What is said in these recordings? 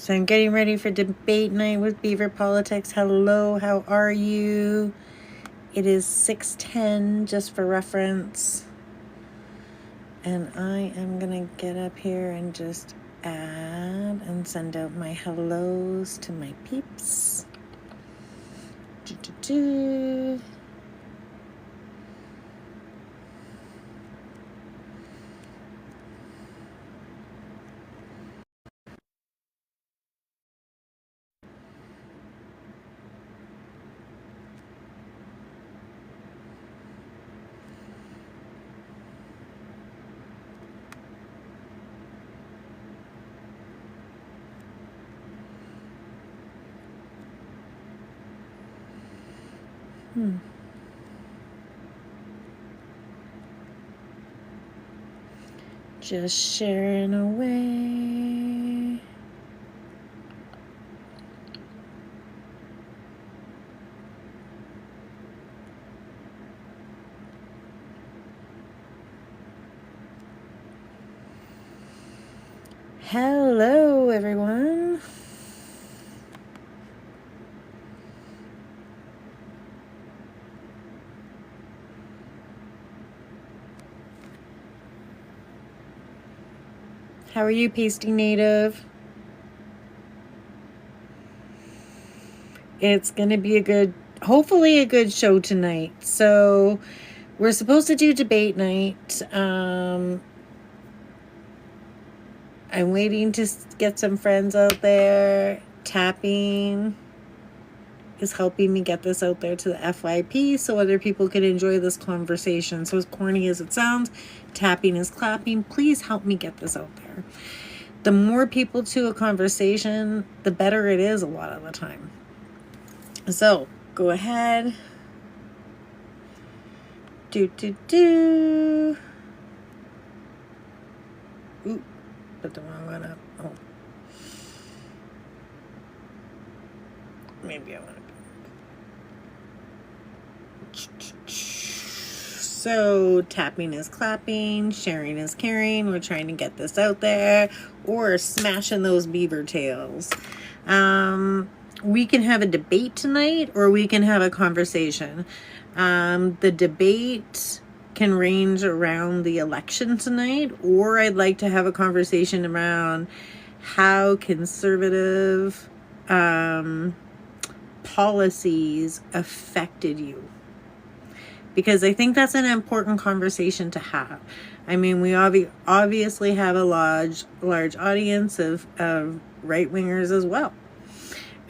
So I'm getting ready for debate night with Beaver Politics. Hello, how are you? It is 6:10, just for reference. And I am gonna get up here and just add and send out my hellos to my peeps. Do-do-do. Just sharing away. Hello, everyone. How are you, Pasty Native? It's going to be hopefully a good show tonight. So we're supposed to do debate night. I'm waiting to get some friends out there. Tapping is helping me get this out there to the FYP so other people can enjoy this conversation. So as corny as it sounds, tapping is clapping. Please help me get this out there. The more people to a conversation, the better it is a lot of the time. So go ahead. Ooh, put the wrong one up. Oh. Maybe I want to. So tapping is clapping, sharing is caring. We're trying to get this out there, or smashing those beaver tails. We can have a debate tonight, or we can have a conversation. The debate can range around the election tonight, or I'd like to have a conversation around how conservative policies affected you. Because I think that's an important conversation to have. I mean, we obviously have a large audience of right-wingers as well.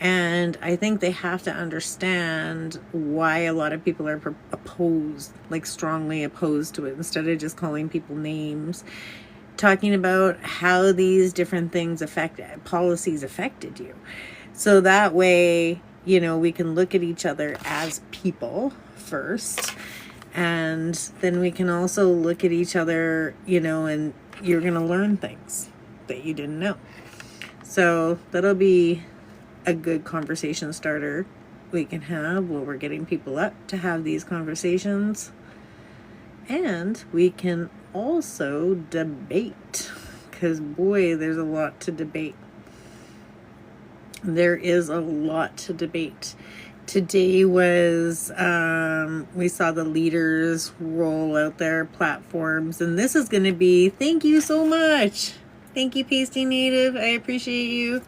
And I think they have to understand why a lot of people are opposed, like strongly opposed to it, instead of just calling people names, talking about how these different things policies affected you. So that way, you know, we can look at each other as people first, and then we can also look at each other, you know, and you're going to learn things that you didn't know. So that'll be a good conversation starter we can have while we're getting people up to have these conversations. And we can also debate, because boy, there's a lot to debate. There is a lot to debate. Today was, we saw the leaders roll out their platforms, and this is going to be, thank you so much. Thank you, Pasty Native. I appreciate you.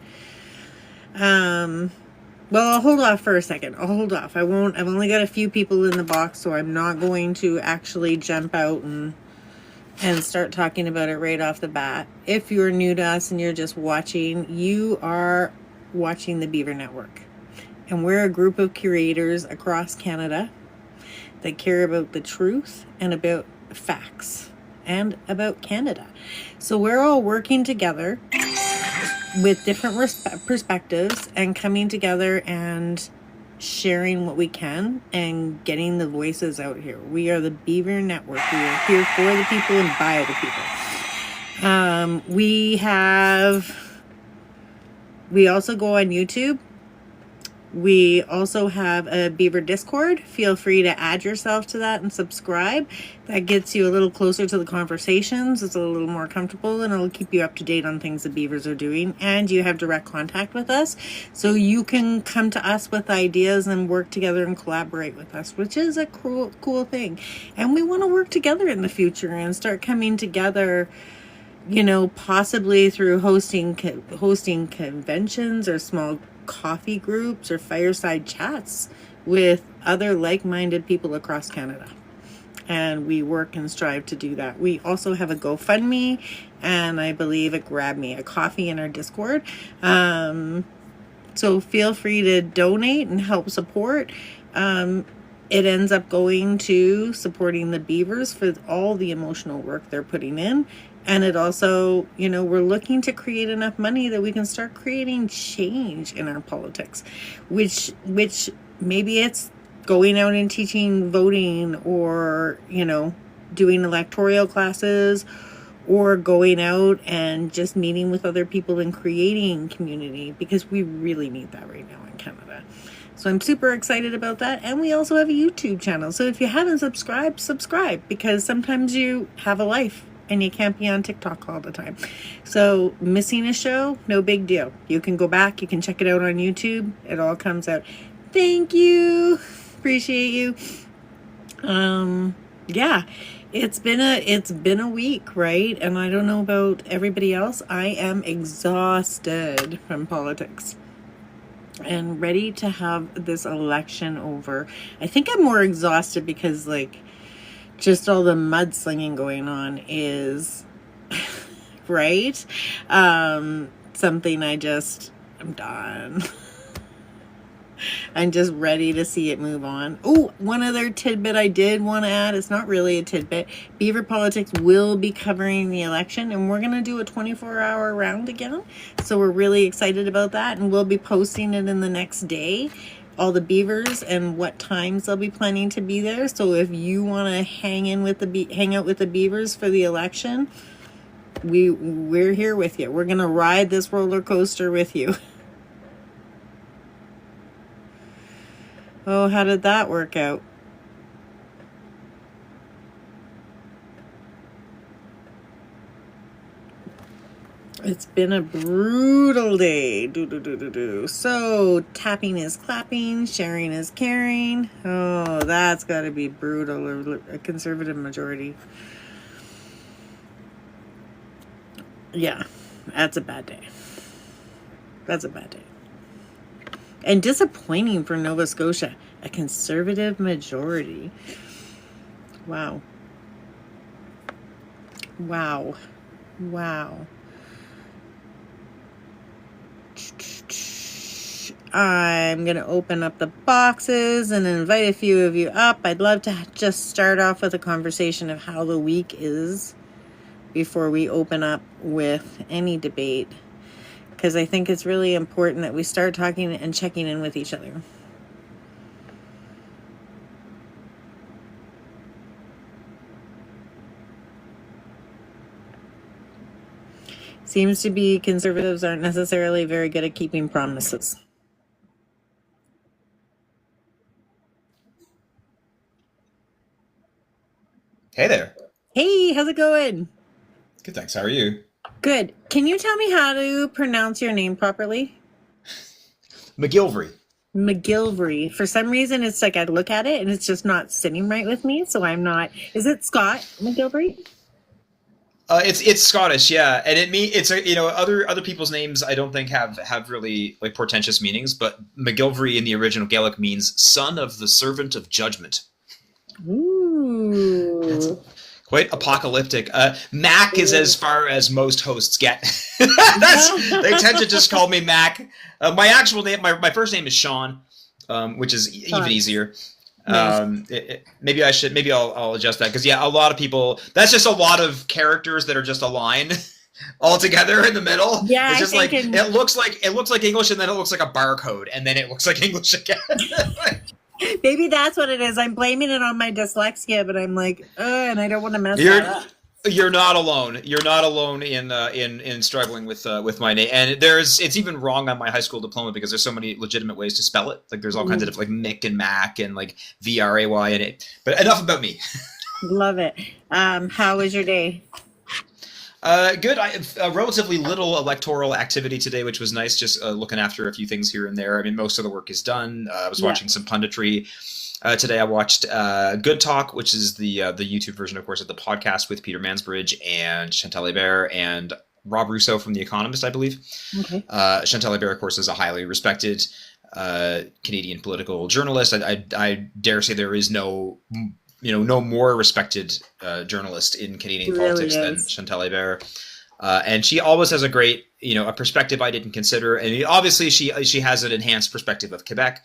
Well, I'll hold off for a second. I've only got a few people in the box, so I'm not going to actually jump out and start talking about it right off the bat. If you're new to us and you're just watching, you are watching the Beaver Network. And we're a group of curators across Canada that care about the truth and about facts and about Canada. So we're all working together with different perspectives and coming together and sharing what we can and getting the voices out here. We are the Beaver Network. We are here for the people and by the people. We also go on YouTube. We also have a Beaver Discord. Feel free to add yourself to that and subscribe. That gets you a little closer to the conversations. It's a little more comfortable, and it'll keep you up to date on things the Beavers are doing. And you have direct contact with us, so you can come to us with ideas and work together and collaborate with us, which is a cool thing. And we want to work together in the future and start coming together, you know, possibly through hosting conventions or small coffee groups or fireside chats with other like-minded people across Canada. And we work and strive to do that. We also have a GoFundMe and I believe a Grab Me, a coffee in our Discord. So feel free to donate and help support. It ends up going to supporting the Beavers for all the emotional work they're putting in. And it also, you know, we're looking to create enough money that we can start creating change in our politics, which maybe it's going out and teaching voting, or, you know, doing electoral classes, or going out and just meeting with other people and creating community, because we really need that right now in Canada. So I'm super excited about that. And we also have a YouTube channel. So if you haven't subscribed, subscribe, because sometimes you have a life and you can't be on TikTok all the time. So missing a show, no big deal. You can go back, you can check it out on YouTube. It all comes out. Thank you. Appreciate you. Yeah, it's been a week, right? And I don't know about everybody else. I am exhausted from politics and ready to have this election over. I think I'm more exhausted because, like, just all the mudslinging going on is right. Something I'm done. I'm just ready to see it move on. Oh, one other tidbit I did want to add. It's not really a tidbit. Beaver Politics will be covering the election, and we're going to do a 24-hour round again. So we're really excited about that, and we'll be posting it in the next day, all the Beavers and what times they'll be planning to be there. So if you want to hang out with the Beavers for the election, we're here with you. We're going to ride this roller coaster with you. Oh, how did that work out? It's been a brutal day. So, tapping is clapping, sharing is caring. Oh, that's got to be brutal. A Conservative majority. Yeah, that's a bad day. That's a bad day. And disappointing for Nova Scotia. A Conservative majority. Wow. Wow. Wow. I'm going to open up the boxes and invite a few of you up. I'd love to just start off with a conversation of how the week is before we open up with any debate, because I think it's really important that we start talking and checking in with each other. Seems to be Conservatives aren't necessarily very good at keeping promises. Hey there. Hey, how's it going? Good, thanks. How are you? Good. Can you tell me how to pronounce your name properly? McGilvery. McGilvery. For some reason, it's like I look at it and it's just not sitting right with me, so I'm not. Is it Scott McGilvery? It's Scottish, yeah, and it's other people's names I don't think have really like portentous meanings, but McGilvery in the original Gaelic means son of the servant of judgment. Ooh. It's quite apocalyptic. Mac is as far as most hosts get. They tend to just call me Mac. My actual name, my first name is Sean, which is even easier. Maybe I'll adjust that, because a lot of people, that's just a lot of characters that are just a line all together in the middle. Yeah, it's just it looks like English, and then it looks like a barcode, and then it looks like English again. Maybe that's what it is. I'm blaming it on my dyslexia, but I'm like, and I don't want to mess that up. You're not alone. You're not alone in struggling with my name. And it's even wrong on my high school diploma because there's so many legitimate ways to spell it. Like there's all kinds of like Mick and Mac and like VRAY and it. But enough about me. Love it. How was your day? Good. Relatively little electoral activity today, which was nice. Just looking after a few things here and there. I mean, most of the work is done. I was watching some punditry. Today I watched Good Talk, which is the YouTube version, of course, of the podcast with Peter Mansbridge and Chantal Hébert and Rob Rousseau from The Economist, I believe. Okay. Chantal Hébert, of course, is a highly respected Canadian political journalist. I dare say there is no more respected journalist in Canadian politics than Chantal Hébert. And she always has a great, a perspective I didn't consider. And obviously she has an enhanced perspective of Quebec.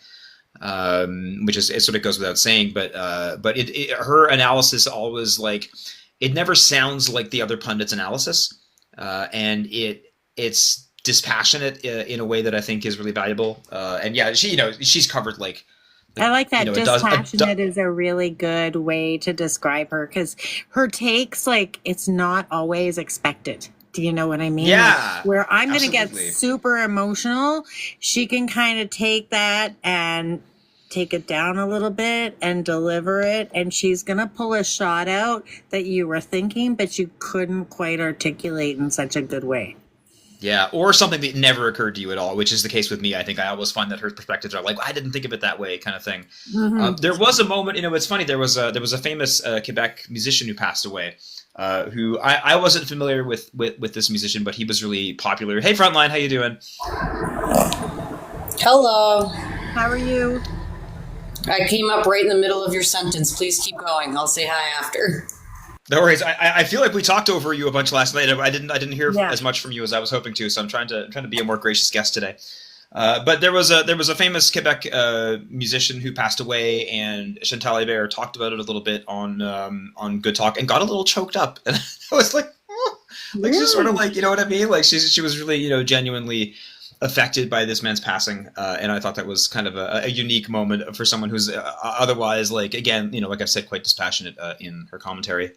Which is, it sort of goes without saying, but her analysis always it never sounds like the other pundits' analysis, and it's dispassionate in a way that I think is really valuable. And yeah, she's covered I like that. Dispassionate is a really good way to describe her because her takes, it's not always expected. Do you know what I mean? Yeah. Where I'm going to get super emotional, she can kind of take that and take it down a little bit and deliver it. And she's going to pull a shot out that you were thinking, but you couldn't quite articulate in such a good way. Yeah, or something that never occurred to you at all, which is the case with me. I think I always find that her perspectives are I didn't think of it that way, kind of thing. Mm-hmm. There was a moment, it's funny. There was a famous Quebec musician who passed away, who I wasn't familiar with this musician, but he was really popular. Hey, Frontline, how you doing? Hello. How are you? I came up right in the middle of your sentence. Please keep going. I'll say hi after. No worries. I feel like we talked over you a bunch last night. I didn't hear as much from you as I was hoping to, so I'm trying to be a more gracious guest today. But there was a famous Quebec musician who passed away, and Chantal Hébert talked about it a little bit on Good Talk and got a little choked up, and I was she's sort of you know what I mean? She was really genuinely affected by this man's passing, and I thought that was kind of a unique moment for someone who's otherwise again like I said, quite dispassionate in her commentary.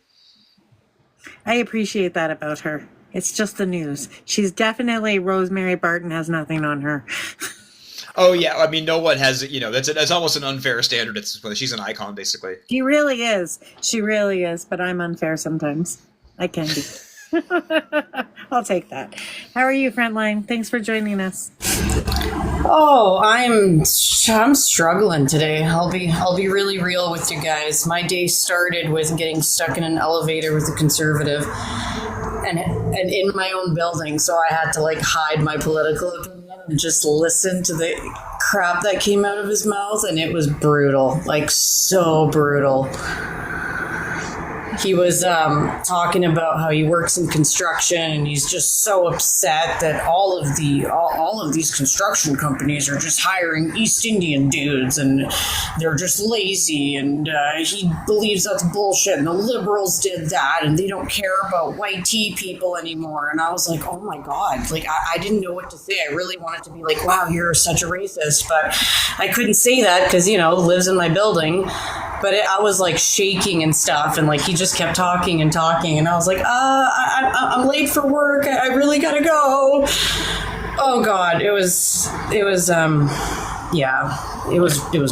I appreciate that about her. It's just the news. She's definitely Rosemary Barton has nothing on her. Oh yeah, I mean no one has. That's almost an unfair standard. She's an icon basically. She really is. She really is. But I'm unfair sometimes. I can be. I'll take that. How are you, Frontline? Thanks for joining us. Oh, I'm struggling today. I'll be really real with you guys. My day started with getting stuck in an elevator with a conservative, and in my own building, so I had to hide my political opinion and just listen to the crap that came out of his mouth, and it was brutal, so brutal. He was talking about how he works in construction, and he's just so upset that all of these construction companies are just hiring East Indian dudes, and they're just lazy, and he believes that's bullshit. And the liberals did that, and they don't care about white tea people anymore. And I was like, oh my god, I didn't know what to say. I really wanted to be wow, you're such a racist, but I couldn't say that because lives in my building. But I was shaking and stuff, and he just kept talking, and I was like, I'm late for work. I really gotta go. Oh God, it was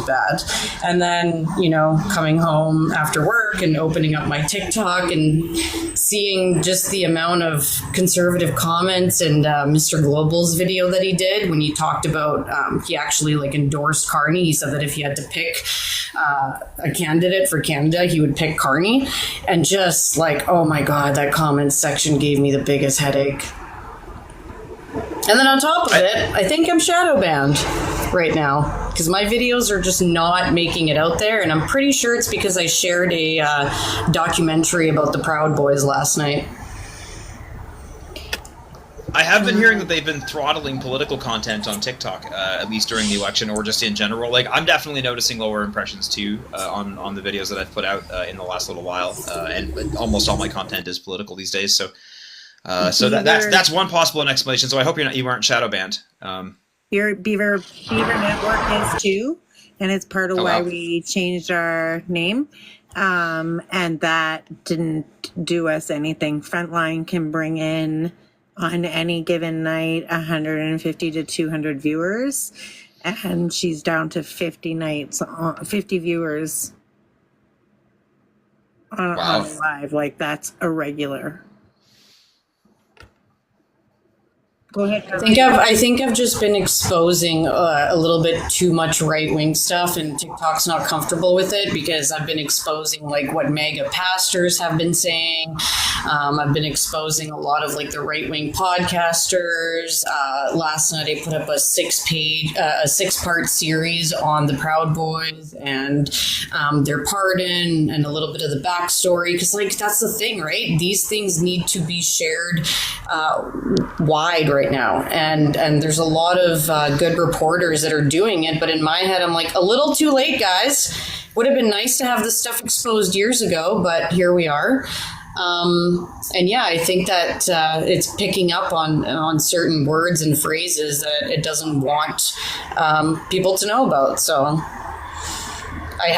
bad. And then, coming home after work and opening up my TikTok and seeing just the amount of conservative comments and Mr. Global's video that he did when he talked about, he actually endorsed Carney. He said that if he had to pick a candidate for Canada, he would pick Carney. And just oh my God, that comment section gave me the biggest headache. And then on top of it, I think I'm shadow banned right now because my videos are just not making it out there. And I'm pretty sure it's because I shared a documentary about the Proud Boys last night. I have been hearing that they've been throttling political content on TikTok, at least during the election or just in general. I'm definitely noticing lower impressions too on the videos that I've put out in the last little while. And almost all my content is political these days. So that's one possible explanation. So I hope you aren't shadow banned. Beaver Network is too, and it's part of why we changed our name. And that didn't do us anything. Frontline can bring in on any given night 150 to 200 viewers, and she's down to 50 viewers on live. Like, that's irregular. Go ahead. I think I've just been exposing a little bit too much right-wing stuff, and TikTok's not comfortable with it because I've been exposing like what MAGA pastors have been saying. I've been exposing a lot of like the right-wing podcasters. Last night I put up a 6-part series on the Proud Boys and their pardon and a little bit of the backstory, because like that's the thing, right? These things need to be shared wide right now, and there's a lot of good reporters that are doing it, but in my head I'm like, a little too late, guys. Would have been nice to have this stuff exposed years ago, but here we are. And yeah, I think that it's picking up on certain words and phrases that it doesn't want people to know about. So I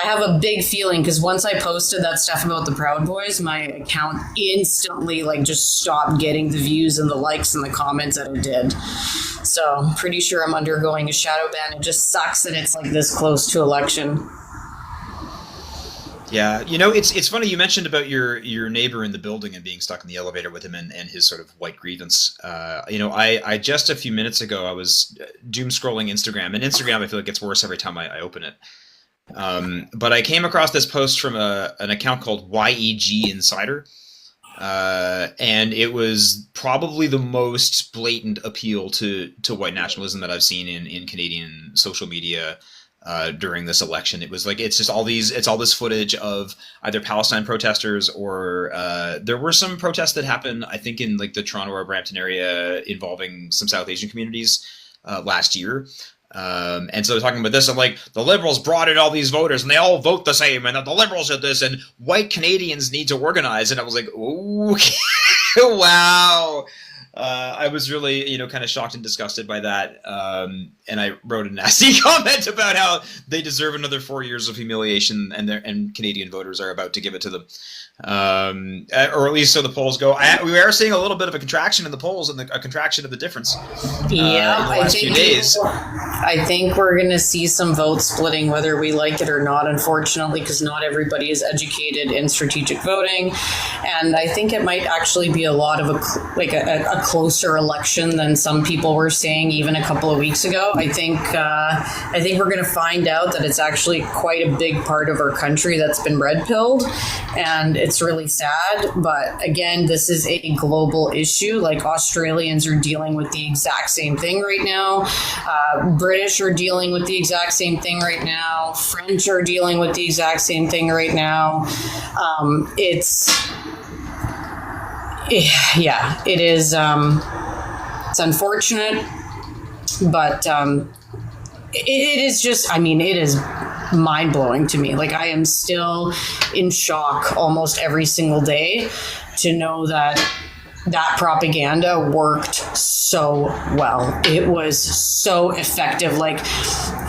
have a big feeling, because once I posted that stuff about the Proud Boys, my account instantly like just stopped getting the views and the likes and the comments that it did. So I'm pretty sure I'm undergoing a shadow ban. It just sucks that it's like this close to election. Yeah, you know, it's funny you mentioned about your neighbor in the building and being stuck in the elevator with him and his sort of white grievance. You know, I just a few minutes ago I was doom scrolling Instagram, and Instagram I feel like gets worse every time I open it. But I came across this post from an account called YEG Insider, and it was probably the most blatant appeal to white nationalism that I've seen in Canadian social media during this election. It was like it's all this footage of either Palestine protesters or there were some protests that happened, I think, in like the Toronto or Brampton area involving some South Asian communities last year. And so talking about this, I'm like, the Liberals brought in all these voters and they all vote the same, and the Liberals did this, and white Canadians need to organize. And I was like, okay, wow. I was really, kind of shocked and disgusted by that. And I wrote a nasty comment about how they deserve another 4 years of humiliation, and Canadian voters are about to give it to them. Or at least so the polls go. We are seeing a little bit of a contraction in the polls and a contraction of the difference. In the last few days. I think we're going to see some vote splitting, whether we like it or not, unfortunately, because not everybody is educated in strategic voting. And I think it might actually be a lot of a closer election than some people were saying even a couple of weeks ago. I think we're going to find out that it's actually quite a big part of our country that's been red pilled, and it's really sad. But again, this is a global issue. Like, Australians are dealing with the exact same thing right now. British are dealing with the exact same thing right now. French are dealing with the exact same thing right now. It is. It's unfortunate, but it is just. I mean, it is mind blowing to me. Like, I am still in shock almost every single day to know that propaganda worked so well. It was so effective. Like,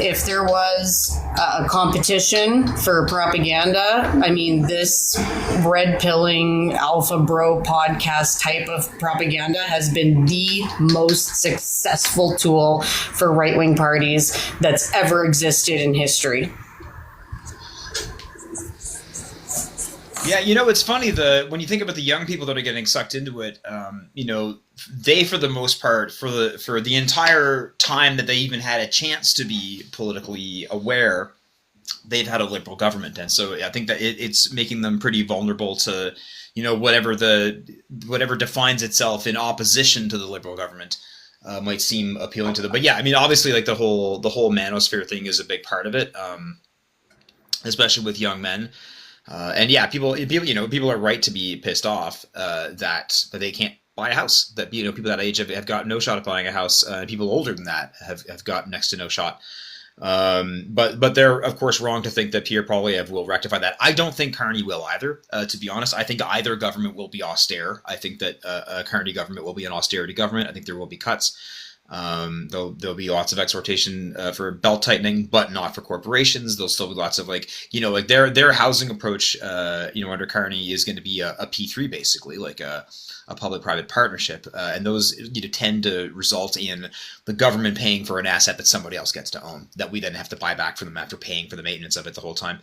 if there was a competition for propaganda, I mean, this red pilling alpha bro podcast type of propaganda has been the most successful tool for right-wing parties that's ever existed in history. Yeah, it's funny, when you think about the young people that are getting sucked into it, they, for the most part, for the entire time that they even had a chance to be politically aware, they've had a Liberal government. And so I think that it's making them pretty vulnerable to, whatever defines itself in opposition to the Liberal government might seem appealing to them. But yeah, I mean, obviously, like the whole manosphere thing is a big part of it, especially with young men. And yeah, people are right to be pissed off that they can't buy a house. That people that age have got no shot at buying a house. People older than that have got next to no shot. But they're of course wrong to think that Pierre Poilievre will rectify that. I don't think Carney will either. To be honest, I think either government will be austere. I think that a Carney government will be an austerity government. I think there will be cuts. There'll be lots of exhortation for belt tightening, but not for corporations. There'll still be lots of like their housing approach, under Carney is going to be a P3 basically, like a public-private partnership, and those tend to result in the government paying for an asset that somebody else gets to own, that we then have to buy back from them after paying for the maintenance of it the whole time.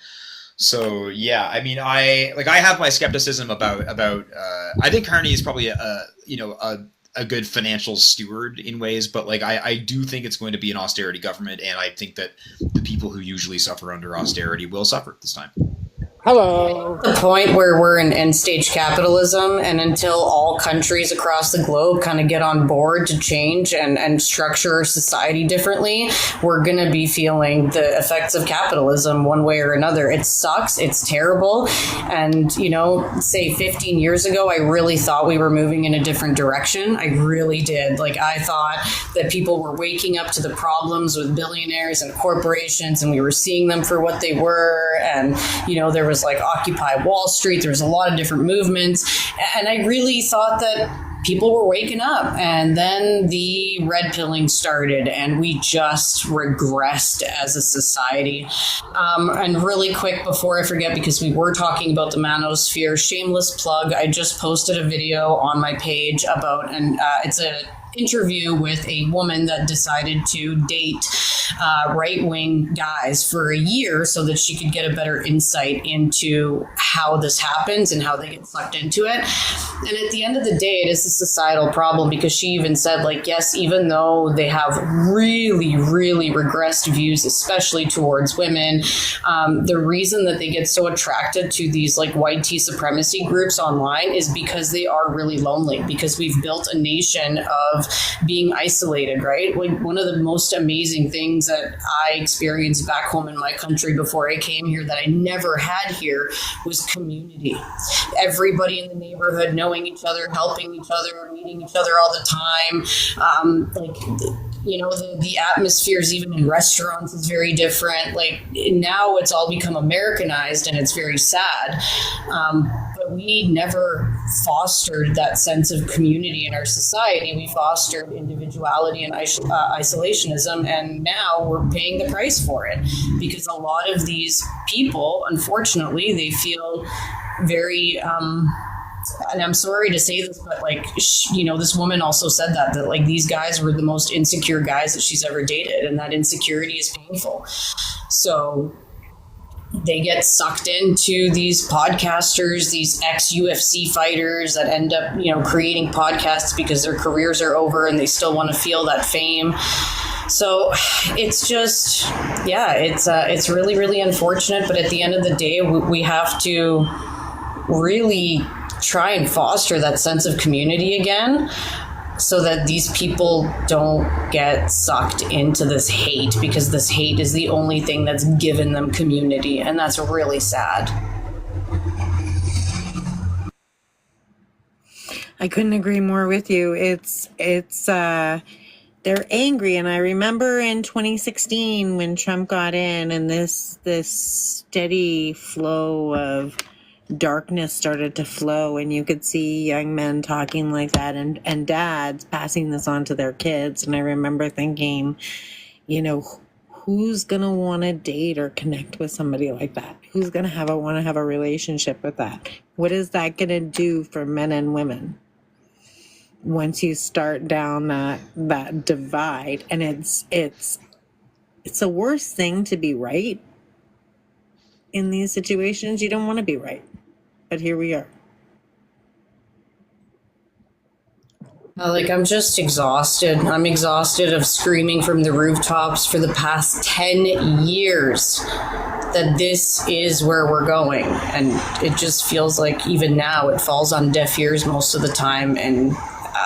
So yeah, I mean, I have my skepticism about. I think Carney is probably a good financial steward in ways, but like I do think it's going to be an austerity government, and I think that the people who usually suffer under austerity will suffer this time. Hello. The point where we're in end stage capitalism, and until all countries across the globe kind of get on board to change and structure society differently, we're going to be feeling the effects of capitalism one way or another. It sucks. It's terrible. And, say 15 years ago, I really thought we were moving in a different direction. I really did. Like, I thought that people were waking up to the problems with billionaires and corporations, and we were seeing them for what they were. And, there was like Occupy Wall Street. There was a lot of different movements. And I really thought that people were waking up. And then the red pilling started, and we just regressed as a society. And really quick, before I forget, because we were talking about the manosphere, shameless plug, I just posted a video on my page about, it's a interview with a woman that decided to date right-wing guys for a year so that she could get a better insight into how this happens and how they get sucked into it. And at the end of the day, it is a societal problem, because she even said, like, yes, even though they have really, really regressed views, especially towards women, the reason that they get so attracted to these like white tea supremacy groups online is because they are really lonely, because we've built a nation of being isolated, right? Like, one of the most amazing things that I experienced back home in my country before I came here that I never had here was community. Everybody in the neighborhood knowing each other, helping each other, meeting each other all the time. The atmospheres even in restaurants is very different. Like, now it's all become Americanized, and it's very sad. But we never fostered that sense of community in our society. We fostered individuality and isolationism, and now we're paying the price for it, because a lot of these people, unfortunately, they feel very and I'm sorry to say this, but like, this woman also said that like these guys were the most insecure guys that she's ever dated, and that insecurity is painful. So they get sucked into these podcasters, these ex-UFC fighters that end up, creating podcasts because their careers are over and they still want to feel that fame. So it's just, it's really, really unfortunate. But at the end of the day, we have to really try and foster that sense of community again, so that these people don't get sucked into this hate, because this hate is the only thing that's given them community, and that's really sad. I couldn't agree more with you. It's they're angry, and I remember in 2016 when Trump got in, and this steady flow of darkness started to flow, and you could see young men talking like that, and dads passing this on to their kids. And I remember thinking, who's gonna want to date or connect with somebody like that? Who's gonna want to have a relationship with that? What is that gonna do for men and women once you start down that divide? And it's the worst thing to be right in these situations. You don't want to be right, but here we are. I'm just exhausted. I'm exhausted of screaming from the rooftops for the past 10 years that this is where we're going. And it just feels like even now it falls on deaf ears most of the time. And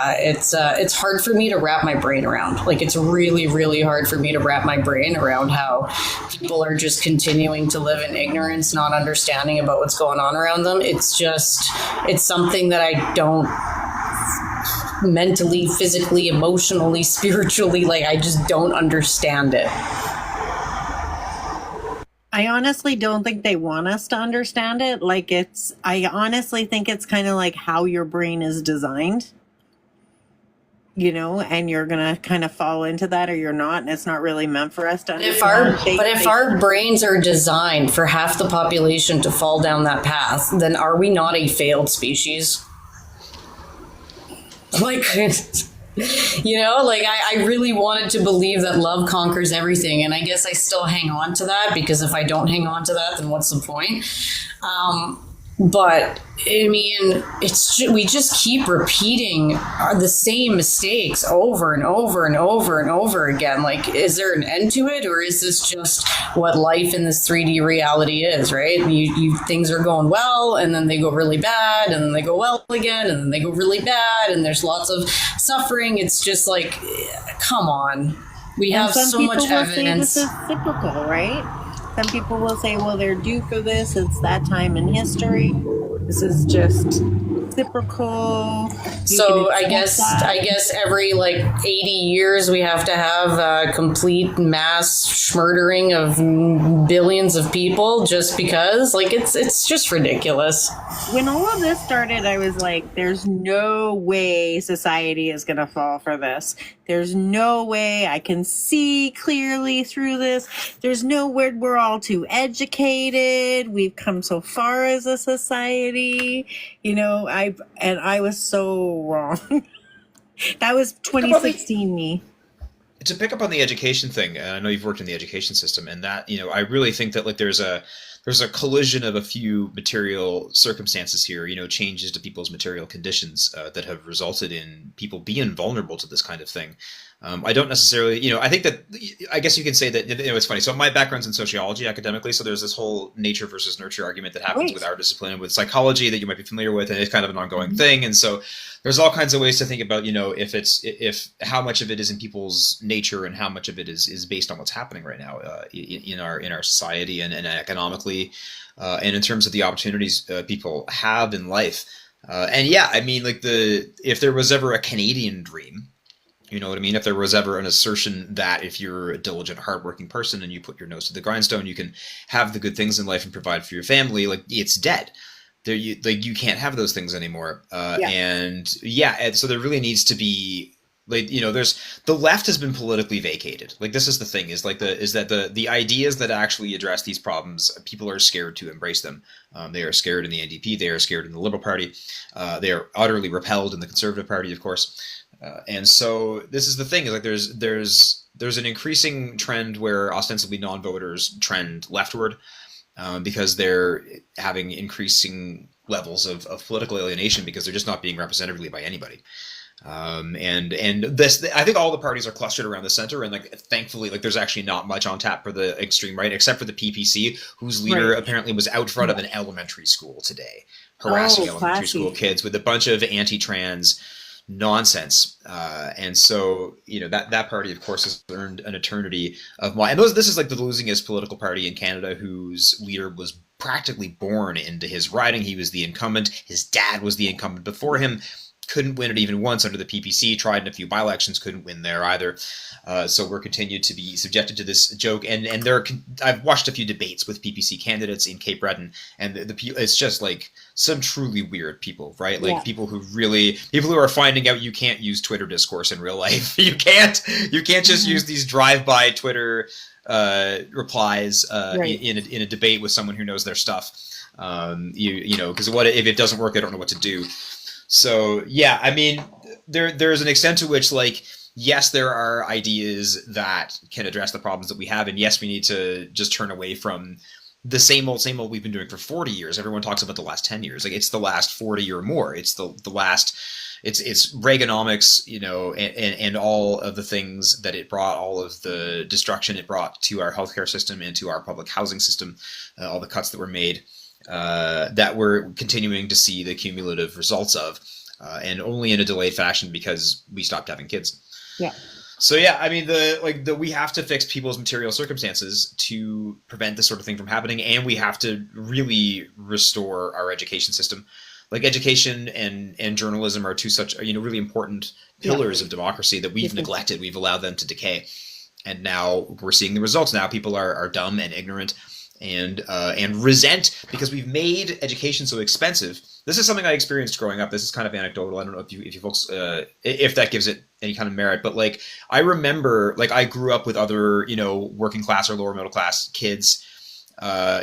it's hard for me to wrap my brain around. Like, it's really, really hard for me to wrap my brain around how people are just continuing to live in ignorance, not understanding about what's going on around them. It's something that I don't mentally, physically, emotionally, spiritually, I just don't understand it. I honestly don't think they want us to understand it. I honestly think it's kind of like how your brain is designed. and you're gonna kind of fall into that, or you're not, and it's not really meant for us to If understand. if our brains are designed for half the population to fall down that path, then are we not a failed species? Like, I really wanted to believe that love conquers everything, and I guess I still hang on to that, because if I don't hang on to that, then what's the point? But I mean, we just keep repeating the same mistakes over and over and over and over again. Like, is there an end to it, or is this just what life in this 3D reality is? Right? You things are going well, and then they go really bad, and then they go well again, and then they go really bad, and there's lots of suffering. It's just like, come on, we have so much evidence. This is cyclical, right? Some people will say, well, they're due for this. It's that time in history. This is just reciprocal. So I guess every 80 years we have to have a complete mass schmurdering of billions of people just because. It's just ridiculous. When all of this started, I was like, there's no way society is going to fall for this. There's no way. I can see clearly through this. There's no way. We're all too educated. We've come so far as a society. I was so wrong. That was 2016 me. To pick up on the education thing, I know you've worked in the education system, and that, I really think that there's a collision of a few material circumstances here, changes to people's material conditions that have resulted in people being vulnerable to this kind of thing. I don't necessarily, I think that, I guess you can say that, it's funny. So my background's in sociology academically, so there's this whole nature versus nurture argument that happens with our discipline and with psychology that you might be familiar with, and it's kind of an ongoing thing. And so there's all kinds of ways to think about, if how much of it is in people's nature and how much of it is based on what's happening right now in our society and economically, and in terms of the opportunities people have in life. And yeah, I mean, if there was ever a Canadian dream, you know what I mean? If there was ever an assertion that if you're a diligent, hardworking person and you put your nose to the grindstone, you can have the good things in life and provide for your family, it's dead. You can't have those things anymore. And so there really needs to be, there's the left has been politically vacated. This is the thing is that the ideas that actually address these problems, people are scared to embrace them. They are scared in the NDP. They are scared in the Liberal Party. They are utterly repelled in the Conservative Party, of course. And so this is the thing is there's an increasing trend where ostensibly non-voters trend leftward because they're having increasing levels of political alienation because they're just not being represented really by anybody. And this, I think all the parties are clustered around the center, and thankfully, there's actually not much on tap for the extreme right, except for the PPC, whose leader apparently was out front of an elementary school today, harassing elementary school kids with a bunch of anti-trans nonsense. And so, that party, of course, has earned an eternity of and this is the losingest political party in Canada, whose leader was practically born into his riding. He was the incumbent. His dad was the incumbent before him. Couldn't win it even once under the PPC, tried in a few by-elections, couldn't win there either. So we're continued to be subjected to this joke. And I've watched a few debates with PPC candidates in Cape Breton, and it's just some truly weird people, right? People who are finding out you can't use Twitter discourse in real life. You can't just use these drive-by Twitter replies in a debate with someone who knows their stuff. Because what if it doesn't work? They don't know what to do. So yeah, I mean, there's an extent to which yes, there are ideas that can address the problems that we have, and yes, we need to just turn away from the same old we've been doing for 40 years. Everyone talks about the last 10 years. It's the last 40 or more. It's the last. It's Reaganomics, and all of the things that it brought, all of the destruction it brought to our healthcare system and to our public housing system, all the cuts that were made. That we're continuing to see the cumulative results of, and only in a delayed fashion because we stopped having kids. Yeah. So yeah, I mean, we have to fix people's material circumstances to prevent this sort of thing from happening, and we have to really restore our education system. Education and journalism are two such really important pillars of democracy that we've neglected. We've allowed them to decay, and now we're seeing the results. Now people are dumb and ignorant. And resent because we've made education so expensive. This is something I experienced growing up. This is kind of anecdotal. I don't know if you folks, if that gives it any kind of merit, but like I remember, like I grew up with other, you know, working class or lower middle class kids,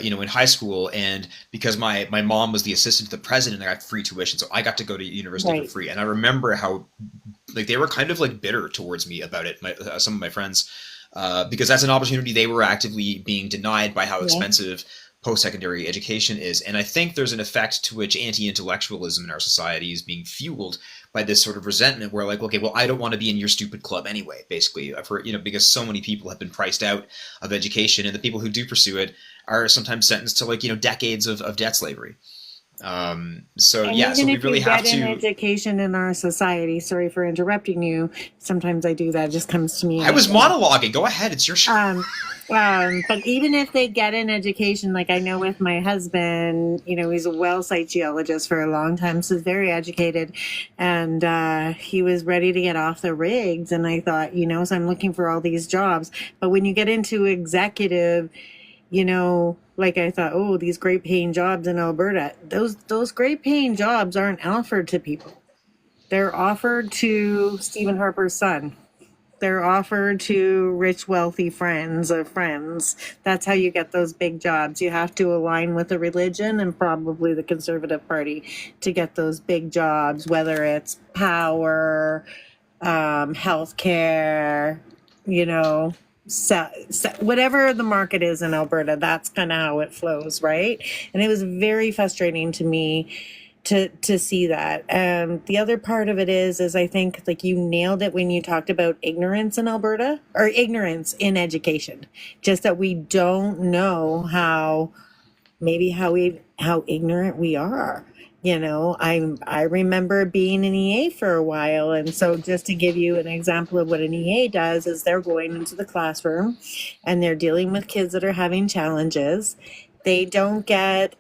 you know, in high school, and because my mom was the assistant to the president, I got free tuition, so I got to go to university for free. And I remember how like they were kind of like bitter towards me about it. Some of my friends, because that's an opportunity they were actively being denied by how expensive post-secondary education is. And I think there's an effect to which anti-intellectualism in our society is being fueled by this sort of resentment where like, okay, well, I don't want to be in your stupid club anyway, basically, for, you know, because so many people have been priced out of education, and the people who do pursue it are sometimes sentenced to like, you know, decades of debt slavery. So And yeah, so even we if really you have get an to. education in our society, sorry for interrupting you. Sometimes I do that; it just comes to me. I was monologuing. Go ahead. It's your show. But even if they get an education, like I know with my husband, you know, he's a well site geologist for a long time, so he's very educated, and he was ready to get off the rigs. And I thought, you know, so I'm looking for all these jobs. But when you get into executive, you know, like I thought, oh, these great paying jobs in Alberta, those great paying jobs aren't offered to people. They're offered to Stephen Harper's son. They're offered to rich, wealthy friends of friends. That's how you get those big jobs. You have to align with a religion and probably the Conservative Party to get those big jobs, whether it's power, healthcare, you know, whatever the market is in Alberta, that's kind of how it flows, right? And it was very frustrating to me to see that. The other part of it is I think like you nailed it when you talked about ignorance in Alberta, or ignorance in education, just that we don't know how ignorant we are. You know, I remember being an EA for a while, and so just to give you an example of what an EA does is they're going into the classroom and they're dealing with kids that are having challenges. They don't get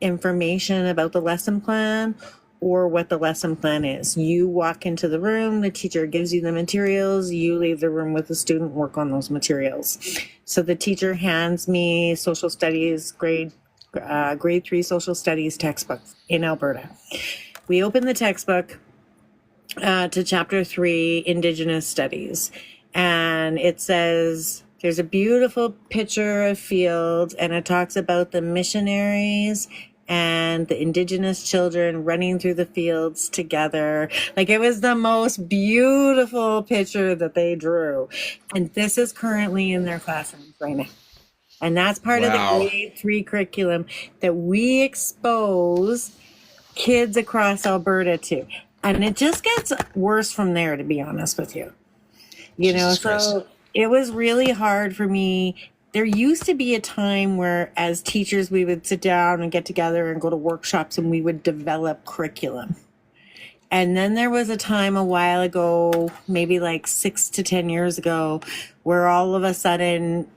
information about the lesson plan or what the lesson plan is. You walk into the room, the teacher gives you the materials, you leave the room with the student, work on those materials. So the teacher hands me social studies grade 3 social studies textbook in Alberta. We open the textbook to chapter 3, Indigenous Studies, and it says there's a beautiful picture of fields, and it talks about the missionaries and the Indigenous children running through the fields together. Like, it was the most beautiful picture that they drew. And this is currently in their classrooms right now. And that's part of the grade 3 curriculum that we expose kids across Alberta to. And it just gets worse from there, to be honest with you. You know, so it was really hard for me. There used to be a time where as teachers, we would sit down and get together and go to workshops and we would develop curriculum. And then there was a time a while ago, maybe like 6 to 10 years ago, where all of a sudden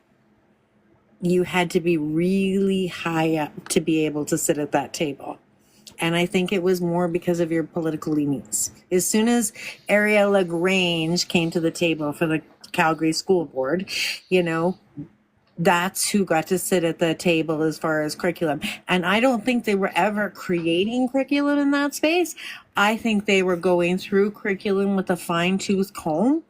you had to be really high up to be able to sit at that table. And I think it was more because of your political leanings. As soon as Ariel LaGrange came to the table for the Calgary School Board, you know, that's who got to sit at the table as far as curriculum. And I don't think they were ever creating curriculum in that space. I think they were going through curriculum with a fine-tooth comb,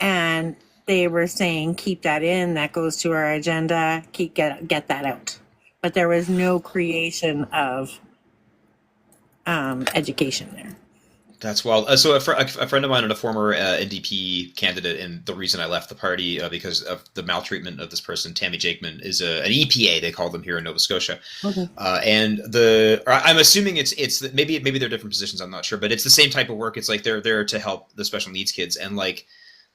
and they were saying, keep that in, that goes to our agenda, get that out. But there was no creation of education there. That's wild. So a friend of mine and a former NDP candidate, and the reason I left the party because of the maltreatment of this person, Tammy Jakeman, is an EPA, they call them here in Nova Scotia. Okay. And I'm assuming it's maybe they're different positions, I'm not sure, but it's the same type of work. It's like they're there to help the special needs kids, and like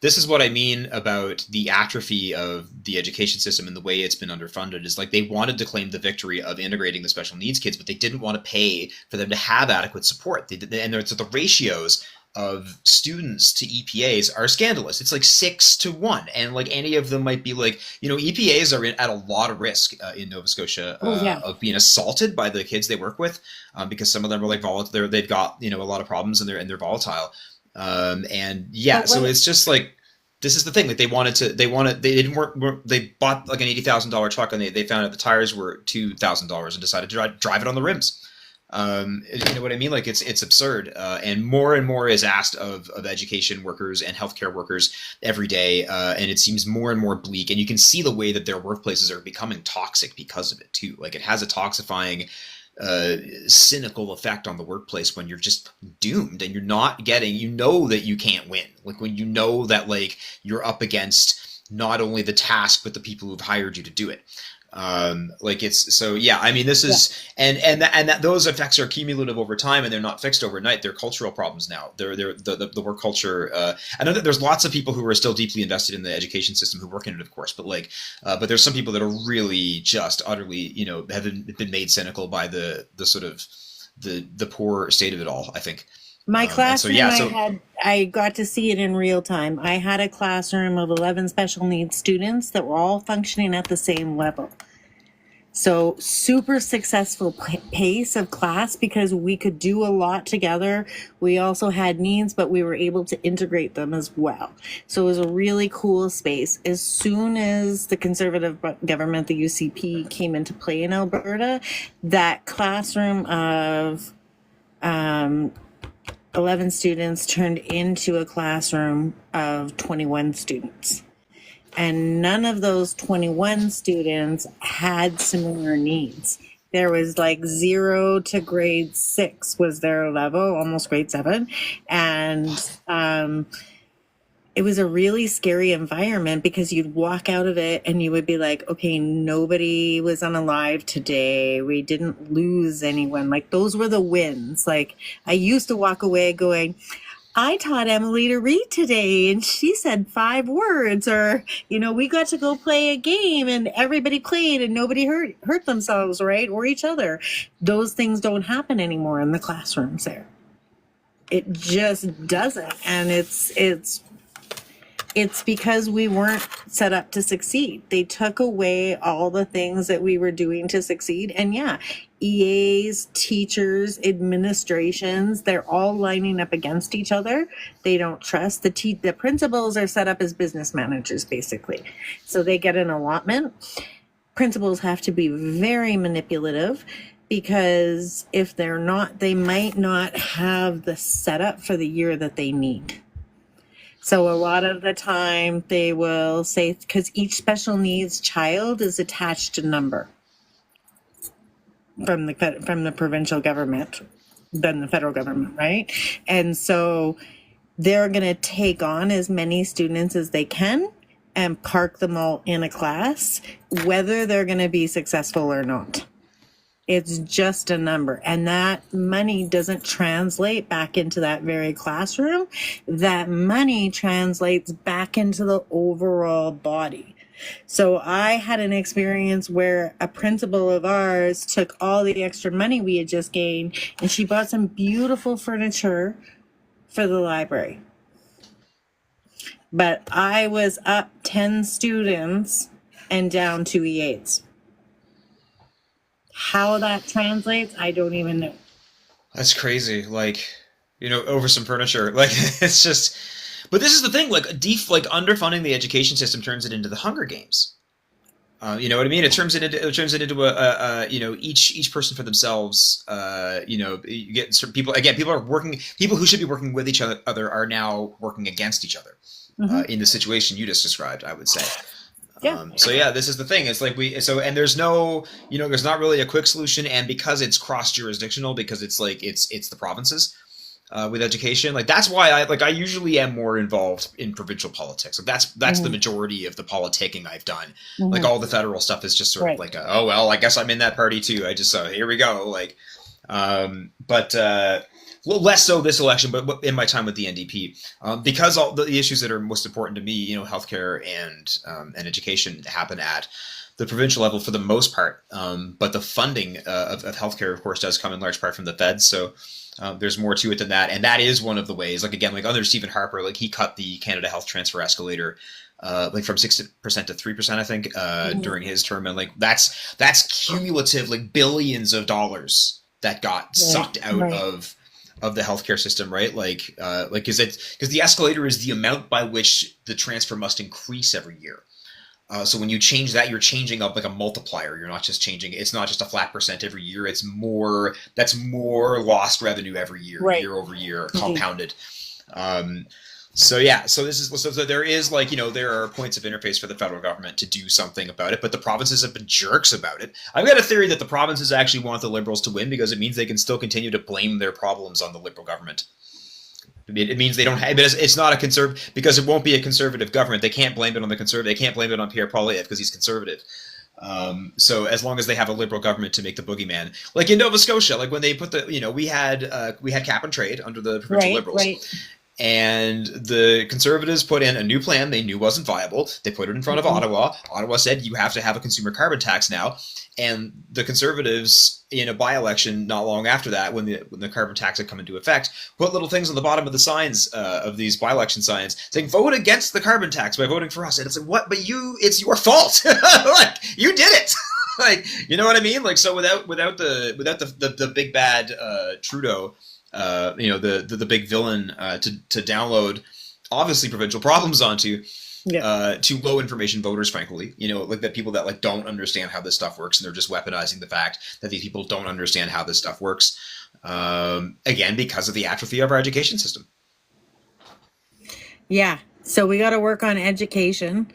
this is what I mean about the atrophy of the education system and the way it's been underfunded. Is like they wanted to claim the victory of integrating the special needs kids, but they didn't want to pay for them to have adequate support. And the ratios of students to EPAs are scandalous. It's like 6 to 1, and like any of them might be like, you know, EPAs are at a lot of risk in Nova Scotia of being assaulted by the kids they work with, because some of them are like volatile. They've got, you know, a lot of problems, and they're volatile. So it's just like, this is the thing. Like they bought like an $80,000 truck, and they found out the tires were $2,000 and decided to drive it on the rims. You know what I mean? Like it's absurd, and more is asked of education workers and healthcare workers every day, and it seems more and more bleak. And you can see the way that their workplaces are becoming toxic because of it too. Like it has a toxifying, cynical effect on the workplace when you're just doomed and you're not getting. You know that you can't win. Like when you know that like you're up against not only the task but the people who've hired you to do it. Like it's so yeah. I mean, this is and that those effects are cumulative over time, and they're not fixed overnight. They're cultural problems now. They're the work culture. I know that there's lots of people who are still deeply invested in the education system who work in it, of course, but like, but there's some people that are really just utterly, have been made cynical by the sort of the poor state of it all, I think. My classroom, I got to see it in real time. I had a classroom of 11 special needs students that were all functioning at the same level. So super successful pace of class because we could do a lot together. We also had needs, but we were able to integrate them as well. So it was a really cool space. As soon as the Conservative government, the UCP, came into play in Alberta, that classroom of 11 students turned into a classroom of 21 students. And none of those 21 students had similar needs. There was like 0 to grade 6 was their level, almost grade 7. And it was a really scary environment because you'd walk out of it and you would be like, okay, nobody was unalive today. We didn't lose anyone. Like those were the wins. Like I used to walk away going, I taught Emily to read today and she said 5 words, or, we got to go play a game and everybody played and nobody hurt themselves, right? Or each other. Those things don't happen anymore in the classrooms there. It just doesn't. And it's because we weren't set up to succeed. They took away all the things that we were doing to succeed. And yeah, EAs, teachers, administrations, they're all lining up against each other. They don't trust. The principals are set up as business managers, basically. So they get an allotment. Principals have to be very manipulative because if they're not, they might not have the setup for the year that they need. So a lot of the time they will say, because each special needs child is attached to a number from the provincial government, then the federal government, right? And so they're going to take on as many students as they can and park them all in a class, whether they're going to be successful or not. It's just a number. And that money doesn't translate back into that very classroom. That money translates back into the overall body. So I had an experience where a principal of ours took all the extra money we had just gained and she bought some beautiful furniture for the library. But I was up 10 students and down 2 EAs. How that translates, I don't even know. That's crazy. Like, over some furniture. Like, it's just. But this is the thing. Like, underfunding the education system turns it into the Hunger Games. You know what I mean? It turns it into a each person for themselves. You get certain people. Again, people are working. People who should be working with each other are now working against each other. In the situation you just described, I would say. Yeah. So yeah, this is the thing. It's like and there's no, there's not really a quick solution, and because it's cross-jurisdictional, because it's like it's the provinces with education. Like that's why I usually am more involved in provincial politics. Like that's the majority of the politicking I've done. Like all the federal stuff is just sort of like, oh well, I guess I'm in that party too. I just here we go. Like, well, less so this election, but in my time with the NDP, because all the issues that are most important to me, healthcare and education happen at the provincial level for the most part. But the funding of healthcare, of course, does come in large part from the feds. So there's more to it than that. And that is one of the ways, like, again, like under Stephen Harper, like he cut the Canada Health Transfer escalator like from 6% to 3%, I think, during his term. And like that's cumulative, like billions of dollars that got sucked out of the healthcare system, right? Like because the escalator is the amount by which the transfer must increase every year. So when you change that, you're changing up like a multiplier. You're not just changing. It's not just a flat percent every year. It's more. That's more lost revenue every year, Right. year over year, compounded. So yeah, so this is so there is like, you know, there are points of interface for the federal government to do something about it, but the provinces have been jerks about it. I've got a theory that the provinces actually want the Liberals to win because it means they can still continue to blame their problems on the Liberal government. It means they don't have. It's not a conservative because it won't be a conservative government. They can't blame it on the conservative. They can't blame it on Pierre Poilievre because he's conservative. So as long as they have a Liberal government to make the boogeyman, like in Nova Scotia, like when they put the, you know, we had cap and trade under the provincial Liberals. Right. And the Conservatives put in a new plan they knew wasn't viable. They put it in front of Ottawa. Ottawa said, you have to have a consumer carbon tax now. And the Conservatives, in a by-election not long after that, when the carbon tax had come into effect, put little things on the bottom of the signs, of these by-election signs, saying, vote against the carbon tax by voting for us. And it's like, what? But it's your fault. Like, you did it. Like, you know what I mean? Like, so without the big bad Trudeau, you know, the big villain to download obviously provincial problems onto, to low information voters, frankly, you know, like that people that like don't understand how this stuff works, and they're just weaponizing the fact that these people don't understand how this stuff works, again, because of the atrophy of our education system. Yeah, so we got to work on education,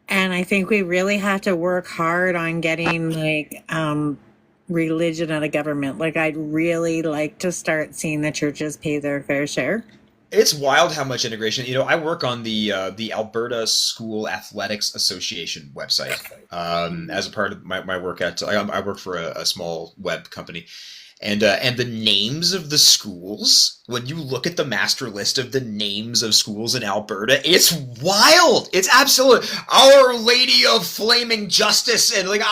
and I think we really have to work hard on getting like religion out of government. Like, I'd really like to start seeing the churches pay their fair share. It's wild how much integration. You know, I work on the Alberta School Athletics Association website as a part of my work at. I work for a small web company, and the names of the schools. When you look at the master list of the names of schools in Alberta, it's wild. It's absolute Our Lady of Flaming Justice, and like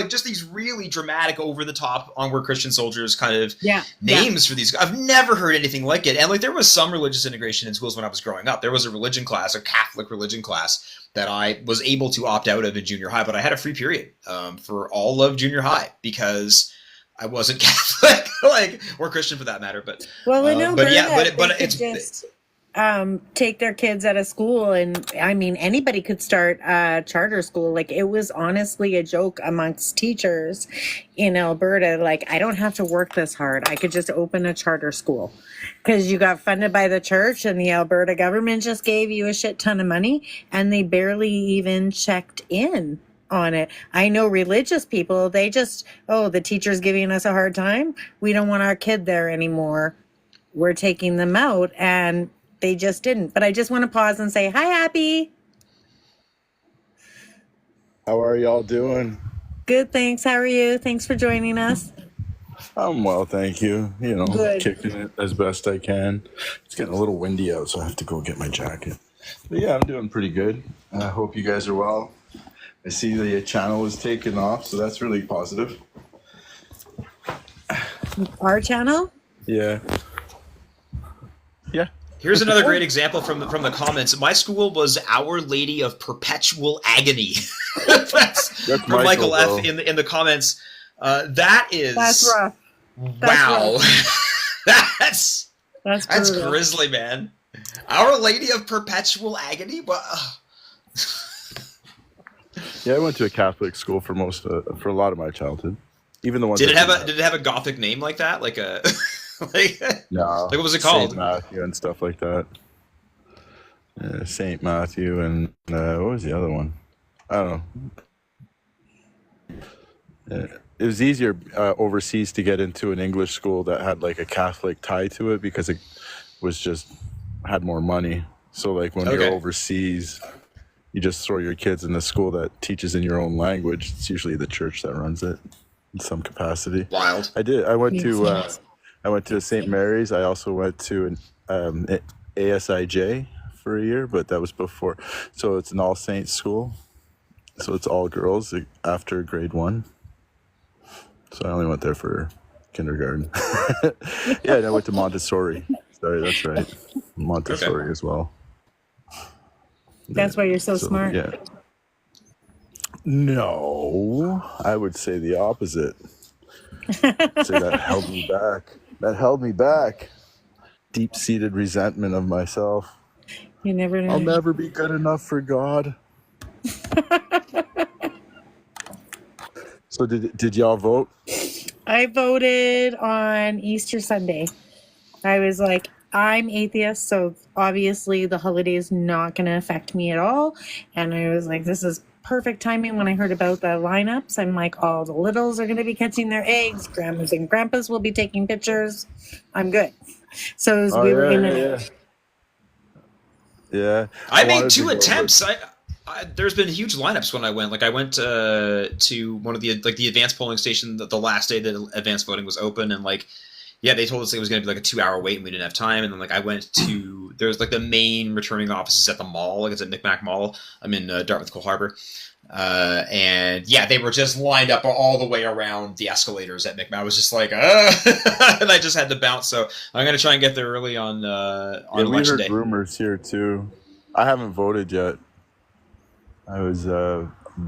just these really dramatic, over the top, onward Christian soldiers kind of names for these. I've never heard anything like it. And like there was some religious integration in schools when I was growing up. There was a religion class, a Catholic religion class, that I was able to opt out of in junior high, but I had a free period for all of junior high because I wasn't Catholic, or Christian for that matter. But well, in Alberta, but it's just take their kids out of school, and I mean anybody could start a charter school. Like, it was honestly a joke amongst teachers in Alberta. Like, I don't have to work this hard. I could just open a charter school because you got funded by the church, and the Alberta government just gave you a shit ton of money, and they barely even checked in on it. I know religious people, they just, the teacher's giving us a hard time. We don't want our kid there anymore. We're taking them out, and they just didn't. But I just want to pause and say, hi, Happy. How are y'all doing? Good, thanks. How are you? Thanks for joining us. I'm well, thank you. You know, Good. Kicking it as best I can. It's getting a little windy out, so I have to go get my jacket. But yeah, I'm doing pretty good. I hope you guys are well. I see the channel is taking off, so that's really positive. Our channel? Yeah. Yeah. Here's another great example from the comments. My school was Our Lady of Perpetual Agony. That's from Michael F. in the comments. That's rough. Wow. That's grisly, man. Our Lady of Perpetual Agony. Yeah, I went to a Catholic school for a lot of my childhood. Even the ones. Did it have a Gothic name like that? Like a no. Like, what was it called? Saint Matthew and stuff like that. Saint Matthew and what was the other one? I don't know. It was easier overseas to get into an English school that had like a Catholic tie to it because it was just had more money. So like when you're overseas, you just throw your kids in the school that teaches in your own language. It's usually the church that runs it in some capacity. Wild. I went to St. Mary's. I also went to an ASIJ for a year, but that was before. So it's an all saints school. So it's all girls after grade 1. So I only went there for kindergarten. Yeah, and I went to Montessori. Sorry, that's right. Montessori as well. That's why you're so smart. Yeah. No, I would say the opposite. Say that held me back. That held me back. Deep-seated resentment of myself. You never know. I'll never be good enough for God. So did y'all vote? I voted on Easter Sunday. I was like, I'm atheist, so obviously the holiday is not going to affect me at all. And I was like, this is perfect timing. When I heard about the lineups, I'm like, all the littles are going to be catching their eggs. Grandmas and grandpas will be taking pictures. I'm good. So as we were in it. Yeah. I made wanted to 2 go, attempts. There's been huge lineups when I went. Like I went to one of the the advanced polling station the last day that advanced voting was open, and like yeah, they told us it was going to be like a 2-hour wait and we didn't have time. And then like I went to there's like the main returning offices at the mall, like it's at Micmac Mall. I'm in Dartmouth Cole Harbour. And yeah, they were just lined up all the way around the escalators at Micmac. I was just like, and I just had to bounce. So I'm gonna try and get there early on we election heard day. rumors here too. I haven't voted yet. I was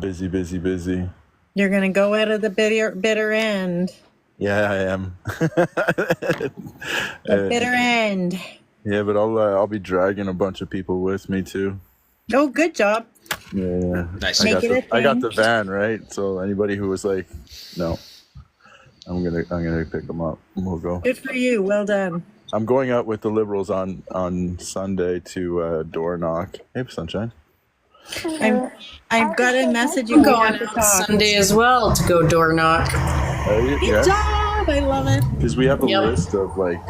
busy. You're going to go out of the bitter end. Yeah, I am. The bitter end. Yeah, but I'll be dragging a bunch of people with me too. Oh, good job. Yeah. Nice. Make it a I got thing. the van, right? So anybody who was like, no, I'm gonna pick them up and we'll go. Good for you. Well done. I'm going out with the Liberals on Sunday to door knock. Hey, Sunshine. I've got a message you I'm we going have to out talk. Sunday as well to go door knock. Good Yeah, job. I love it. because we have a Yep. list of like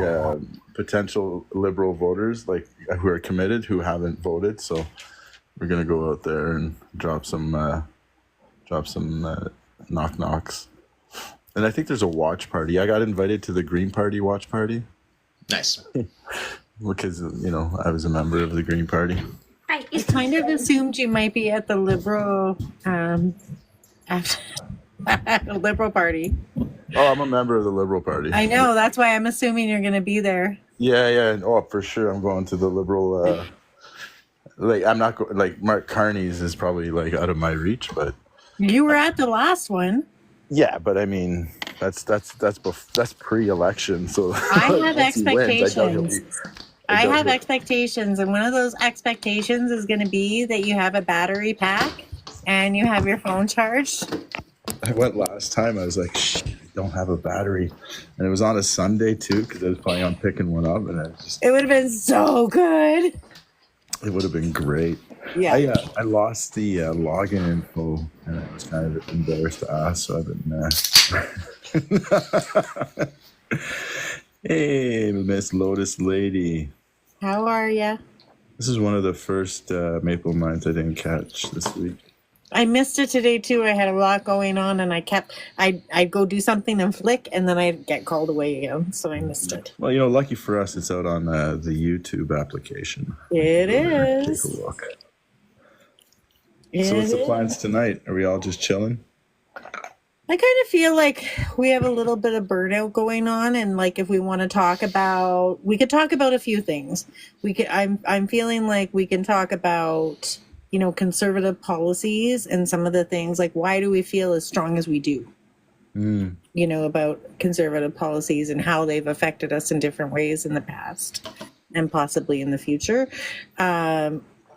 potential Liberal voters, like who are committed, who haven't voted. So we're gonna go out there and drop some knock knocks. And I think there's a watch party. I got invited to the Green Party watch party Nice. because I was a member of the Green Party. I kind of assumed you might be at the Liberal Liberal Party. Oh, I'm a member of the Liberal Party. I know. That's why I'm assuming you're going to be there. Yeah. Oh, for sure. I'm going to the Liberal. I'm not like Mark Carney's is probably like out of my reach, but You were at the last one. yeah. But I mean, that's pre-election. So I have once he wins, I doubt he'll expectations. be- I doubt have he'll- expectations, and one of those expectations is going to be that you have a battery pack and you have your phone charged. I went last time. I was like, shit, I don't have a battery, and it was on a Sunday too because I was planning on picking one up, and It would have been so good. it would have been great. Yeah. I lost the login info, and I was kind of embarrassed to ask, so I've been. Hey, Miss Lotus Lady. How are ya? This is one of the first Maple Mines I didn't catch this week. I missed it today too. I had a lot going on, and I'd go do something and flick, and then I'd get called away again, so I missed it. Well, lucky for us, it's out on the YouTube application. It Take is. a look. It So what's the is. plans tonight? Are we all just chilling? I kind of feel like we have a little bit of burnout going on, and like if we want to talk about, we could talk about a few things. I'm feeling like we can talk about, conservative policies and some of the things like why do we feel as strong as we do? About conservative policies and how they've affected us in different ways in the past and possibly in the future.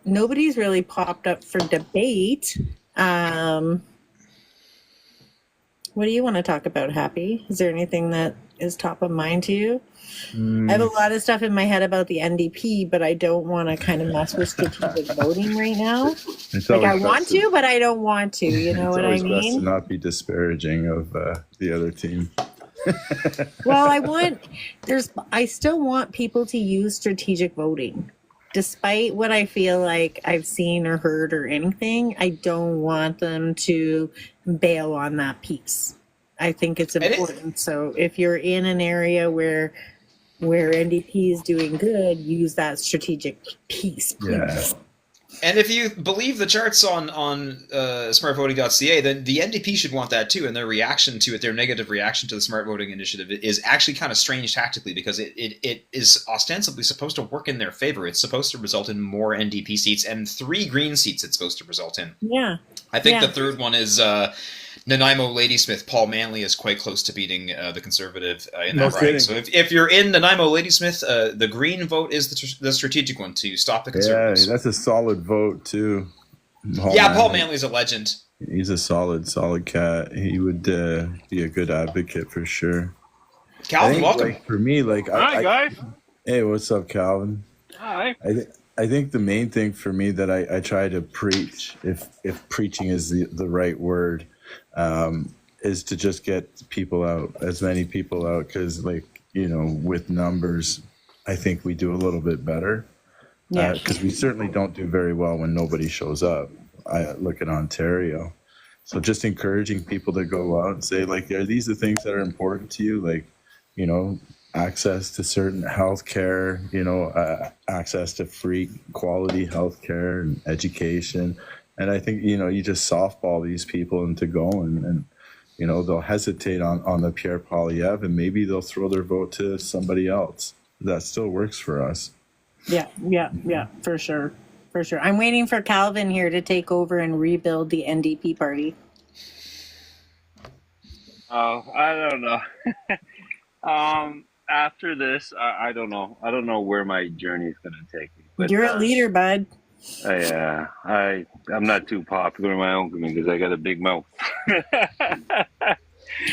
Nobody's really popped up for debate. What do you want to talk about, Happy? Is there anything that is top of mind to you? I have a lot of stuff in my head about the NDP, but I don't want to kind of mess with strategic voting right now. It's Like I always want best to, but I don't want to. You know it's what I always best to mean? not be disparaging of the other team. Well, I still want people to use strategic voting. Despite what I feel like I've seen or heard or anything, I don't want them to bail on that piece. I think it's important. So if you're in an area where NDP is doing good, use that strategic piece. Please. Yeah. And if you believe the charts on smartvoting.ca, then the NDP should want that too. And their reaction to it, their negative reaction to the smart voting initiative, is actually kind of strange tactically because it is ostensibly supposed to work in their favor. It's supposed to result in more NDP seats and 3 Green seats. It's supposed to result in. Yeah. I think Yeah. the third one is Nanaimo Ladysmith. Paul Manley is quite close to beating the Conservative in No that riding. kidding. So if you're in Nanaimo Ladysmith, the Green vote is the strategic one to stop the Yeah, Conservatives. that's a solid vote too. Yeah, Paul Manley's a legend. He's a solid cat. He would be a good advocate for sure. Calvin, welcome. Like, for me, like, Hi, guys. hey, what's up, Calvin? Hi. I think the main thing for me that I try to preach, if preaching is the right word, is to just get people out, as many people out, because, like, you know, with numbers, I think we do a little bit better. Yeah. Because we certainly don't do very well when nobody shows up. I look at Ontario. So just encouraging people to go out and say, like, are these the things that are important to you? Like, you know, access to certain health care, you know, access to free quality health care and education. And I think, you know, you just softball these people into going, and you know, they'll hesitate on the Pierre Poilievre, and maybe they'll throw their vote to somebody else. That still works for us. Yeah, for sure. For sure. I'm waiting for Calvin here to take over and rebuild the NDP party. Oh, I don't know. After this, I don't know. I don't know where my journey is going to take me. But, You're a leader, bud. Yeah, I'm not too popular in my own community because I got a big mouth.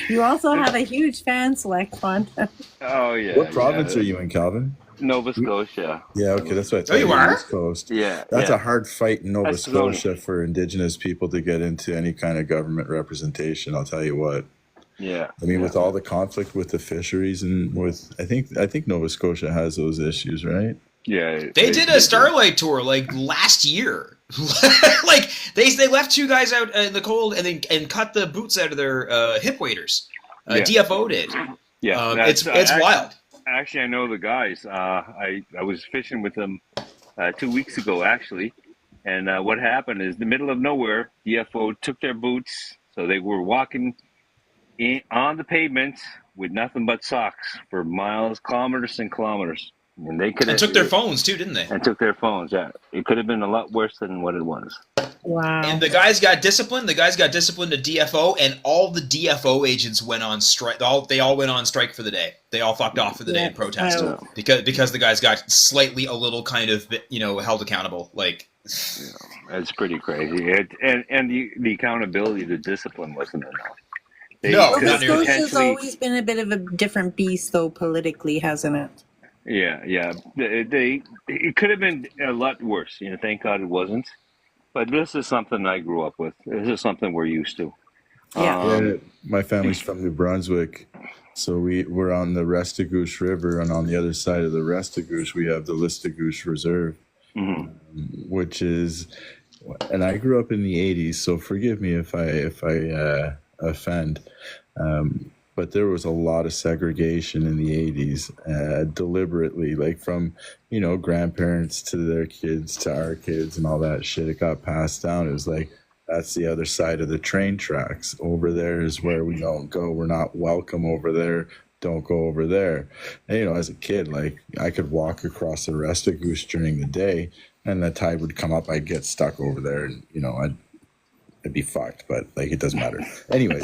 You also have a huge fan select fund. Oh yeah. What province are you in, Calvin? Nova Scotia. Yeah, okay, that's what I thought. you are? East Coast. Yeah. That's yeah. a hard fight in Nova That's Stoney. Scotia for Indigenous people to get into any kind of government representation. I'll tell you what. Yeah. I mean, with all the conflict with the fisheries and with, I think Nova Scotia has those issues, right? Yeah. They did a Starlight tour like last year. Like they left two guys out in the cold and cut the boots out of their hip waders. DFO did. Yeah. It's wild. Actually, I know the guys. I was fishing with them 2 weeks ago, actually. And what happened is, in the middle of nowhere, DFO took their boots, so they were walking on the pavement with nothing but socks for miles, kilometers and kilometers. And they could And took their phones too, didn't they? And took their phones. Yeah, it could have been a lot worse than what it was. Wow. And the guys got disciplined. The guys got disciplined to DFO, and all the DFO agents went on strike. They all went on strike for the day. They all fucked off for the day and protested because the guys got slightly a little kind of, you know, held accountable. Like, It's pretty crazy. And the accountability, the discipline wasn't enough. Nova Scotia's always been a bit of a different beast, though, politically, hasn't it? Yeah. It could have been a lot worse. You know, thank God it wasn't. But this is something I grew up with. This is something we're used to. Yeah. My family's from New Brunswick, so we're on the Restigouche River, and on the other side of the Restigouche, we have the Listigouche Reserve, which is, and I grew up in the '80s, so forgive me if I offend. But there was a lot of segregation in the '80s, deliberately, like from, you know, grandparents to their kids to our kids and all that shit. It got passed down. It was like, that's the other side of the train tracks. Over there is where we don't go. We're not welcome over there. Don't go over there. And, you know, as a kid, like, I could walk across the Restigouche during the day, and the tide would come up. I'd get stuck over there, and, you know, I'd be fucked, but like, it doesn't matter. Anyways,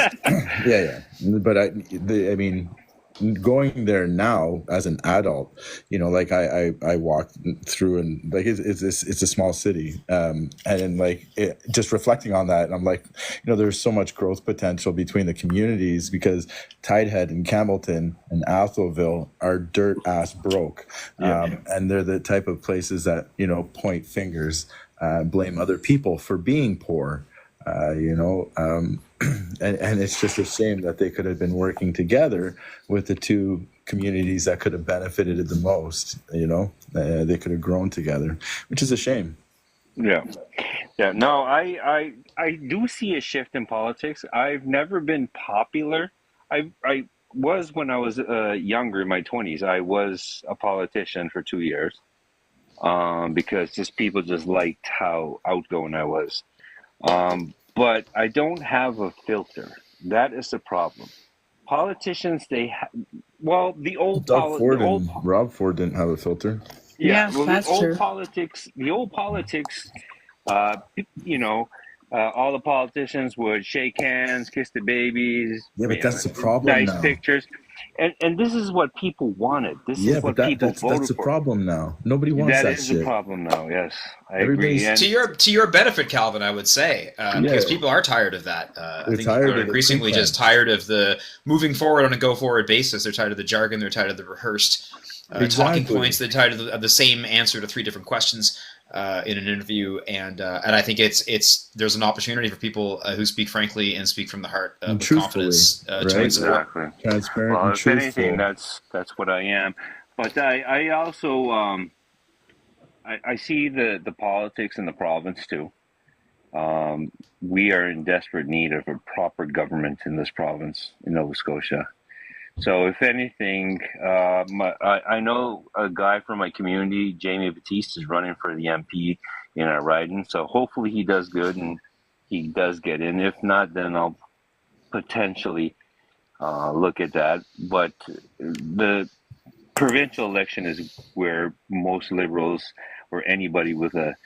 yeah. But I mean, going there now as an adult, you know, like I walked through, and like it's a small city, and then like just reflecting on that, I'm like, you know, there's so much growth potential between the communities, because Tidehead and Campbellton and Atholville are dirt ass broke, and they're the type of places that, you know, point fingers, blame other people for being poor. You know, and it's just a shame that they could have been working together with the two communities that could have benefited the most. You know, they could have grown together, which is a shame. Yeah. No, I do see a shift in politics. I've never been popular. I was, when I was younger, in my 20s. I was a politician for 2 years, because just people just liked how outgoing I was. But I don't have a filter. That is the problem. Politicians, the old Rob Ford didn't have a filter. Yeah, well, that's true. The old politics, you know, all the politicians would shake hands, kiss the babies. Yeah, but that's the problem Nice now. pictures. and this is what people wanted. This Yeah, is but what people that's voted the for. problem now. Nobody wants That that is the shit. problem now. Yes, I Everybody's- agree. And To your benefit, Calvin, I would say, because people are tired of that. I They're think tired people are of the increasingly pre-plan. just tired of the moving forward on a go forward basis. They're tired of the jargon. They're tired of the rehearsed talking Exactly. points. They're tired of the same answer to 3 different questions in an interview. And I think there's an opportunity for people who speak frankly and speak from the heart And with truthfully, confidence right? to support. exactly. Transparent Well, and if truthful. anything, that's what I am. But I also I see the politics in the province too. We are in desperate need of a proper government in this province, in Nova Scotia. So, if anything, I know a guy from my community, Jamie Batiste, is running for the MP in our riding. So, hopefully, he does good and he does get in. If not, then I'll potentially look at that. But the provincial election is where most Liberals or anybody with a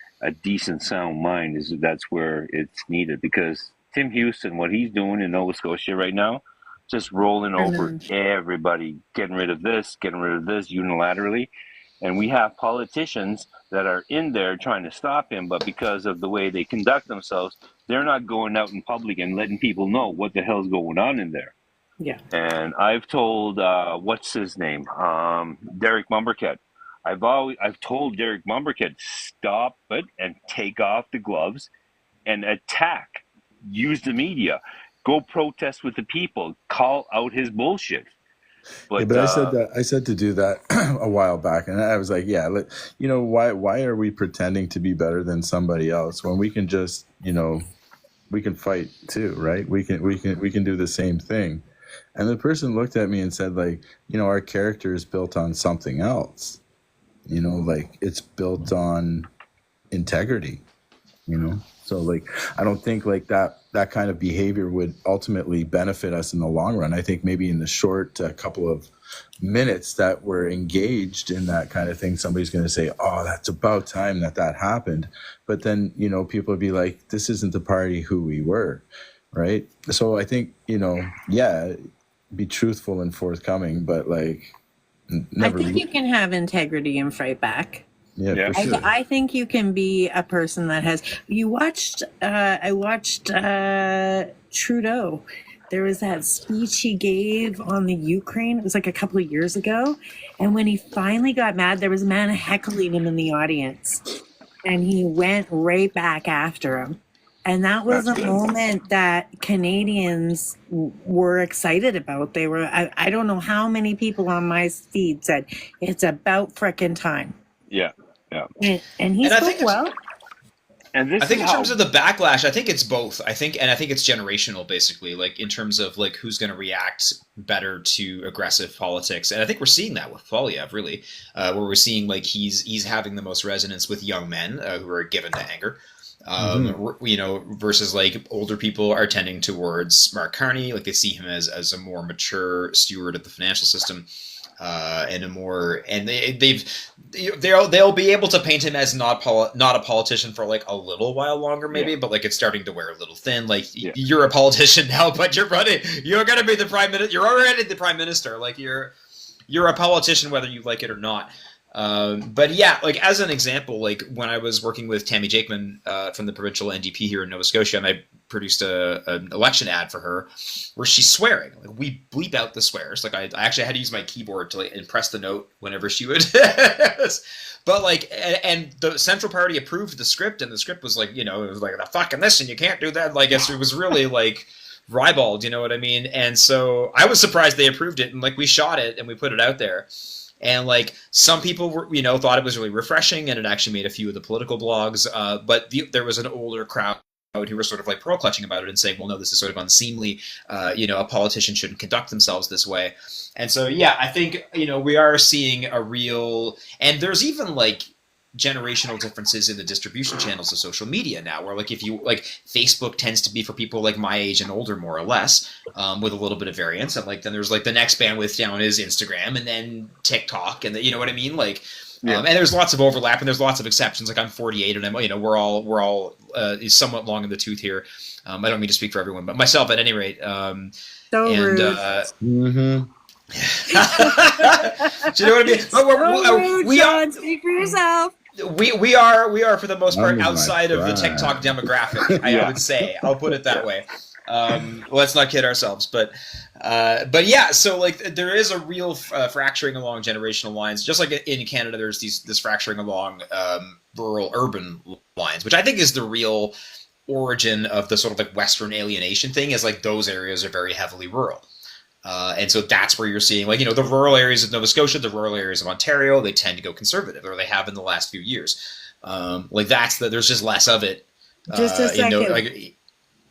decent sound mind that's where it's needed, because Tim Houston, what he's doing in Nova Scotia right now, just rolling over everybody, getting rid of this unilaterally. And we have politicians that are in there trying to stop him, but because of the way they conduct themselves, they're not going out in public and letting people know what the hell's going on in there. Yeah. And I've told what's his name, Derek Mumberket. I've told Derek Mumberket, stop it and take off the gloves and attack. Use the media. Go protest with the people. Call out his bullshit. But I said to do that a while back, and I was like, yeah, why are we pretending to be better than somebody else when we can just, we can fight too, right? We can do the same thing. And the person looked at me and said, like, our character is built on something else. Like, it's built on integrity, So, like, I don't think like that kind of behavior would ultimately benefit us in the long run. I think maybe in the short couple of minutes that we're engaged in that kind of thing, somebody's going to say, oh, that's about time that happened. But then, people would be like, this isn't the party who we were, right? So I think, be truthful and forthcoming, but like never. I think you can have integrity and fight back. Yeah, for sure. I think you can be a person that has. I watched Trudeau. There was that speech he gave on the Ukraine. It was like a couple of years ago. And when he finally got mad, there was a man heckling him in the audience. And he went right back after him. And that was a moment that Canadians were excited about. They were, I don't know how many people on my feed said, it's about frickin' time. Yeah. And he spoke well. And I think in terms of the backlash, I think it's both. I think it's generational, basically, like in terms of like who's going to react better to aggressive politics. And I think we're seeing that with Poilievre, really, where we're seeing like he's having the most resonance with young men who are given to anger. Versus like older people are tending towards Mark Carney, like they see him as a more mature steward of the financial system. They'll be able to paint him as not a politician for like a little while longer, maybe, but like it's starting to wear a little thin. Like you're a politician now, but you're going to be the prime minister. You're already the prime minister. Like you're a politician whether you like it or not. But yeah, like as an example, like when I was working with Tammy Jakeman from the provincial NDP here in Nova Scotia, and I produced an election ad for her where she's swearing. Like we bleep out the swears. Like I actually had to use my keyboard to like press the note whenever she would. But like, and the Central Party approved the script, and the script was like, it was like the fucking this, and you can't do that. Like it was really like ribald, you know what I mean? And so I was surprised they approved it, and like we shot it and we put it out there. And like some people were, thought it was really refreshing, and it actually made a few of the political blogs. But there was an older crowd who were sort of like pearl clutching about it and saying, well, no, this is sort of unseemly. A politician shouldn't conduct themselves this way. And so, yeah, I think, we are seeing a real, and there's even like generational differences in the distribution channels of social media now, where like if you like Facebook tends to be for people like my age and older, more or less, with a little bit of variance, and like then there's like the next bandwidth down is Instagram, and then TikTok, and you know what I mean, like and there's lots of overlap and there's lots of exceptions. Like I'm 48 and I'm we're all somewhat long in the tooth here. I don't mean to speak for everyone, but myself at any rate. So rude. Do you know what I mean? But So rude, we are Sean. Speak for yourself. we are for the most part That was my outside of the pride. TikTok demographic. I Yeah. would say. I'll put it that way. Let's not kid ourselves, but yeah. So like, there is a real fracturing along generational lines, just like in Canada. There's this fracturing along rural urban lines, which I think is the real origin of the sort of like Western alienation thing. Is like those areas are very heavily rural. And so that's where you're seeing, like, the rural areas of Nova Scotia, the rural areas of Ontario, they tend to go conservative, or they have in the last few years. Like there's just less of it. Just a second. Like,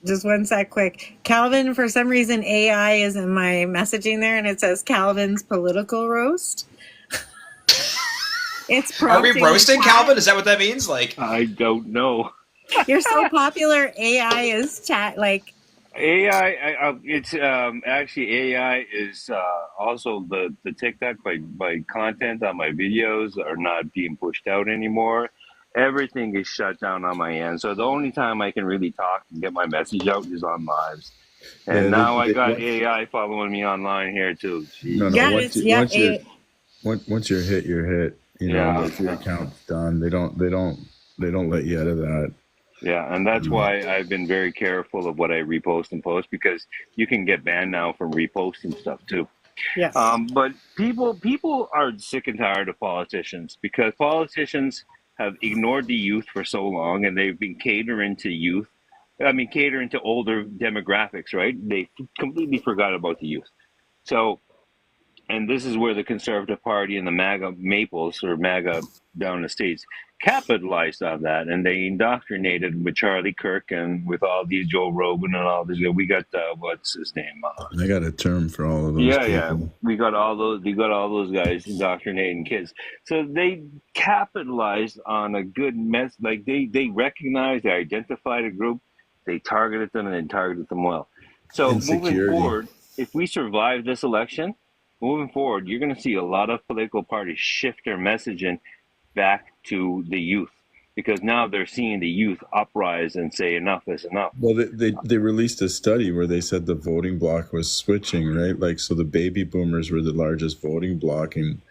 Just one sec, quick. Calvin, for some reason, AI is in my messaging there, and it says Calvin's political roast. It's are we prompting roasting the chat. Calvin? Is that what that means? Like, I don't know. You're so popular. AI is chat like. AI, it's actually AI is also the TikTok by content on my videos are not being pushed out anymore. Everything is shut down on my end. So the only time I can really talk and get my message out is on lives. And Yeah, now I got AI following me online here too. Jeez. No, Yeah, once, it's- yeah, once you're it- once you're hit, you're hit. Yeah. Like your account's done. They don't let you out of that. Yeah, and that's why I've been very careful of what I repost and post, because you can get banned now from reposting stuff too. Yes. But people are sick and tired of politicians, because politicians have ignored the youth for so long, and they've been catering to youth. I mean, catering to older demographics, right? They completely forgot about the youth. So, and this is where the Conservative Party and the MAGA Maples, or MAGA down in the States, capitalized on that, and they indoctrinated with Charlie Kirk and with all these Joe Rogan and all this. We got what's his name? I got a term for all of those Yeah, people. we got all those guys indoctrinating kids. So they capitalized on a good mess. Like they recognized, they identified a group, they targeted them, and then targeted them well. So moving Insecurity. forward, if we survive this election, moving forward, you're going to see a lot of political parties shift their messaging back to the youth, because now they're seeing the youth uprise and say enough is enough. Well, they released a study where they said the voting bloc was switching, right? Like, so the baby boomers were the largest voting bloc, and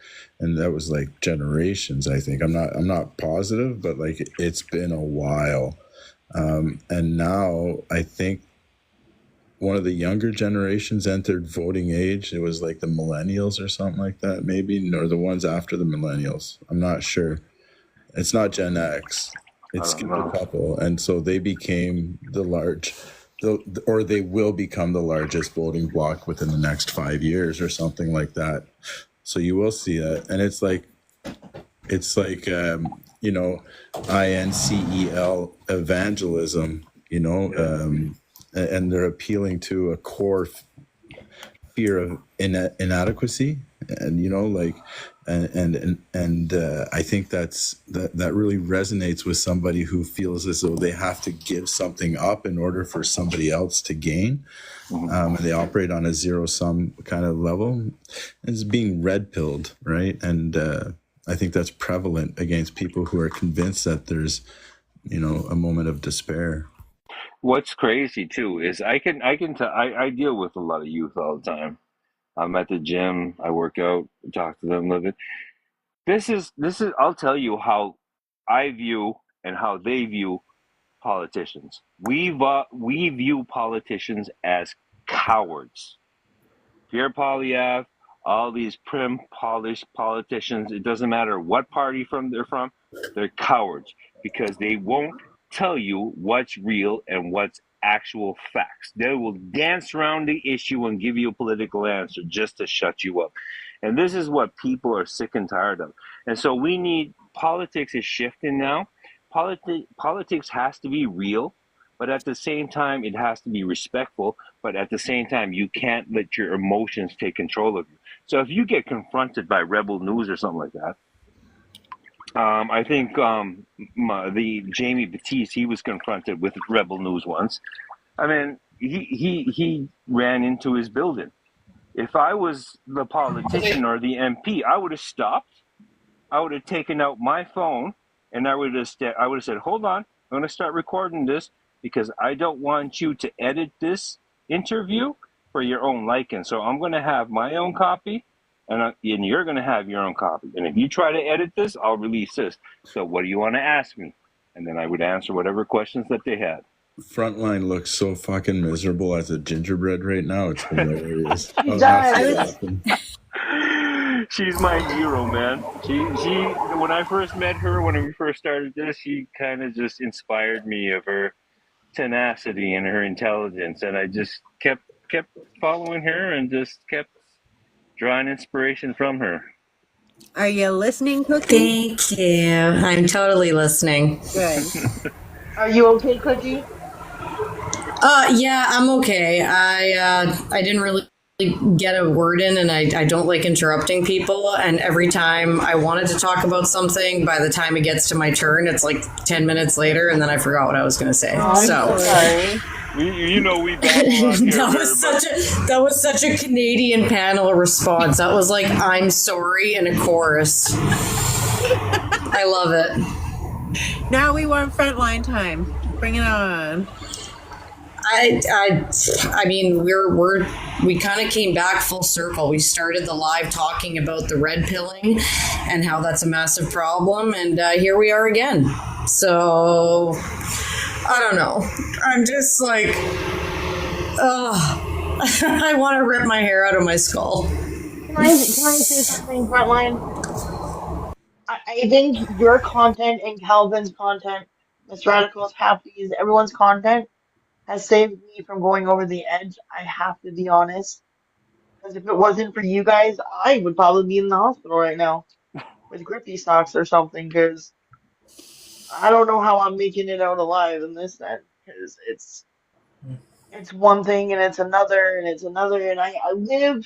that was like generations. I think I'm not positive, but like it's been a while, and now I think one of the younger generations entered voting age. It was like the millennials or something like that, maybe, or the ones after the millennials. I'm not sure. It's not Gen X. It's I don't know. a couple, and so they became or they will become the largest voting bloc within the next 5 years or something like that. So you will see that, and it's like INCEL evangelism, and they're appealing to a core fear of inadequacy, and I think that really resonates with somebody who feels as though they have to give something up in order for somebody else to gain. And they operate on a zero-sum kind of level. It's being red-pilled, right? And I think that's prevalent against people who are convinced that there's, a moment of despair. What's crazy too is I deal with a lot of youth all the time. I'm at the gym, I work out, talk to them a little bit. This is I'll tell you how I view and how they view politicians. We view politicians as cowards. Pierre Poilievre, all these prim, polished politicians, it doesn't matter what party they're from, they're cowards, because they won't tell you what's real and what's actual facts. They will dance around the issue and give you a political answer just to shut you up. And this is what people are sick and tired of. And so politics is shifting now. Politics has to be real, but at the same time, it has to be respectful. But at the same time, you can't let your emotions take control of you. So if you get confronted by Rebel News or something like that, I think the Jamie Batiste, he was confronted with Rebel News once. I mean, he ran into his building. If I was the politician or the MP, I would have stopped. I would have taken out my phone, and I would have said, "Hold on, I'm going to start recording this, because I don't want you to edit this interview for your own liking. So I'm going to have my own copy, and you're going to have your own copy. And if you try to edit this, I'll release this. So what do you want to ask me? And then I would answer whatever questions that they had. Frontline looks so fucking miserable as a gingerbread right now. It's hilarious. She Oh, does. that's so awesome. She's my hero, man. She when I first met her, when we first started this, she kind of just inspired me of her tenacity and her intelligence, and I just kept following her and just kept drawing inspiration from her. Are you listening, Cookie? Thank you. I'm totally listening. Good. Are you okay, Cookie? Yeah, I'm okay. I didn't really get a word in, and I don't like interrupting people. And every time I wanted to talk about something, by the time it gets to my turn, it's like 10 minutes later, and then I forgot what I was going to say. I'm So sorry. We babble on here. that was such a Canadian panel response. That was like, I'm sorry, in a chorus. I love it. Now we want frontline time. Bring it on. I mean, we kind of came back full circle. We started the live talking about the red pilling and how that's a massive problem, and here we are again. So I don't know. I'm just like, I want to rip my hair out of my skull. Can I say something, Frontline? I think your content and Calvin's content, Miss Radical's, Happy's, everyone's content has saved me from going over the edge. I have to be honest. Because if it wasn't for you guys, I would probably be in the hospital right now with grippy socks or something. Because I don't know how I'm making it out alive in this end. Because it's one thing and it's another and it's another. And I live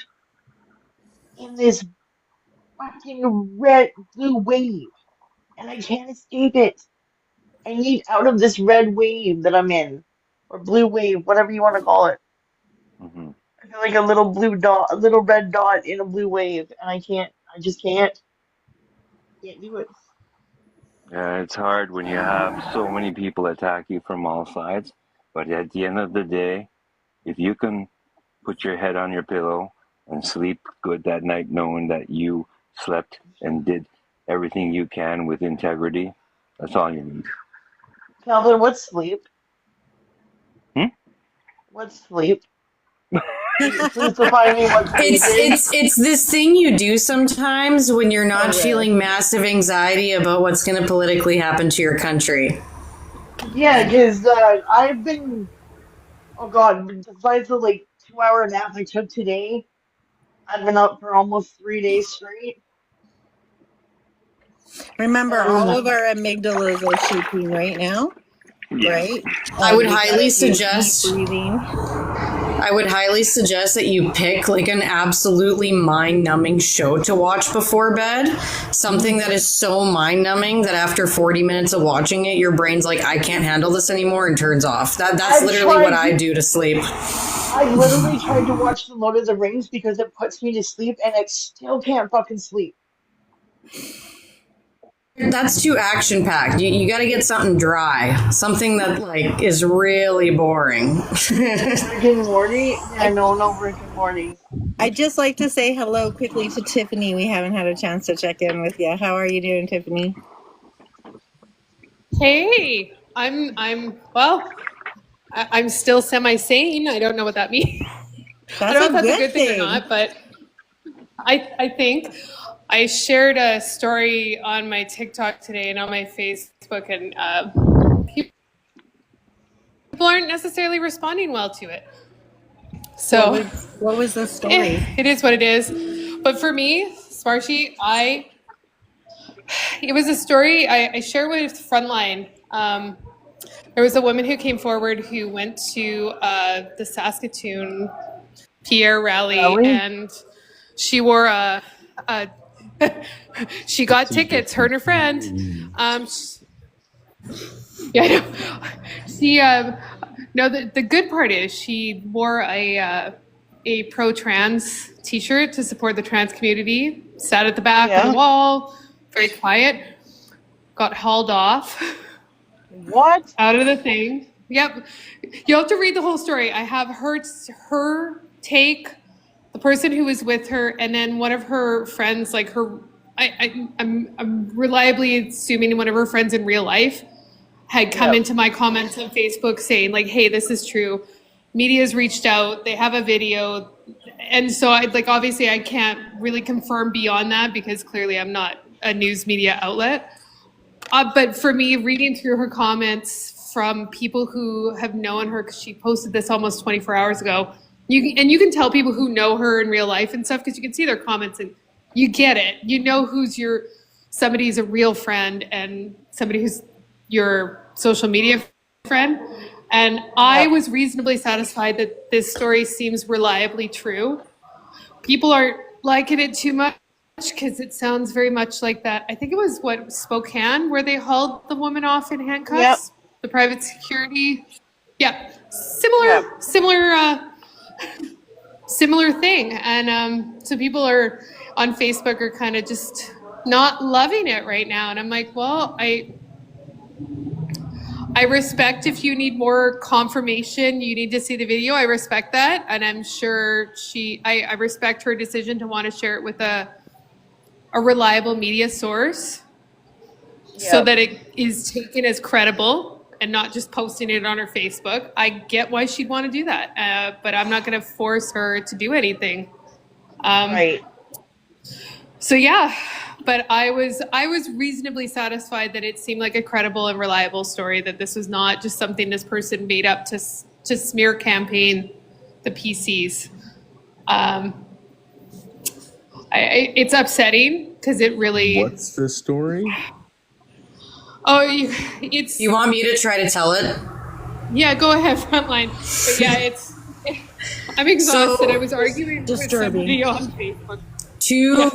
in this fucking blue wave. And I can't escape it. I need out of this red wave that I'm in. Or blue wave, whatever you want to call it. Mm-hmm. I feel like a little blue dot, a little red dot in a blue wave, and I just can't do it. Yeah, it's hard when you have so many people attack you from all sides. But at the end of the day, if you can put your head on your pillow and sleep good that night, knowing that you slept and did everything you can with integrity, that's all you need. Calvin, what's sleep? Hmm? What's sleep? Please define me what sleep is. It's this thing you do sometimes when you're not feeling massive anxiety about what's going to politically happen to your country. Yeah, because I've been, oh god, besides the like 2-hour nap I took today, I've been up for almost 3 days straight. Remember, all of our amygdalas are shaking right now, right? I would You gotta highly do suggest deep breathing. that you pick like an absolutely mind-numbing show to watch before bed. Something that is so mind-numbing that after 40 minutes of watching it, your brain's like, I can't handle this anymore, and turns off. That's I've literally what tried I do to sleep. I literally tried to watch The Lord of the Rings because it puts me to sleep, and I still can't fucking sleep. That's too action-packed. You got to get something dry, something that like is really boring. Rick and Morty? Yeah, no, Rick and Morty. I'd just like to say hello quickly to Tiffany. We haven't had a chance to check in with you. How are you doing, Tiffany? Hey, I'm still semi-sane. I don't know what that means. I don't know if that's a good thing or not, but I think I shared a story on my TikTok today and on my Facebook, and people aren't necessarily responding well to it. So What was the story? it is what it is. But for me, Smarshy, it was a story I shared with Frontline. There was a woman who came forward who went to the Saskatoon Pierre rally, and she wore she got tickets, her and her friend. The good part is she wore a pro-trans t-shirt to support the trans community, sat at the back of the wall, very quiet, got hauled off. What? Out of the thing. Yep. You'll have to read the whole story. I have her take the person who was with her and then one of her friends, like I'm reliably assuming one of her friends in real life had come into my comments on Facebook saying like, hey, this is true. Media's reached out, they have a video. And so obviously I can't really confirm beyond that because clearly I'm not a news media outlet. But for me, reading through her comments from people who have known her, because she posted this almost 24 hours ago, you can tell people who know her in real life and stuff because you can see their comments and you get it. You know somebody who's a real friend and somebody who's your social media friend. And I was reasonably satisfied that this story seems reliably true. People aren't liking it too much because it sounds very much like that. I think it was Spokane where they hauled the woman off in handcuffs. The private security. Yeah, similar thing. And so people are on Facebook are kind of just not loving it right now. And I'm like, well, I respect if you need more confirmation, you need to see the video. I respect that. And I'm sure I respect her decision to want to share it with a reliable media source so that it is taken as credible and not just posting it on her Facebook. I get why she'd want to do that, but I'm not going to force her to do anything. Right. So yeah, but I was reasonably satisfied that it seemed like a credible and reliable story, that this was not just something this person made up to smear campaign the PCs. It's upsetting because it really. What's the story? Oh, it's. You want me to try to tell it? Yeah, go ahead, Frontline. But yeah, I'm exhausted. I was arguing with somebody on Facebook. Two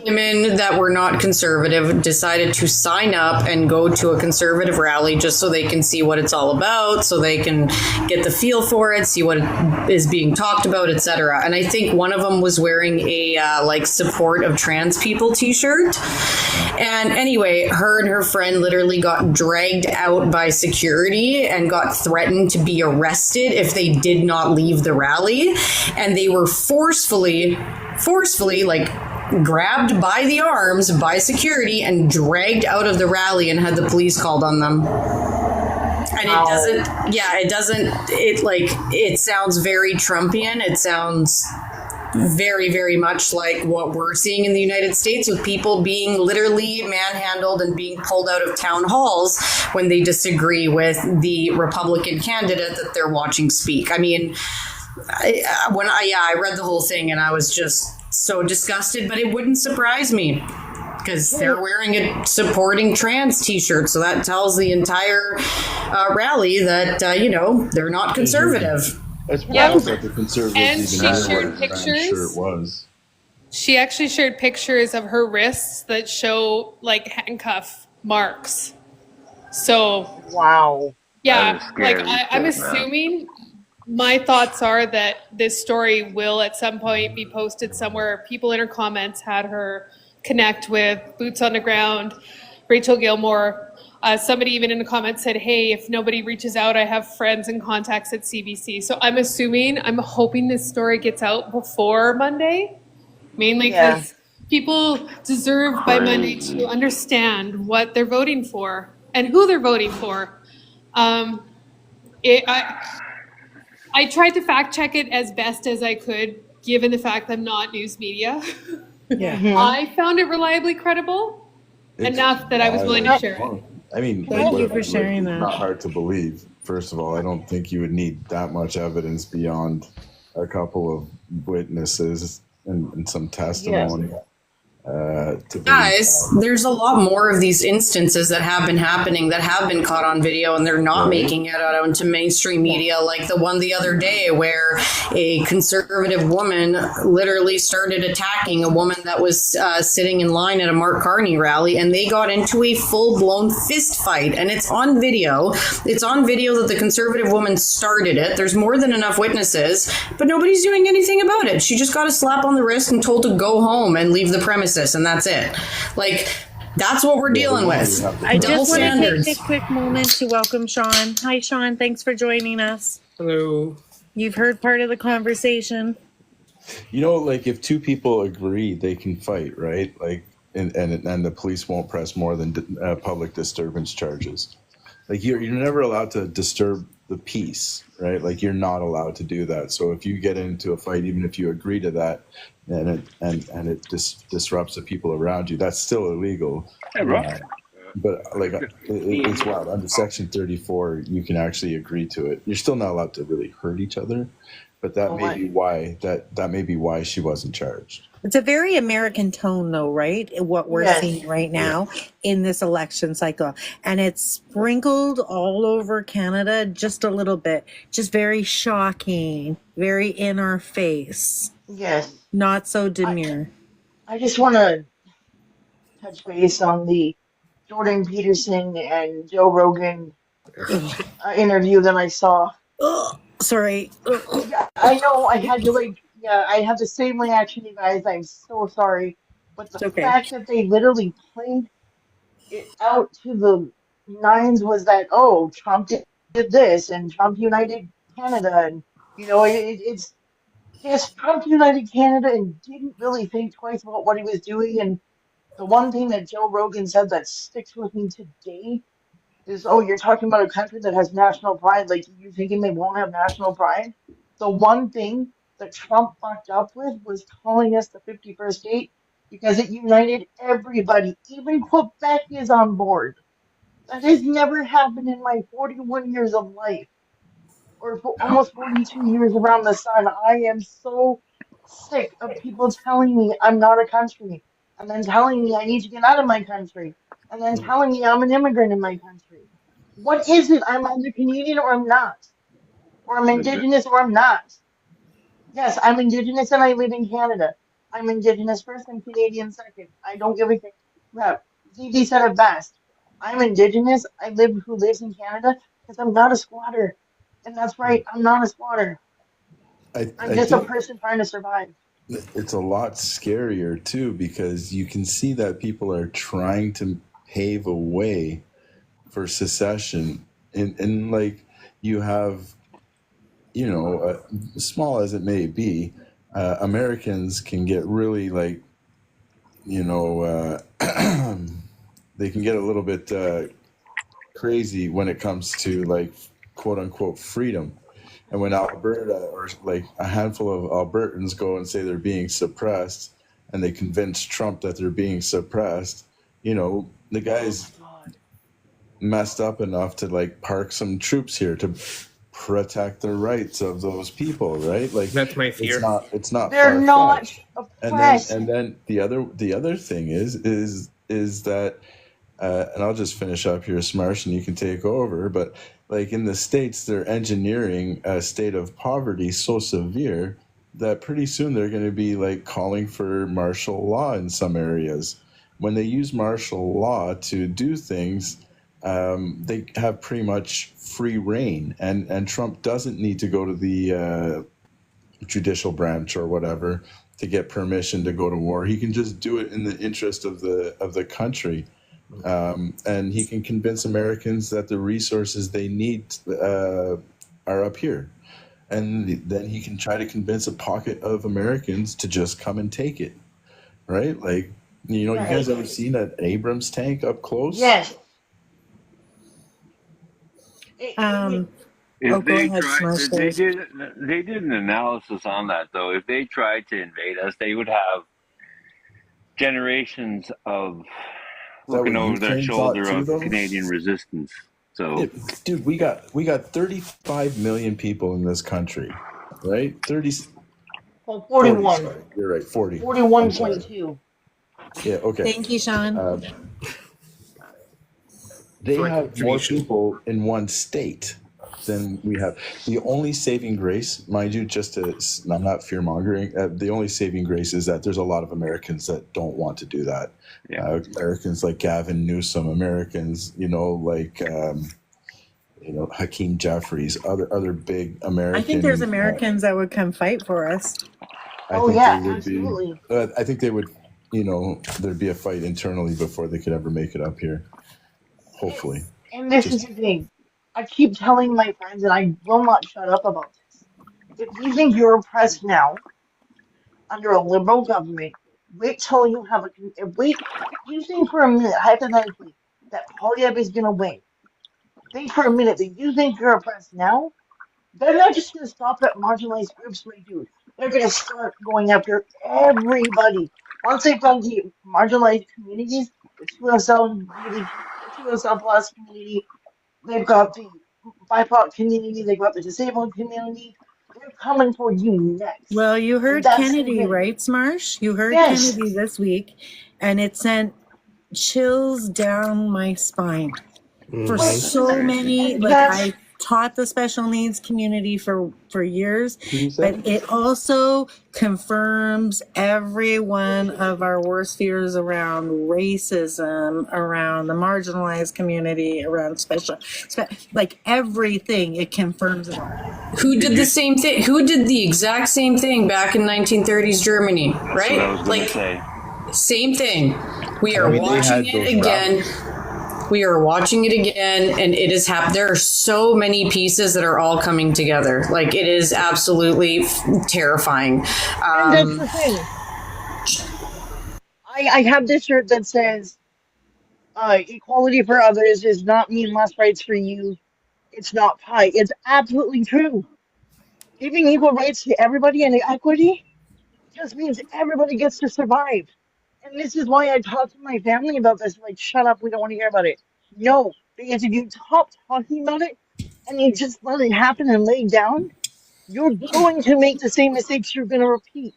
women that were not conservative decided to sign up and go to a conservative rally just so they can see what it's all about, so they can get the feel for it, see what is being talked about, etc. And I think one of them was wearing a support of trans people t-shirt. And anyway, her and her friend literally got dragged out by security and got threatened to be arrested if they did not leave the rally. And they were forcefully grabbed by the arms by security and dragged out of the rally and had the police called on them. And it sounds very Trumpian. It sounds very, very much like what we're seeing in the United States, with people being literally manhandled and being pulled out of town halls when they disagree with the Republican candidate that they're watching speak. I mean, I read the whole thing and I was just so disgusted, but it wouldn't surprise me because they're wearing a supporting trans t-shirt. So that tells the entire rally that, they're not conservative. It's wild that the conservatives and even she shared I'm pictures. sure it was. She actually shared pictures of her wrists that show handcuff marks. So Wow. yeah, I'm assuming. My thoughts are that this story will at some point be posted somewhere. People in her comments had her connect with Boots on the Ground, Rachel Gilmore. Somebody even in the comments said, hey, if nobody reaches out, I have friends and contacts at CBC. So I'm hoping this story gets out before Monday, mainly because people deserve by Monday to understand what they're voting for and who they're voting for. I tried to fact check it as best as I could, given the fact I'm not news media. I found it reliably credible enough that I was willing to share it. I mean, thank you for sharing that. Not hard to believe. First of all, I don't think you would need that much evidence beyond a couple of witnesses and some testimony. Guys, there's a lot more of these instances that have been happening that have been caught on video and they're not making it out into mainstream media, like the one the other day where a conservative woman literally started attacking a woman that was sitting in line at a Mark Carney rally, and they got into a full-blown fist fight, and it's on video. It's on video that the conservative woman started it. There's more than enough witnesses, but nobody's doing anything about it. She just got a slap on the wrist and told to go home and leave the premises, and that's it. That's what we're dealing with. I Double just want to standards. take a quick moment to welcome Sean. Hi, Sean. Thanks for joining us. Hello. You've heard part of the conversation. You know, like if two people agree, they can fight, right? Like, and the police won't press more than public disturbance charges. Like you're never allowed to disturb the peace, right? Like you're not allowed to do that. So if you get into a fight, even if you agree to that, and it disrupts the people around you, that's still illegal. Hey, bro. But like it's wild. Under Section 34, you can actually agree to it. You're still not allowed to really hurt each other, but that may be why that may be why she wasn't charged. It's a very American tone, though, right? What we're seeing right now in this election cycle. And it's sprinkled all over Canada just a little bit. Just very shocking, very in our face. Yes. Not so demure. I just want to touch base on the Jordan Peterson and Joe Rogan interview that I saw. Sorry. I know I had to I have the same reaction, you guys. I'm so sorry. But the fact that they literally played it out to the nines was that, oh, Trump did this and Trump united Canada. And, it's, yes, Trump united Canada and didn't really think twice about what he was doing. And the one thing that Joe Rogan said that sticks with me today is, oh, you're talking about a country that has national pride. Like, you thinking they won't have national pride? The one thing that Trump fucked up with was calling us the 51st state because it united everybody. Even Quebec is on board. That has never happened in my 41 years of life, or for almost 42 years around the sun. I am so sick of people telling me I'm not a country, and then telling me I need to get out of my country, and then telling me I'm an immigrant in my country. What is it? I'm either Canadian or I'm not. Or I'm Indigenous or I'm not. Yes, I'm Indigenous and I live in Canada. I'm Indigenous first and Canadian second. I don't give a crap. ZB said it best. I'm Indigenous. Who lives in Canada because I'm not a squatter. And that's right, I'm not a squatter. I'm just a person trying to survive. It's a lot scarier too because you can see that people are trying to pave a way for secession, and like you have, small as it may be, Americans can get really like, they can get a little bit crazy when it comes to like quote unquote freedom. And when Alberta or like a handful of Albertans go and say they're being suppressed and they convince Trump that they're being suppressed, the guy's messed up enough to like park some troops here to protect the rights of those people, right? Like that's my fear. It's not. They're not oppressed. And then the other thing is that, and I'll just finish up here, Smarsh, and you can take over. But like in the States, they're engineering a state of poverty so severe that pretty soon they're going to be like calling for martial law in some areas. When they use martial law to do things, they have pretty much free reign, and Trump doesn't need to go to the judicial branch or whatever to get permission to go to war. He can just do it in the interest of the country, and he can convince Americans that the resources they need are up here, and then he can try to convince a pocket of Americans to just come and take it, right? Like, you guys ever seen an Abrams tank up close? Yes. If go they ahead, Smarsh. they did an analysis on that though. If they tried to invade us, they would have generations of looking over their shoulder of Canadian resistance. So, dude, we got 35 million people in this country, right? 41. 40, you're right, 40. 41.2. Yeah. Okay. Thank you, Sean. They have more people in one state than we have. The only saving grace, mind you, I'm not fear-mongering, the only saving grace is that there's a lot of Americans that don't want to do that. Yeah. Americans like Gavin Newsom, Americans, like Hakeem Jeffries, other big American. I think there's Americans that would come fight for us. Absolutely. I think they would, there'd be a fight internally before they could ever make it up here. Hopefully. And this is the thing. I keep telling my friends, and I will not shut up about this. If you think you're oppressed now under a liberal government, wait till you have a. Wait, if you think for a minute, hypothetically, that Polyab is going to win, think for a minute that you think you're oppressed now, they're not just going to stop at marginalized groups, my dude. They're going to start going after everybody. Once they found the marginalized communities, the 2SL, the 2SL plus community, they've got the BIPOC community, they've got the disabled community. They're coming for you next. Well, you And heard that's the Kennedy, thing. right, Smarsh? You heard Yes. Kennedy this week, and it sent chills down my spine. For so many, And like that's I taught the special needs community for years, but it also confirms every one of our worst fears around racism, around the marginalized community, around like everything. It confirms it all. Who did the same thing? Who did the exact same thing back in 1930s Germany? That's Right? what I was going to Like say. same thing. We are I mean, they watching had it those again. rallies. We are watching it again, and it is happening. There are so many pieces that are all coming together. Like it is absolutely terrifying. And that's the thing. I have this shirt that says, equality for others does not mean less rights for you. It's not pie. It's absolutely true. Giving equal rights to everybody and equity just means everybody gets to survive. And this is why I talk to my family about this. Like, shut up, we don't want to hear about it. No, because if you stop talking about it and you just let it happen and lay down, you're going to make the same mistakes you're going to repeat.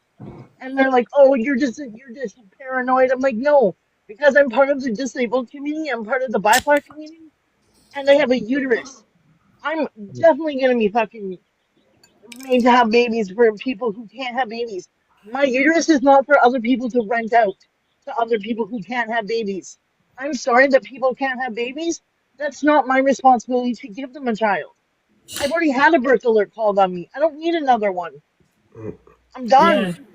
And they're like, "Oh, you're just paranoid." I'm like, "No, because I'm part of the disabled community. I'm part of the BIPOC community, and I have a uterus. I'm definitely going to be fucking made to have babies for people who can't have babies. My uterus is not for other people to rent out to other people who can't have babies. I'm sorry that people can't have babies. That's not my responsibility to give them a child. I've already had a birth alert called on me. I don't need another one. I'm done."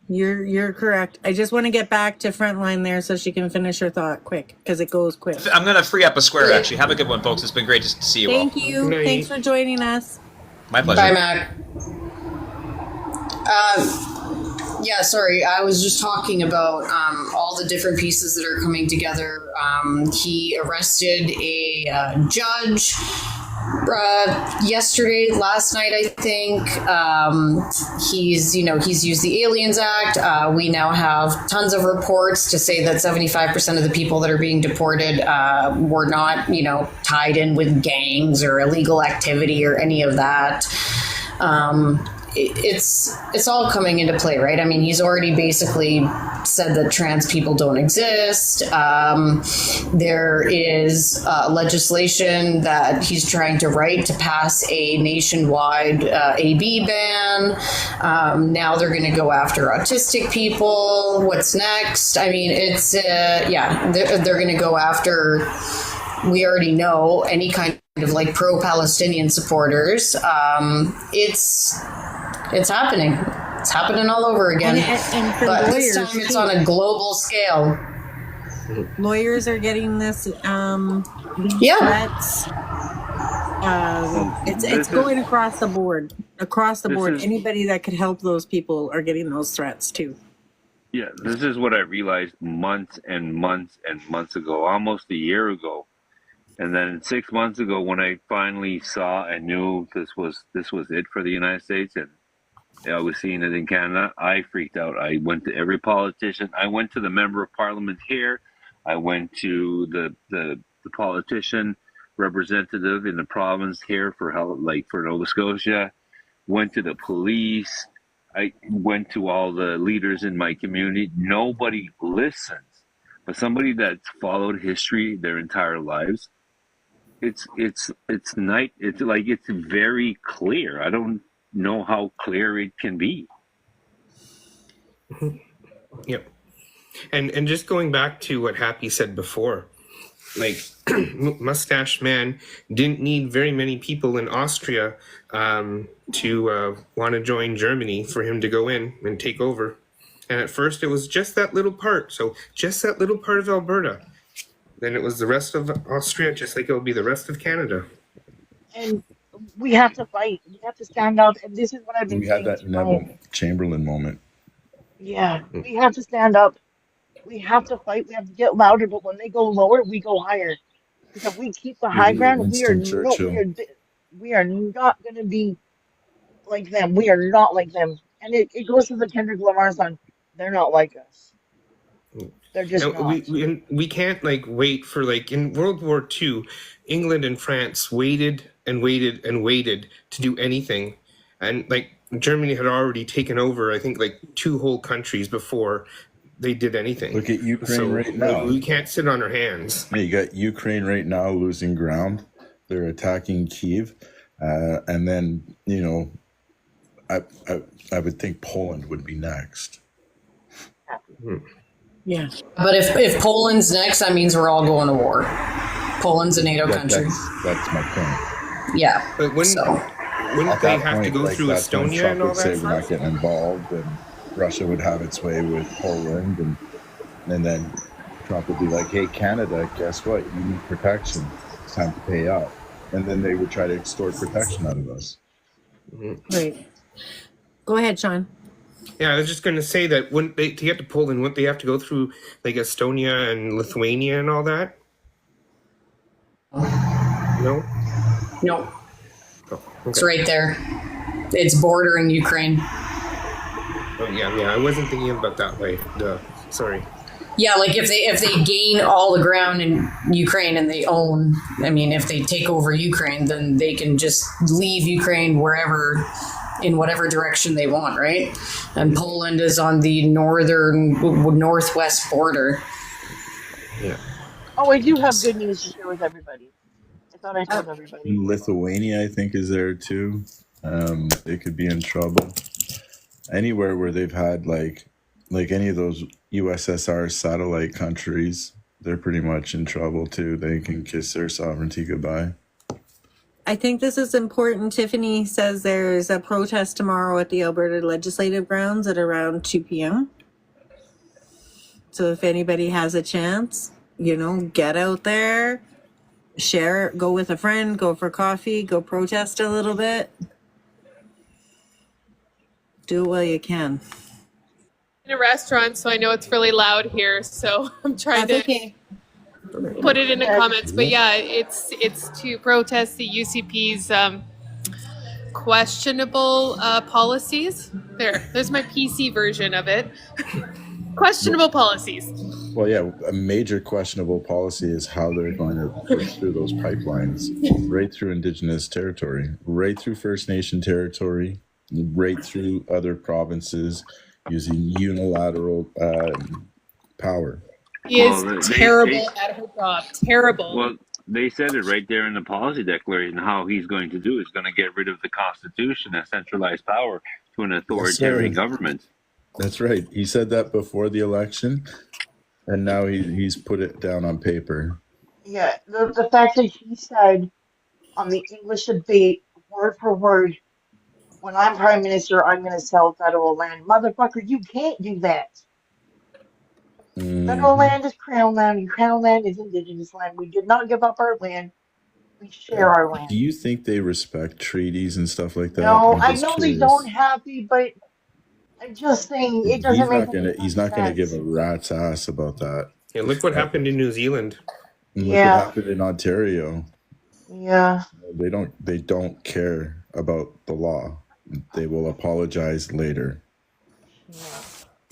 Yeah, you're correct. I just want to get back to Frontline there so she can finish her thought quick because it goes quick. I'm going to free up a square, actually. Have a good one, folks. It's been great to see you all. Thank you. Thanks for joining us. My pleasure. Bye, Mac. Yeah, sorry. I was just talking about all the different pieces that are coming together. He arrested a judge last night, I think. He's used the Aliens Act. We now have tons of reports to say that 75% of the people that are being deported were not, tied in with gangs or illegal activity or any of that. It's all coming into play, right? I mean, he's already basically said that trans people don't exist. There is legislation that he's trying to write to pass a nationwide AB ban. Now they're going to go after autistic people. What's next? I mean, it's they're going to go after. We already know any kind of like pro-Palestinian supporters. It's happening. It's happening all over again. And for but lawyers, this time it's on a global scale. Lawyers are getting this. Threats. It's going across the board. Across the board, anybody that could help those people are getting those threats too. Yeah, this is what I realized months and months and months ago, almost a year ago. And then 6 months ago, when I finally saw and knew this was it for the United States, and I was seeing it in Canada, I freaked out. I went to every politician. I went to the member of parliament here. I went to the politician representative in the province here for Nova Scotia. Went to the police. I went to all the leaders in my community. Nobody listens. But somebody that's followed history their entire lives, it's very clear. I don't know how clear it can be. Yep. And just going back to what Happy said before, like Mustache Man didn't need very many people in Austria to want to join Germany for him to go in and take over. And at first it was just that little part. So just that little part of Alberta. Then it was the rest of Austria, just like it will be the rest of Canada. And we have to fight. We have to stand up. And this is what I've been We had saying that to my, Neville Chamberlain moment. yeah, we have to stand up. We have to fight. We have to get louder. But when they go lower, we go higher. Because if we keep the high ground, Winston Churchill. we are not going to be like them. We are not like them. And it goes to the Kendrick Lamar song. They're not like us. They're just Now, not. we can't like wait for like in World War II, England and France waited and waited and waited to do anything, and like Germany had already taken over, I think, like 2 whole countries before they did anything. Look at Ukraine So right now. we can't sit on our hands. Yeah, you got Ukraine right now losing ground. They're attacking Kyiv, and then I would think Poland would be next. Yeah. But if Poland's next, that means we're all going to war. Poland's a NATO country. That's my point. Yeah. But wouldn't At they that have to point, go like, through that's when Estonia Trump and all would say that we're not stuff? getting involved, and Russia would have its way with Poland, and then Trump would be like, "Hey, Canada, guess what? You need protection. It's time to pay up." And then they would try to extort protection out of us. Right. Go ahead, Sean. Yeah, I was just going to say that when they to get to Poland, wouldn't they have to go through like Estonia and Lithuania and all that? No. No, Oh, it's okay. right there. It's bordering Ukraine. Oh, yeah. I wasn't thinking about that way. Duh. Sorry. Yeah, like if they gain all the ground in Ukraine and they own, I mean, if they take over Ukraine, then they can just leave Ukraine wherever, in whatever direction they want, right? And Poland is on the northwest border. Yeah. Oh, I do have good news to share with everybody. I thought I told everybody. Lithuania, I think, is there too. They could be in trouble. Anywhere where they've had like any of those USSR satellite countries, they're pretty much in trouble too. They can kiss their sovereignty goodbye. I think this is important. Tiffany says there's a protest tomorrow at the Alberta Legislative Grounds at around 2 p.m. So if anybody has a chance, get out there, share, go with a friend, go for coffee, go protest a little bit. Do it while you can. In a restaurant, so I know it's really loud here. So I'm trying That's to okay. put it in the comments. But yeah, it's to protest the UCP's questionable policies. There's my PC version of it. Questionable policies. Well, yeah, a major questionable policy is how they're going to push through those pipelines right through Indigenous territory, right through First Nation territory, right through other provinces using unilateral power. He is Well, terrible at her job. Terrible. Well, they said it right there in the policy declaration. How he's going to do is going to get rid of the Constitution and centralize power to an authoritarian government. That's right. He said that before the election, and now he's put it down on paper. Yeah, the fact that he said on the English debate, word for word, when I'm prime minister, I'm going to sell federal land. Motherfucker, you can't do that. Federal land is crown land, and crown land is indigenous land. We did not give up our land. We share our land. Do you think they respect treaties and stuff like that? No, I'm I just know they curious. don't have to, but I'm just saying it doesn't make any He's not gonna give sense. a rat's ass about that. Yeah, look what happened in New Zealand. And Yeah. Look what happened in Ontario. Yeah. They don't care about the law. They will apologize later.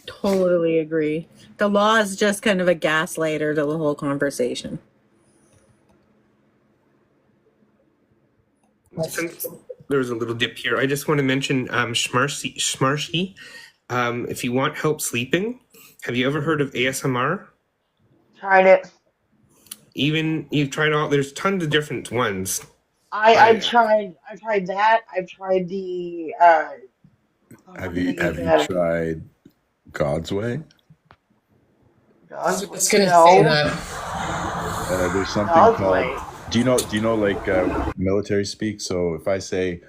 Totally agree. The law is just kind of a gaslighter to the whole conversation. Since there's a little dip here, I just want to mention Shmarshy. If you want help sleeping, have you ever heard of ASMR? Tried it. Even you've tried all. There's tons of different ones. I've tried that. I've tried the Have you tried God's Way? I was gonna say that. There's something God's called. Way. Do you know like military speak? So if I say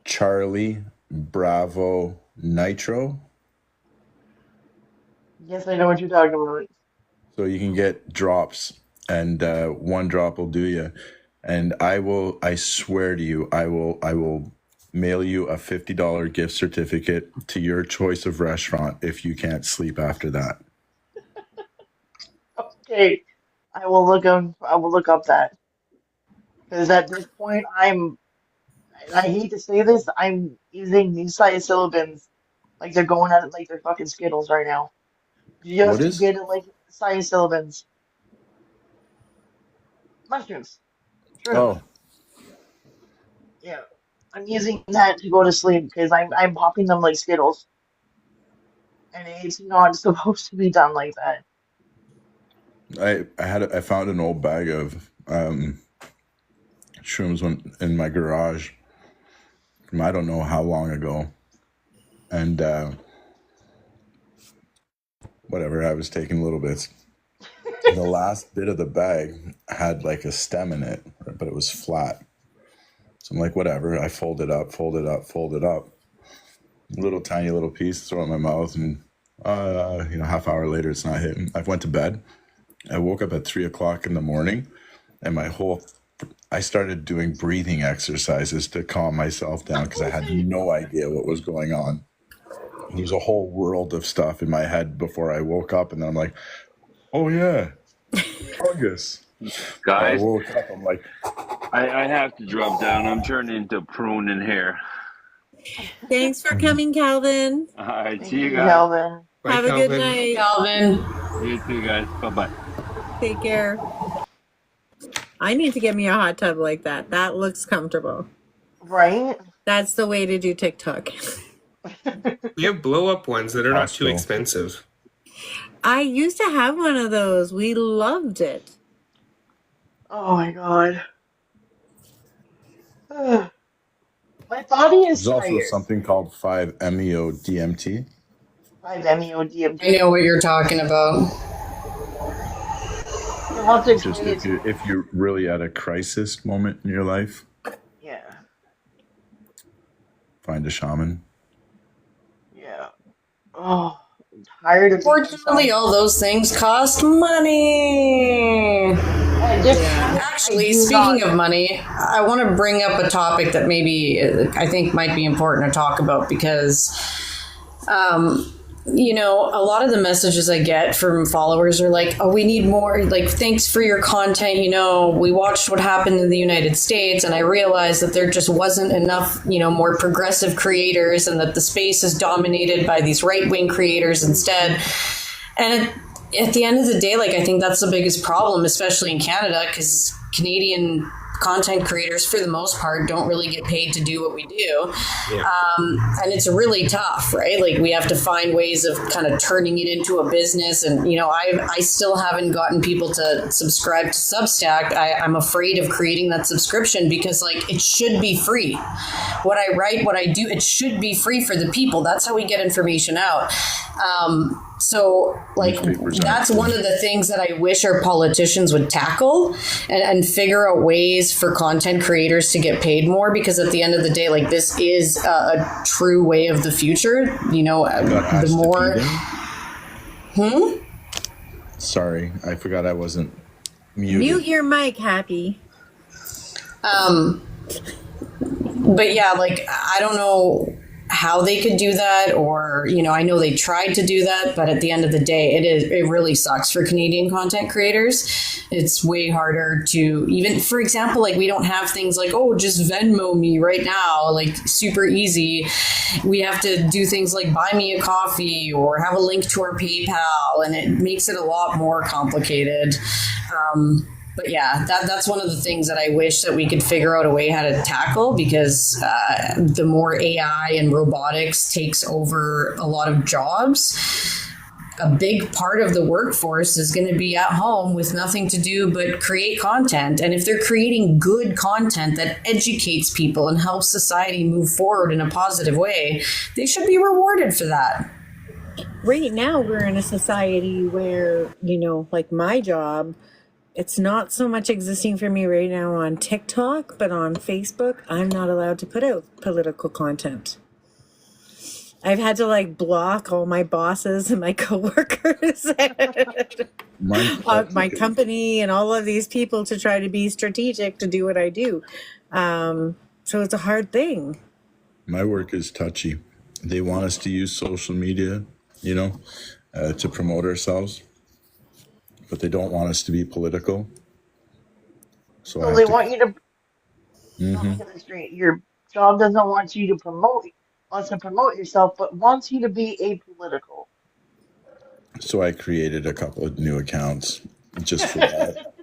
Charlie, Bravo, Nitro, Yes, I know what you're talking about. so you can get drops, and one drop will do you. and I swear to you, I will mail you a $50 gift certificate to your choice of restaurant if you can't sleep after that. Okay, I will look up that because at this point I hate to say this, I'm using these psilocybins like they're going at it like they're fucking Skittles right now. What Just to is? get it like psilocybins, mushrooms, shrooms. Oh, Yeah, I'm using that to go to sleep because I'm popping them like Skittles, and it's not supposed to be done like that. I found an old bag of shrooms in my garage from I don't know how long ago, and whatever, I was taking little bits. The last bit of the bag had like a stem in it, but it was flat. So I'm like, whatever. I fold it up, little tiny little piece, throw it in my mouth, and half hour later, it's not hitting. I went to bed. I woke up at 3 o'clock in the morning, and I started doing breathing exercises to calm myself down because I had no idea what was going on. There was a whole world of stuff in my head before I woke up, and then I'm like, oh yeah, fungus. I Guys, woke up, I'm like, I have to drop down. I'm turning into prune in here. Thanks for coming, Calvin. All right, Thank see you you, guys. Calvin. Bye, Have a good Calvin. night. Calvin. You too, guys. Bye-bye. Take care. I need to get me a hot tub like that. That looks comfortable. Right? That's the way to do TikTok. We have blow up ones that are not too Costco. expensive. I used to have one of those. We loved it. Oh my God. My body is there's also tired. something called 5-MeO-DMT. 5-MeO-DMT. I know what you're talking about. You'll have to Just explain it. if you're really at a crisis moment in your life, Yeah. find a shaman. Yeah. Oh, I'm tired of Fortunately, all those things cost money. Actually, speaking of money, I want to bring up a topic that maybe I think might be important to talk about because, a lot of the messages I get from followers are like, oh, we need more, like, thanks for your content. We watched what happened in the United States and I realized that there just wasn't enough, more progressive creators and that the space is dominated by these right-wing creators instead. And at the end of the day, like, I think that's the biggest problem, especially in Canada, because Canadian content creators, for the most part, don't really get paid to do what we do. Yeah. And it's really tough, right? Like, we have to find ways of kind of turning it into a business. And, I still haven't gotten people to subscribe to Substack. I'm afraid of creating that subscription because, like, it should be free. What I write, what I do, it should be free for the people. That's how we get information out. So, like, that's one of the things that I wish our politicians would tackle and figure out ways for content creators to get paid more, because at the end of the day, like, this is a true way of the future. The more... Sorry, I forgot I wasn't muted. Mute your mic, Happy. But yeah, like, I don't know how they could do that, or I know they tried to do that, but at the end of the day, it really sucks for Canadian content creators. It's way harder to, even, for example, like, we don't have things like, oh, just Venmo me right now, like, super easy. We have to do things like buy me a coffee or have a link to our PayPal, and it makes it a lot more complicated. But yeah, that's one of the things that I wish that we could figure out a way how to tackle, because the more AI and robotics takes over a lot of jobs, a big part of the workforce is going to be at home with nothing to do but create content. And if they're creating good content that educates people and helps society move forward in a positive way, they should be rewarded for that. Right now, we're in a society where, like my job, it's not so much existing for me right now on TikTok, but on Facebook, I'm not allowed to put out political content. I've had to like block all my bosses and my coworkers, my company, and all of these people to try to be strategic to do what I do. So it's a hard thing. My work is touchy. They want us to use social media, to promote ourselves, but they don't want us to be political. So they want you to. Let me get this straight. Your job doesn't want you to promote yourself, but wants you to be apolitical. So I created a couple of new accounts just for that.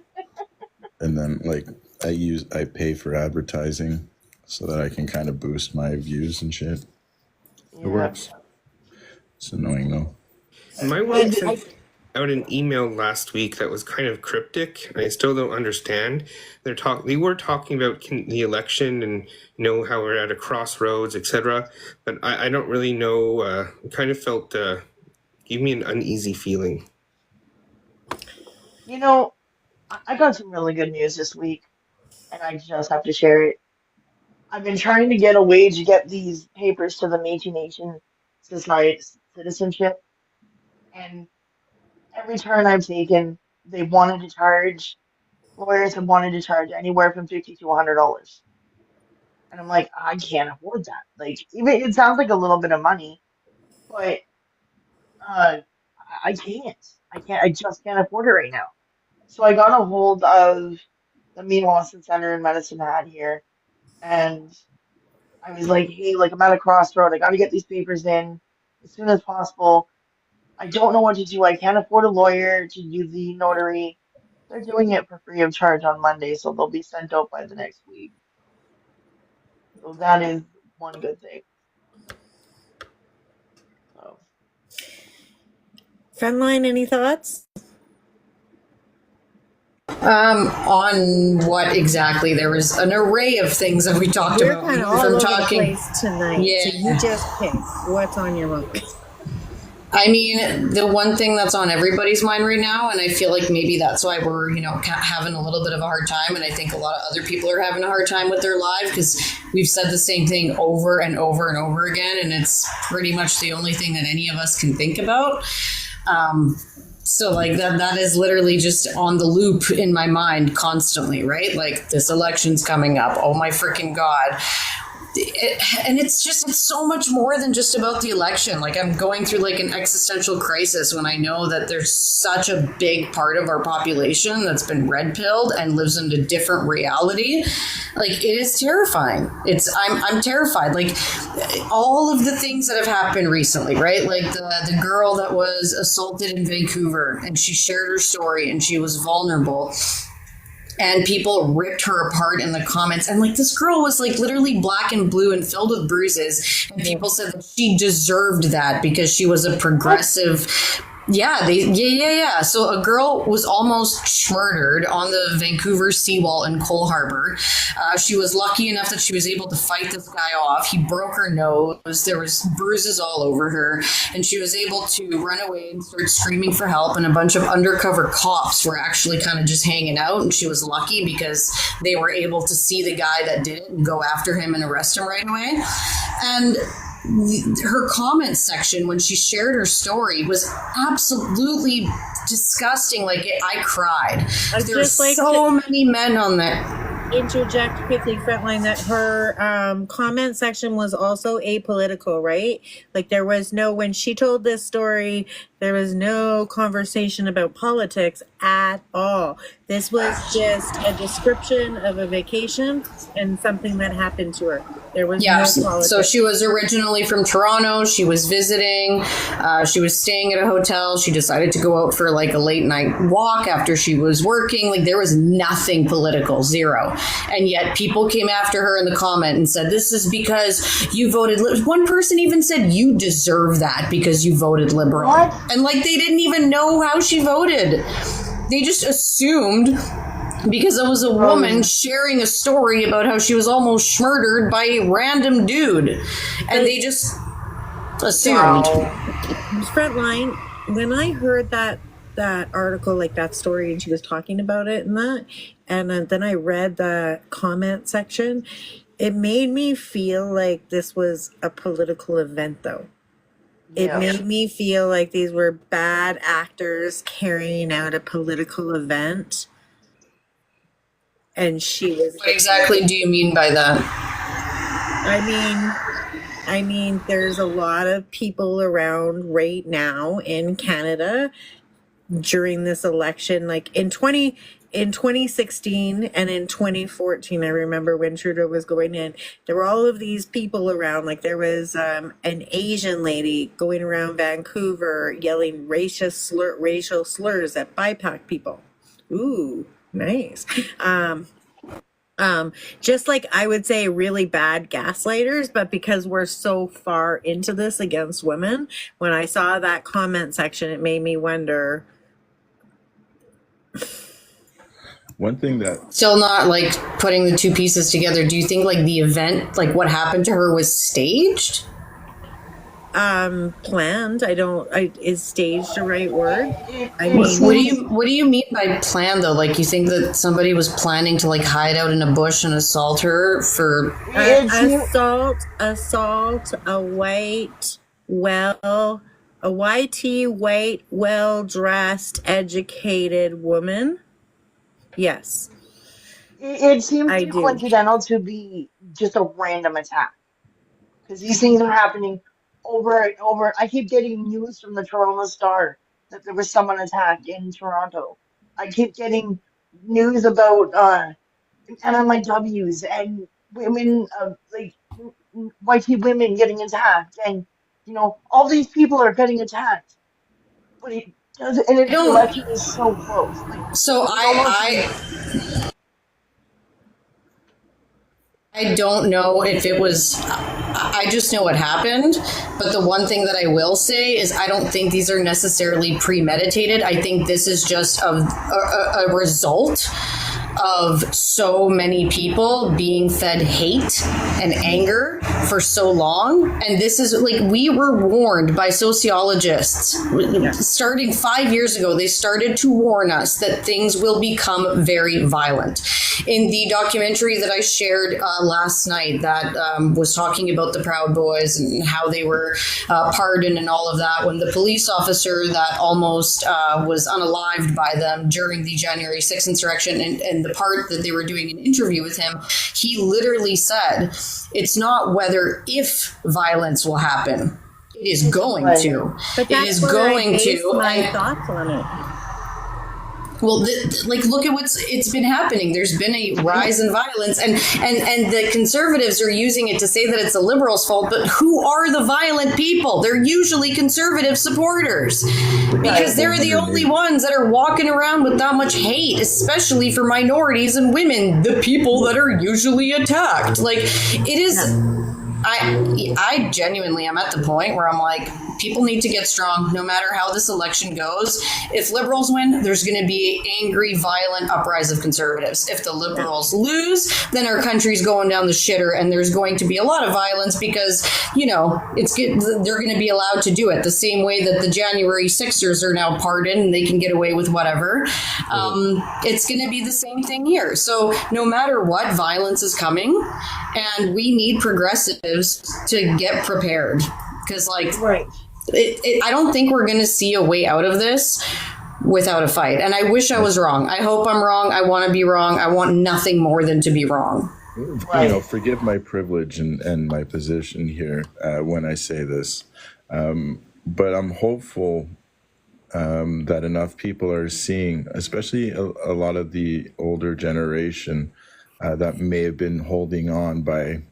And then I pay for advertising so that I can kind of boost my views and shit. It works. It's annoying though. My work sent out an email last week that was kind of cryptic, and I still don't understand. They were talking about the election and how we're at a crossroads, etc. But I don't really know. It kind of felt gave me an uneasy feeling. I got some really good news this week, and I just have to share it. I've been trying to get a way to get these papers to the Métis Nation Society citizenship, and every turn I've taken, lawyers have wanted to charge anywhere from $50 to $100. And I'm like, I can't afford that. Like, even it sounds like a little bit of money, but I can't. I just can't afford it right now. So I got a hold of the Mia Lawson Center in Medicine Hat here, and I was like, hey, I'm at a crossroad. I got to get these papers in as soon as possible. I don't know what to do. I can't afford a lawyer to do the notary. They're doing it for free of charge on Monday, so they'll be sent out by the next week. So that is one good thing. So. Frontline, any thoughts? On what exactly? There was an array of things that we talked We're about. kind of all over the place tonight. Yeah. So you just pick what's on your mind. I mean, the one thing that's on everybody's mind right now, and I feel like maybe that's why we're, having a little bit of a hard time, and I think a lot of other people are having a hard time with their lives because we've said the same thing over and over and over again, and it's pretty much the only thing that any of us can think about. So that is literally just on the loop in my mind constantly, right? Like, this election's coming up. Oh my freaking God. And it's so much more than just about the election. Like, I'm going through an existential crisis when I know that there's such a big part of our population that's been red pilled and lives in a different reality. It is terrifying. I'm terrified. All of the things that have happened recently, right? The girl that was assaulted in Vancouver, and she shared her story and she was vulnerable. And people ripped her apart in the comments. And this girl was literally black and blue and filled with bruises. And people said that she deserved that because she was a progressive. Yeah. So a girl was almost murdered on the Vancouver seawall in Cole Harbour. She was lucky enough that she was able to fight this guy off. He broke her nose. There was bruises all over her. And she was able to run away and start screaming for help. And a bunch of undercover cops were actually kind of just hanging out. And she was lucky because they were able to see the guy that did it and go after him and arrest him right away. And her comment section when she shared her story was absolutely disgusting. I cried. There were so many men on there. Interject quickly, Frontline, that her comment section was also apolitical, right? There was when she told this story, there was no conversation about politics at all. This was just a description of a vacation and something that happened to her. There was no politics. So she was originally from Toronto. She was visiting. She was staying at a hotel. She decided to go out for a late night walk after she was working. There was nothing political, zero. And yet people came after her in the comment and said, this is because you voted. One person even said, you deserve that because you voted Liberal. What? And they didn't even know how she voted. They just assumed because it was a woman sharing a story about how she was almost murdered by a random dude. And they just assumed. Frontline, when I heard that article, that story, and she was talking about it and then I read the comment section, it made me feel like this was a political event, though. it Yeah. made me feel like these were bad actors carrying out a political event, and she was. What exactly do you mean by that? I mean, there's a lot of people around right now in Canada during this election, like in 2016 and in 2014. I remember when Trudeau was going in, there were all of these people around. Like there was an Asian lady going around Vancouver yelling racial slurs at BIPOC people. Ooh, nice. Just like I would say really bad gaslighters, but because we're so far into this against women, when I saw that comment section, it made me wonder. One thing that Still not like putting the two pieces together. Do you think like the event, like what happened to her, was staged? Planned. Is staged the right word? I It mean, What do you mean by plan though? Like you think that somebody was planning to like hide out in a bush and assault her for assault a white, well-dressed, educated woman. Yes, it seems I too do. coincidental to be just a random attack because these things are happening over and over. I keep getting news from the Toronto Star that there was someone attacked in Toronto. I keep getting news about NMIWs and women, white women getting attacked, and all these people are getting attacked. But it does, and I the don't. election is so close. Like So it's almost I don't know if it was. I just know what happened. But the one thing that I will say is I don't think these are necessarily premeditated. I think this is just a result of so many people being fed hate and anger for so long. And this is like, we were warned by sociologists starting 5 years ago. They started to warn us that things will become very violent. In the documentary that I shared last night that was talking about the Proud Boys and how they were pardoned and all of that, when the police officer that almost was unalived by them during the January 6th insurrection, and the part that they were doing an interview with him, he literally said, it's not whether if violence will happen, it is going to. But It is going to. My thoughts on it. Well, look at it's been happening. There's been a rise in violence, and the conservatives are using it to say that it's the liberals' fault. But who are the violent people? They're usually conservative supporters because they're the only ones that are walking around with that much hate, especially for minorities and women, the people that are usually attacked. Like it is. I genuinely am at the point where I'm like, people need to get strong no matter how this election goes. If liberals win, there's going to be angry, violent uprise of conservatives. If the liberals lose, then our country's going down the shitter and there's going to be a lot of violence because, they're going to be allowed to do it the same way that the January 6ers are now pardoned and they can get away with whatever. It's going to be the same thing here. So no matter what, violence is coming and we need progressives to get prepared because I don't think we're going to see a way out of this without a fight. And I wish I was wrong. I hope I'm wrong. I want to be wrong. I want nothing more than to be wrong. Forgive my privilege and my position here when I say this, but I'm hopeful that enough people are seeing, especially a lot of the older generation that may have been holding on by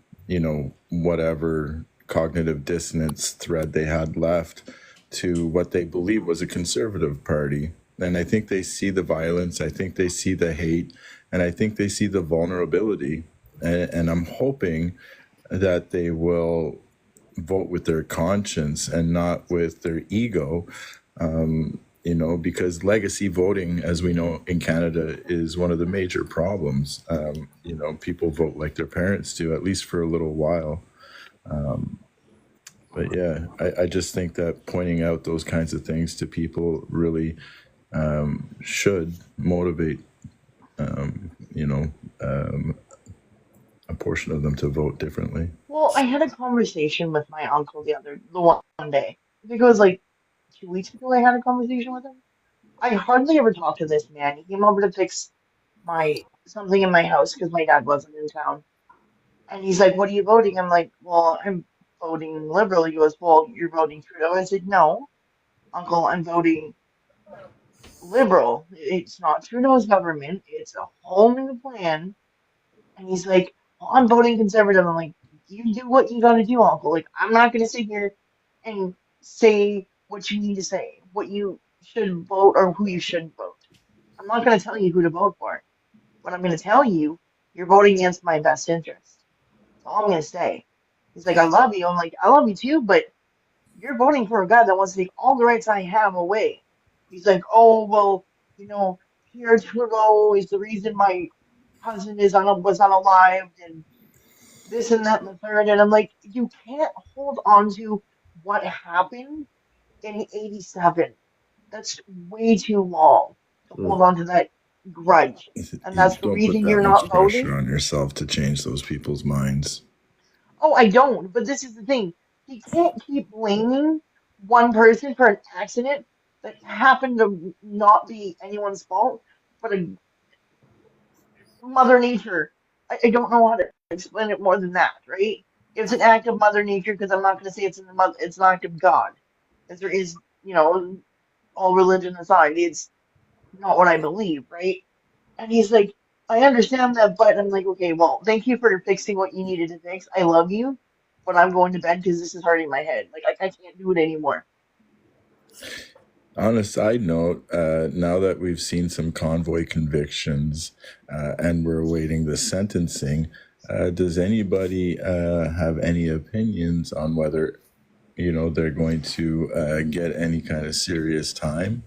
whatever cognitive dissonance thread they had left to what they believe was a conservative party. And I think they see the violence, I think they see the hate, and I think they see the vulnerability. And I'm hoping that they will vote with their conscience and not with their ego, because legacy voting, as we know in Canada, is one of the major problems. People vote like their parents do, at least for a little while. But yeah, I just think that pointing out those kinds of things to people really should motivate, a portion of them to vote differently. Well, I had a conversation with my uncle the one day, think it was like 2 weeks ago I had a conversation with him. I hardly ever talk to this man. He came over to fix my something in my house because my dad wasn't in town. And he's like, "What are you voting?" I'm like, "Well, I'm voting Liberal." He goes, "Well, you're voting Trudeau." I said, "No, Uncle, I'm voting Liberal. It's not Trudeau's government. It's a whole new plan." And he's like, "Well, I'm voting Conservative." I'm like, "You do what you gotta do, Uncle. Like, I'm not gonna sit here and say what you need to say, what you should vote or who you shouldn't vote. I'm not gonna tell you who to vote for. But I'm gonna tell you, you're voting against my best interest. That's all I'm gonna say." He's like, "I love you." I'm like, "I love you too, but you're voting for a guy that wants to take all the rights I have away." He's like, "Oh, well, you know, Pierre Trudeau is the reason my cousin was unalived and this and that and the third." And I'm like, you can't hold on to what happened in '87. That's way too long to hold on to that grudge. And You that's the don't put reason that you're much not pressure voting. on yourself to change those people's minds. Oh, I don't. But this is the thing. He can't keep blaming one person for an accident that happened to not be anyone's fault, but a Mother Nature. I don't know how to explain it more than that, right? It's an act of Mother Nature because I'm not going to say it's an act of God, as there is, all religion aside, it's not what I believe, right? And he's like, "I understand that, but," I'm like, "Okay, well, thank you for fixing what you needed to fix. I love you, but I'm going to bed because this is hurting my head. Like, I can't do it anymore." On a side note, now that we've seen some convoy convictions and we're awaiting the sentencing, does anybody have any opinions on whether, they're going to get any kind of serious time?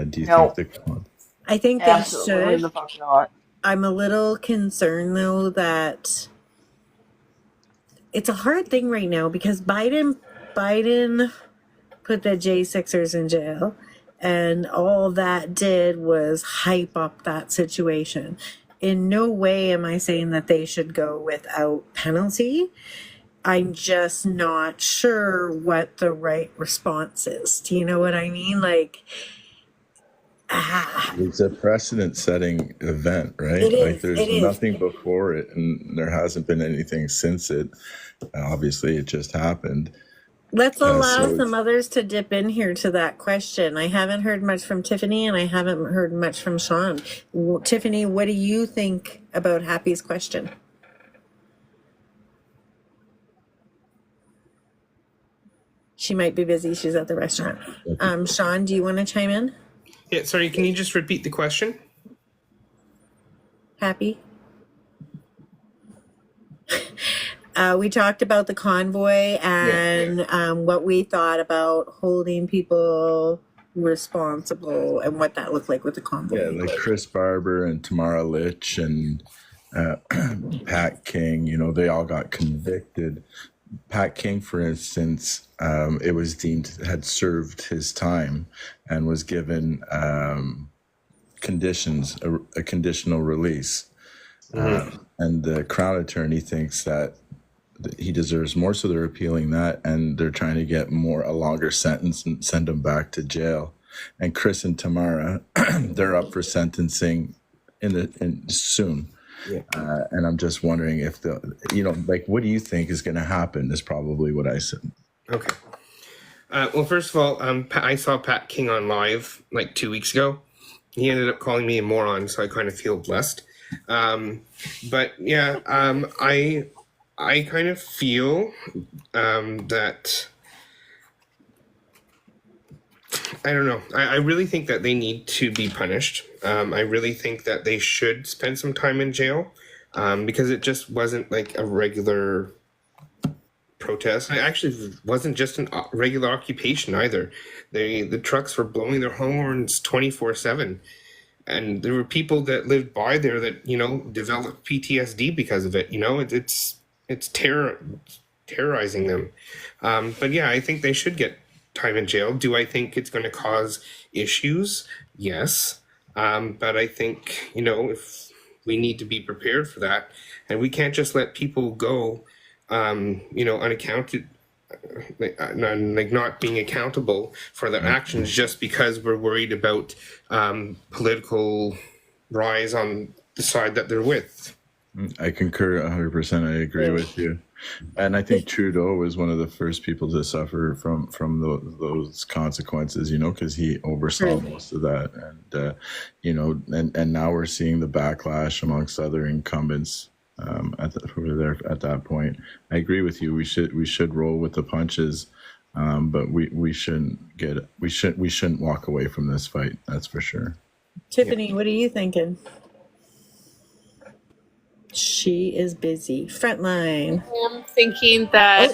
Do you No, think the I think they absolutely should. the fuck not. I'm a little concerned though that it's a hard thing right now because Biden put the J6ers in jail, and all that did was hype up that situation. In no way am I saying that they should go without penalty. I'm just not sure what the right response is. Do you know what I mean? Like, It's a precedent-setting event, right? it Like, is. there's It is. nothing before it, and there hasn't been anything since it. Obviously, it just happened. Let's allow So some others to dip in here to that question. I haven't heard much from Tiffany and I haven't heard much from Sean. Tiffany, what do you think about Happy's question? She might be busy. She's at the restaurant. Sean, do you want to chime in? Yeah, sorry, can you just repeat the question? Happy? We talked about the convoy and what we thought about holding people responsible and what that looked like with the convoy. yeah, like Chris Barber and Tamara Litch and Pat King, they all got convicted. Pat King, for instance, it was deemed had served his time and was given conditions, a conditional release. And the Crown Attorney thinks that he deserves more, so they're appealing that, and they're trying to get a longer sentence and send him back to jail. And Chris and Tamara, they're up for sentencing in soon. Yeah. And I'm just wondering if what do you think is going to happen? Is probably what I said. Okay. Well, first of all, I saw Pat King on live like 2 weeks ago. He ended up calling me a moron, so I kind of feel blessed. But yeah, I kind of feel that I don't know. I really think that they need to be punished. I really think that they should spend some time in jail because it just wasn't like a regular protest. It actually wasn't just a regular occupation either. The trucks were blowing their horns 24/7. And there were people that lived by there that, developed PTSD because of it. It's terrorizing them. But yeah, I think they should get time in jail. Do I think it's going to cause issues? Yes. But I think, if we need to be prepared for that, and we can't just let people go, unaccounted not being accountable for their actions just because we're worried about political rise on the side that they're with. I concur 100%. I agree with you. And I think Trudeau was one of the first people to suffer from those consequences, because he oversaw most of that. And, and now we're seeing the backlash amongst other incumbents who were there at that point. I agree with you. We should roll with the punches, but we shouldn't walk away from this fight. That's for sure. Tiffany, what are you thinking? She is busy. Frontline. I'm thinking that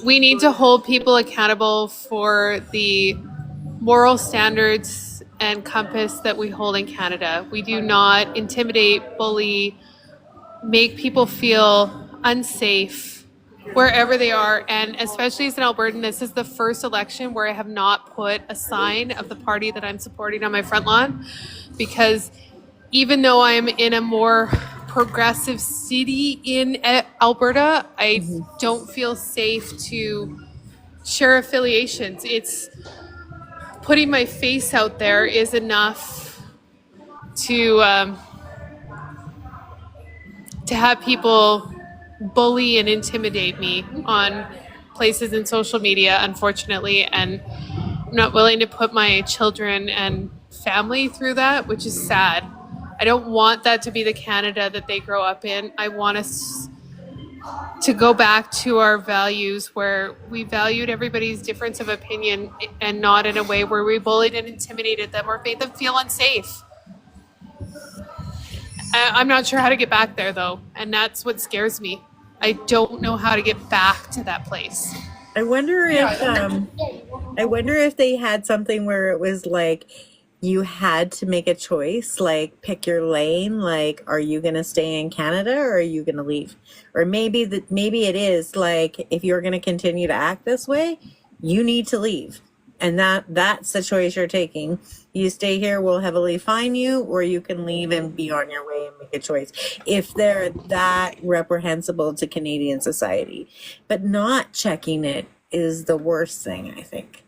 we need to hold people accountable for the moral standards and compass that we hold in Canada. We do not intimidate, bully, make people feel unsafe wherever they are. And especially as an Albertan, this is the first election where I have not put a sign of the party that I'm supporting on my front lawn, because even though I'm in a more progressive city in Alberta, I don't feel safe to share affiliations. It's putting my face out there is enough to have people bully and intimidate me on places in social media, unfortunately, and I'm not willing to put my children and family through that, which is sad. I don't want that to be the Canada that they grow up in. I want us to go back to our values where we valued everybody's difference of opinion and not in a way where we bullied and intimidated them or made them feel unsafe. I'm not sure how to get back there, though, and that's what scares me. I don't know how to get back to that place. I wonder if they had something where it was like you had to make a choice, like pick your lane, like are you going to stay in Canada or are you going to leave? Or maybe it is like if you're going to continue to act this way, you need to leave. And that's the choice you're taking. You stay here, we'll heavily fine you, or you can leave and be on your way and make a choice. If they're that reprehensible to Canadian society. But not checking it is the worst thing, I think.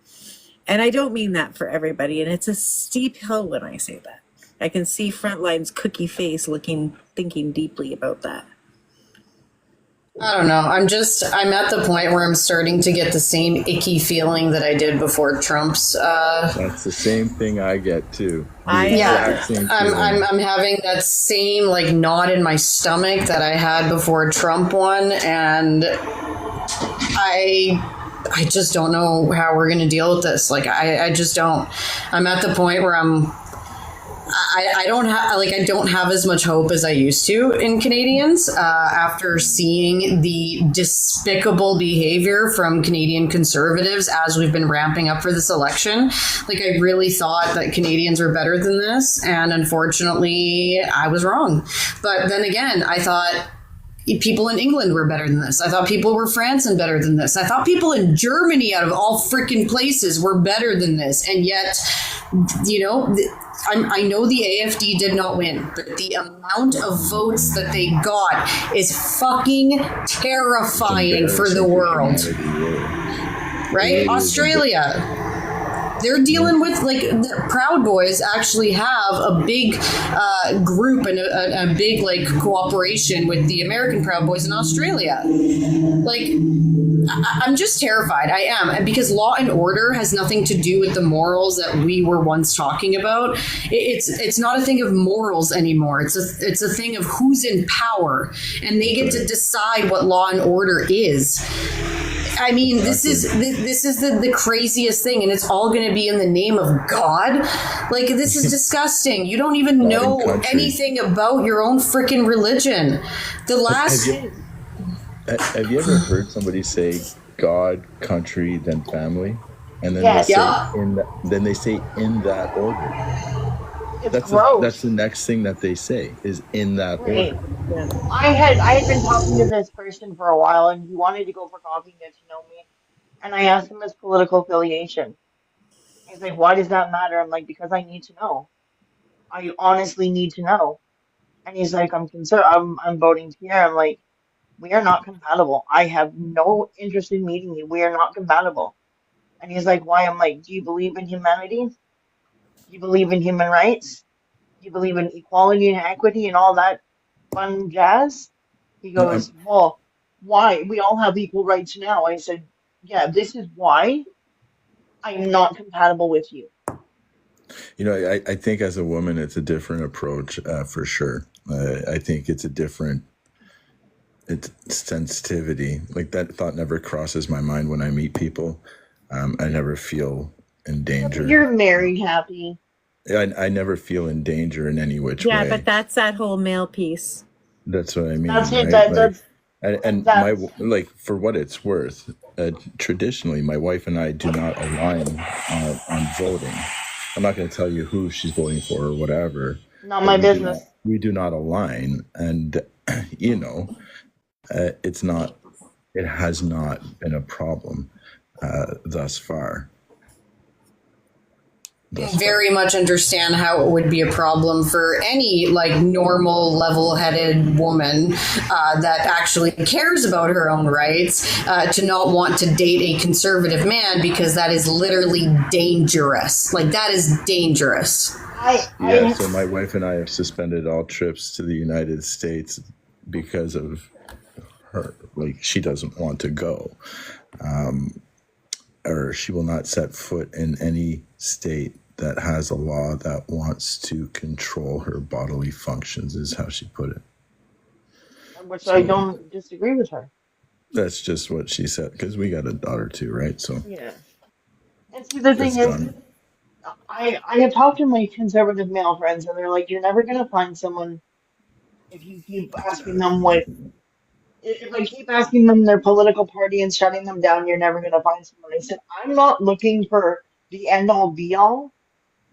And I don't mean that for everybody. And it's a steep hill when I say that. I can see Frontline's cookie face thinking deeply about that. I don't know. I'm at the point where I'm starting to get the same icky feeling that I did before Trump's. That's the same thing I get too. I'm having that same like knot in my stomach that I had before Trump won, and I just don't know how we're going to deal with this. Like, I just don't. I'm at the point where I don't have as much hope as I used to in Canadians after seeing the despicable behavior from Canadian Conservatives as we've been ramping up for this election. Like, I really thought that Canadians were better than this, and unfortunately, I was wrong. But then again, I thought people in England were better than this. I thought people were France and better than this. I thought people in Germany, out of all freaking places, were better than this. And yet, I know the AFD did not win, but the amount of votes that they got is fucking terrifying for the world. Right? Australia. They're dealing with, like, the Proud Boys actually have a big group and a big, like, cooperation with the American Proud Boys in Australia. Like, I'm just terrified. I am. And because law and order has nothing to do with the morals that we were once talking about. It's not a thing of morals anymore. It's a thing of who's in power. And they get to decide what law and order is. I mean, this is the craziest thing, and it's all going to be in the name of God. Like, this is disgusting. You don't even know anything about your own freaking religion. Have you ever heard somebody say God, country, then family, and then they say in that order? It's gross. That's the next thing that they say is in that order. Yeah. I had been talking to this person for a while, and he wanted to go for coffee and get to know me. And I asked him his political affiliation. He's like, "Why does that matter?" I'm like, "Because I need to know. I honestly need to know." And he's like, "I'm concerned. I'm voting Pierre." I'm like, we are not compatible. I have no interest in meeting you. We are not compatible. And he's like, why? I'm like, do you believe in humanity? Do you believe in human rights? Do you believe in equality and equity and all that fun jazz? He No, goes, well, why? We all have equal rights now. I said, yeah, this is why I'm not compatible with you. I think as a woman, it's a different approach for sure. I think it's sensitivity. Like that thought never crosses my mind when I meet people. I never feel in danger. You're married, Happy. I never feel in danger in any which Yeah, way. but that's that whole male piece. That's what I mean. That's it. Right? And for what it's worth, traditionally, my wife and I do not align on voting. I'm not going to tell you who she's voting for or whatever. Not my business. We do not align, and it's not. It has not been a problem thus far. Very much understand how it would be a problem for any normal level-headed woman that actually cares about her own rights to not want to date a conservative man, because that is literally dangerous. That is dangerous. So my wife and I have suspended all trips to the United States because of her. She doesn't want to go, or she will not set foot in any state that has a law that wants to control her bodily functions, is how she put it. Which I don't disagree with her. That's just what she said, because we got a daughter too, right? So yeah. And see, the thing is, I have talked to my conservative male friends, and they're like, you're never going to find someone if you keep asking them if I keep asking them their political party and shutting them down, you're never going to find someone. I said, I'm not looking for the end-all, be-all.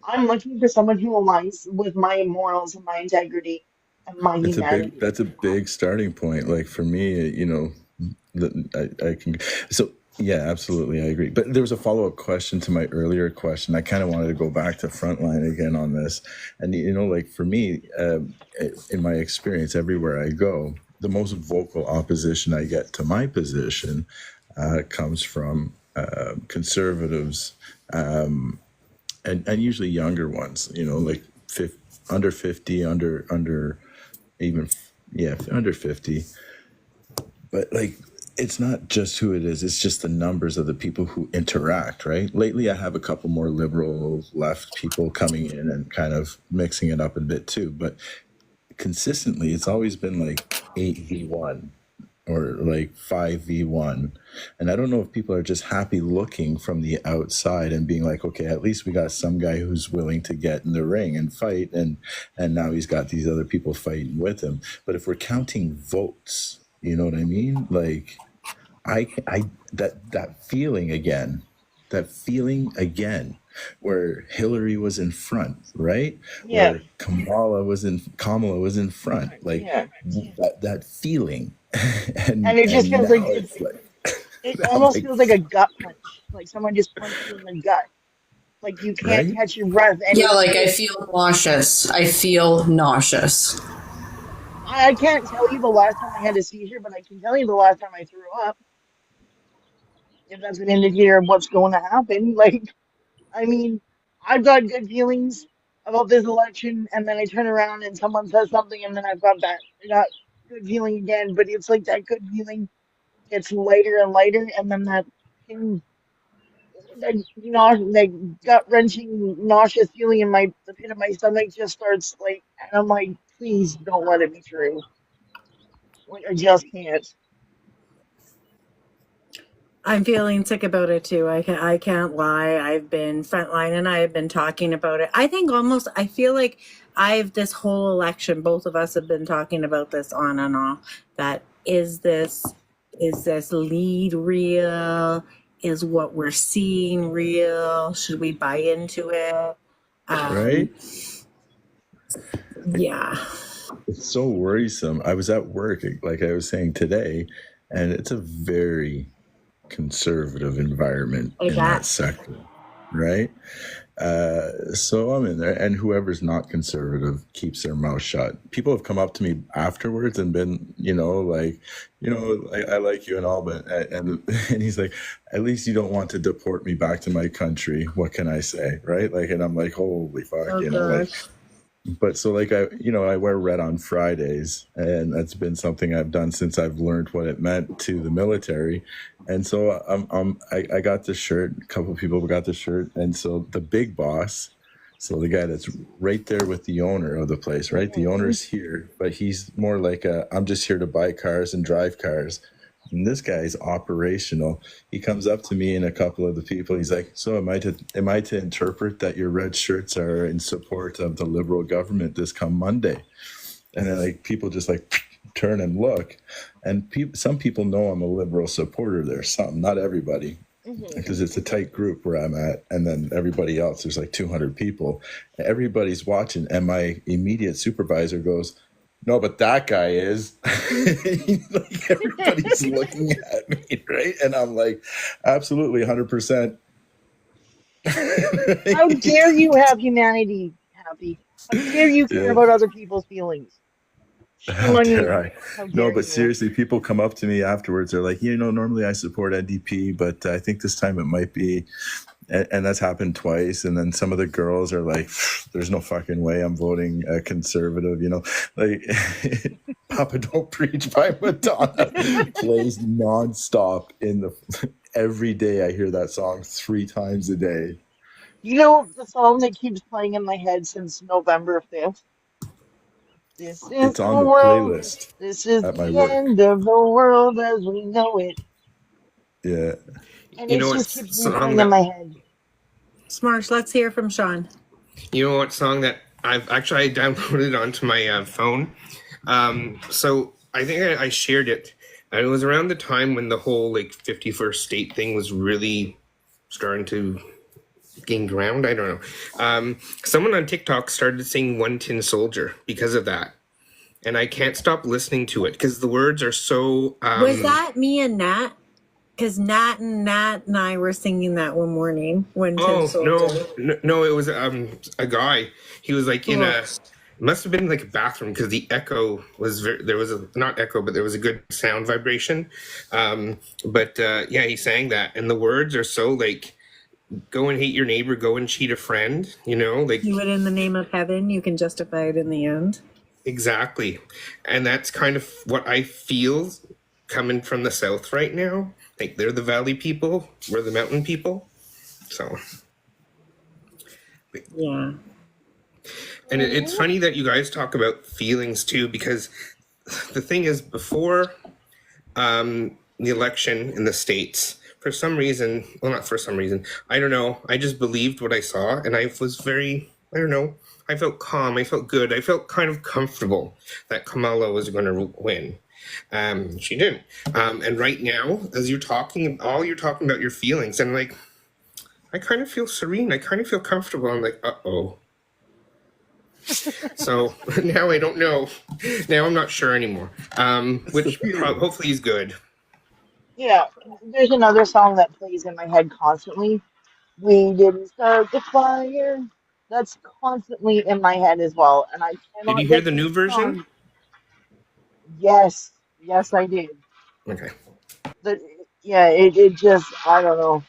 I'm looking for someone who aligns with my morals and my integrity and my humanity. That's a big starting point. For me, I can. So yeah, absolutely, I agree. But there was a follow-up question to my earlier question. I kind of wanted to go back to Frontline again on this, and for me, in my experience, everywhere I go, the most vocal opposition I get to my position comes from conservatives. And usually younger ones, under 50, under 50. But it's not just who it is, it's just the numbers of the people who interact, right? Lately, I have a couple more liberal left people coming in and kind of mixing it up a bit too. But consistently, it's always been 8v1 or 5v1. And I don't know if people are just happy looking from the outside and being okay, at least we got some guy who's willing to get in the ring and fight, and now he's got these other people fighting with him. But if we're counting votes, you know what I mean? That feeling again, where Hillary was in front, right? Yeah. Where Kamala was in front, that feeling. and it just feels it almost feels like a gut punch, someone just punched you in the gut, you can't catch your breath. I feel nauseous. I can't tell you the last time I had a seizure, but I can tell you the last time I threw up, if that's an indicator of what's going to happen. I've got good feelings about this election, and then I turn around and someone says something, and then I've got good feeling again, but it's that good feeling gets lighter and lighter, and then that gut-wrenching, nauseous feeling in the pit of my stomach just starts, and I'm like, please don't let it be true. I just can't. I'm feeling sick about it too. I can't lie. I've been Frontline and I have been talking about it. I feel like this whole election, both of us have been talking about this on and off, that is this lead real? Is what we're seeing real? Should we buy into it? Right? Yeah. It's so worrisome. I was at work, like I was saying today, and it's a very conservative environment in that sector. right? So I'm in there, and whoever's not conservative keeps their mouth shut. People have come up to me afterwards and been, I like you and all, but and he's like, at least you don't want to deport me back to my country. What can I say, right? Like, and I'm like, holy fuck, Oh like. gosh. But so like I wear red on Fridays, and that's been something I've done since I've learned what it meant to the military. And so I got this shirt. A couple of people got the shirt, and so the big boss, so the guy that's right there with the owner of the place, right? The owner's here, but he's more like I'm just here to buy cars and drive cars. And this guy's operational. He comes up to me and a couple of the people. He's like, "So am I to interpret that your red shirts are in support of the Liberal government this come Monday?" And then like people just like turn and look, and some people know I'm a Liberal supporter there. Some, not everybody, because it's a tight group where I'm at, and then everybody else. There's like 200 people. Everybody's watching, and my immediate supervisor goes, "No, but that guy is." Like everybody's looking at me, right? And I'm like, absolutely 100%. How dare you have humanity, Happy? How dare you care Yeah. about other people's feelings? Shame How on you. dare I? How No, dare but you? seriously, people come up to me afterwards. They're like, normally I support NDP, but I think this time it might be. And that's happened twice. And then some of the girls are like, "There's no fucking way I'm voting conservative." Like Papa Don't Preach by Madonna plays nonstop every day. I hear that song 3 times a day. You know the song that keeps playing in my head since November 5th? This is It's the on the world. playlist This is at my the work. end of the world as we know it. Yeah. And You it know what just keeps song replaying in that my head. Smarsh, let's hear from Sean. You know what song that I downloaded onto my phone? So I think I shared it. And it was around the time when the whole like 51st state thing was really starting to gain ground. I don't know. Someone on TikTok started singing One Tin Soldier because of that. And I can't stop listening to it because the words are so... Was that me and Nat? Because Nat and I were singing that one morning when Tim Oh, Soldier. no, it was a guy. He was like in a... Must have been like a bathroom because the echo was there was not echo, but there was a good sound vibration. Yeah, he sang that, and the words are so like, "Go and hate your neighbor, go and cheat a friend." Like Do it in the name of heaven. You can justify it in the end. exactly, and that's kind of what I feel coming from the South right now. Like they're the valley people, we're the mountain people. So Yeah. And it's funny that you guys talk about feelings too, because the thing is, before the election in the States, for some reason, well, not for some reason, I don't know, I just believed what I saw, and I was very, I don't know, I felt calm, I felt good, I felt kind of comfortable that Kamala was going to win. She didn't. And right now, as you're talking about your feelings, and like, I kind of feel serene, I kind of feel comfortable, I'm like, uh-oh. So now I don't know. Now I'm not sure anymore. Which hopefully is good. Yeah, there's another song that plays in my head constantly. We didn't start the fire. That's constantly in my head as well, and I Did cannot you hear get the new this version? song. Yes, yes, I did. Okay. Yeah, it just, I don't know.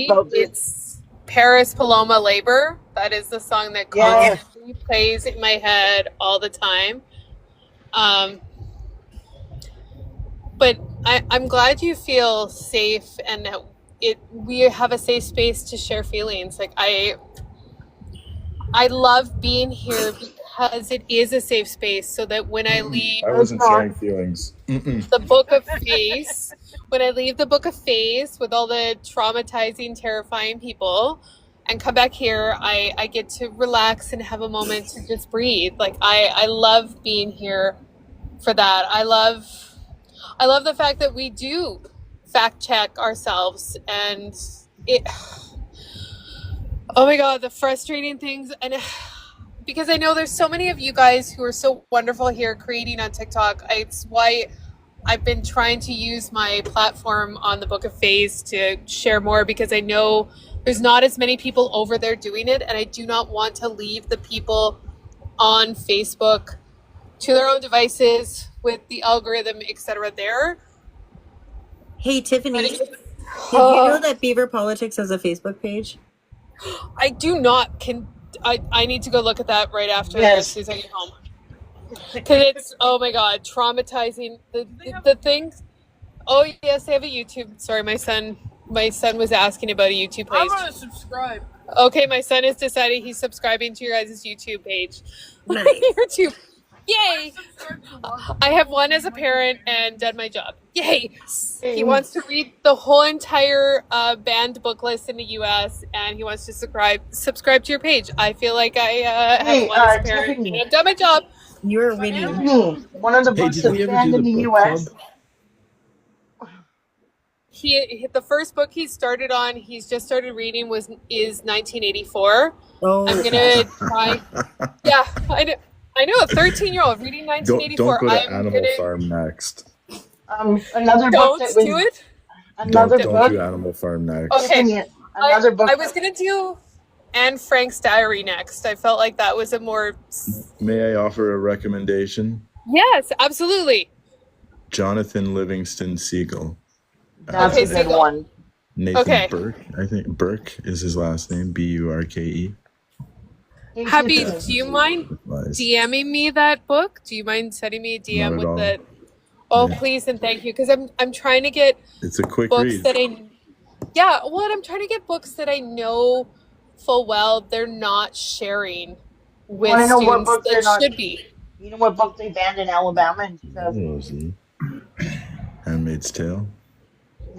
About this. It's Paris Paloma Labor. That is the song that Yes. constantly plays in my head all the time. But I'm glad you feel safe and that we have a safe space to share feelings. Like I love being here because it is a safe space, so that when I leave I wasn't sharing feelings. the Book of Face, when I leave the Book of Face with all the traumatizing, terrifying people and come back here, I get to relax and have a moment to just breathe. Like I love being here for that. I love the fact that we do fact check ourselves, and oh my God, the frustrating things. And because I know there's so many of you guys who are so wonderful here creating on TikTok. It's why I've been trying to use my platform on the Book of Faith to share more because I know there's not as many people over there doing it, and I do not want to leave the people on Facebook to their own devices with the algorithm, etc. there. Hey, Tiffany, But did you know that Beaver Politics has a Facebook page? I do not. I need to go look at that right after Yes. as soon as I get home. Because it's, oh my God, traumatizing. The thing. Oh, yes, they have a YouTube. Sorry, my son was asking about a YouTube page. I'm gonna subscribe. Okay, my son has decided he's subscribing to your guys' YouTube page. Nice. YouTube. Yay! I have one as a parent and done my job. Yay! He wants to read the whole entire banned book list in the U.S. and he wants to subscribe to your page. I feel like I have one as a parent Tiffany. and I've done my job. You're winning. Tiffany, one of the Hey, books did that's we ever banned do in the the book U.S. club? The first book he started on, he's just started reading is 1984. Oh, I'm gonna try. Yeah, I know a 13-year-old reading Don't 1984. go to I'm Animal gonna Farm next. Another book don't that was do it. another Don't book. do Animal Farm next. Okay. Tiffany, another book. I was gonna do Anne Frank's Diary next. I felt like that was a more. May I offer a recommendation? Yes, absolutely. Jonathan Livingston Seagull. That's Okay, a good Seagull. one. Nathan Okay. Burke. I think Burke is his last name. Burke. Hey, Happy, Tiffany. do you mind Lies. DMing me that book? Do you mind sending me a DM Not at with all. the? Oh, Yeah. please and thank you, because I'm trying to get It's a quick books read. that I'm trying to get books that I know full well they're not sharing with Wanna know what students books they're that not- should be. You know what book they banned in Alabama in 2000? Rosie. Handmaid's Tale.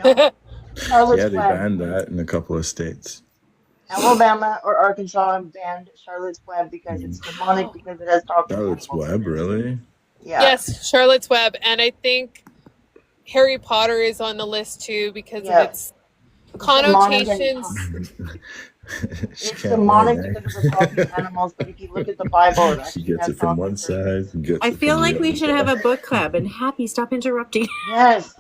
No. Charlotte's Yeah, they Web. banned that in a couple of states. Alabama or Arkansas banned Charlotte's Web because it's demonic because it has talking Charlotte's animals. Web, really? Yeah. Yes, Charlotte's Web, and I think Harry Potter is on the list too because Yeah. of its connotations. She It's can't demonic win, eh? because of the talking animals, but if you look at the Bible, it She actually gets has it from talking one animals. side and gets I it feel from like the we other should have side. a book club. And Happy, stop interrupting. Yes.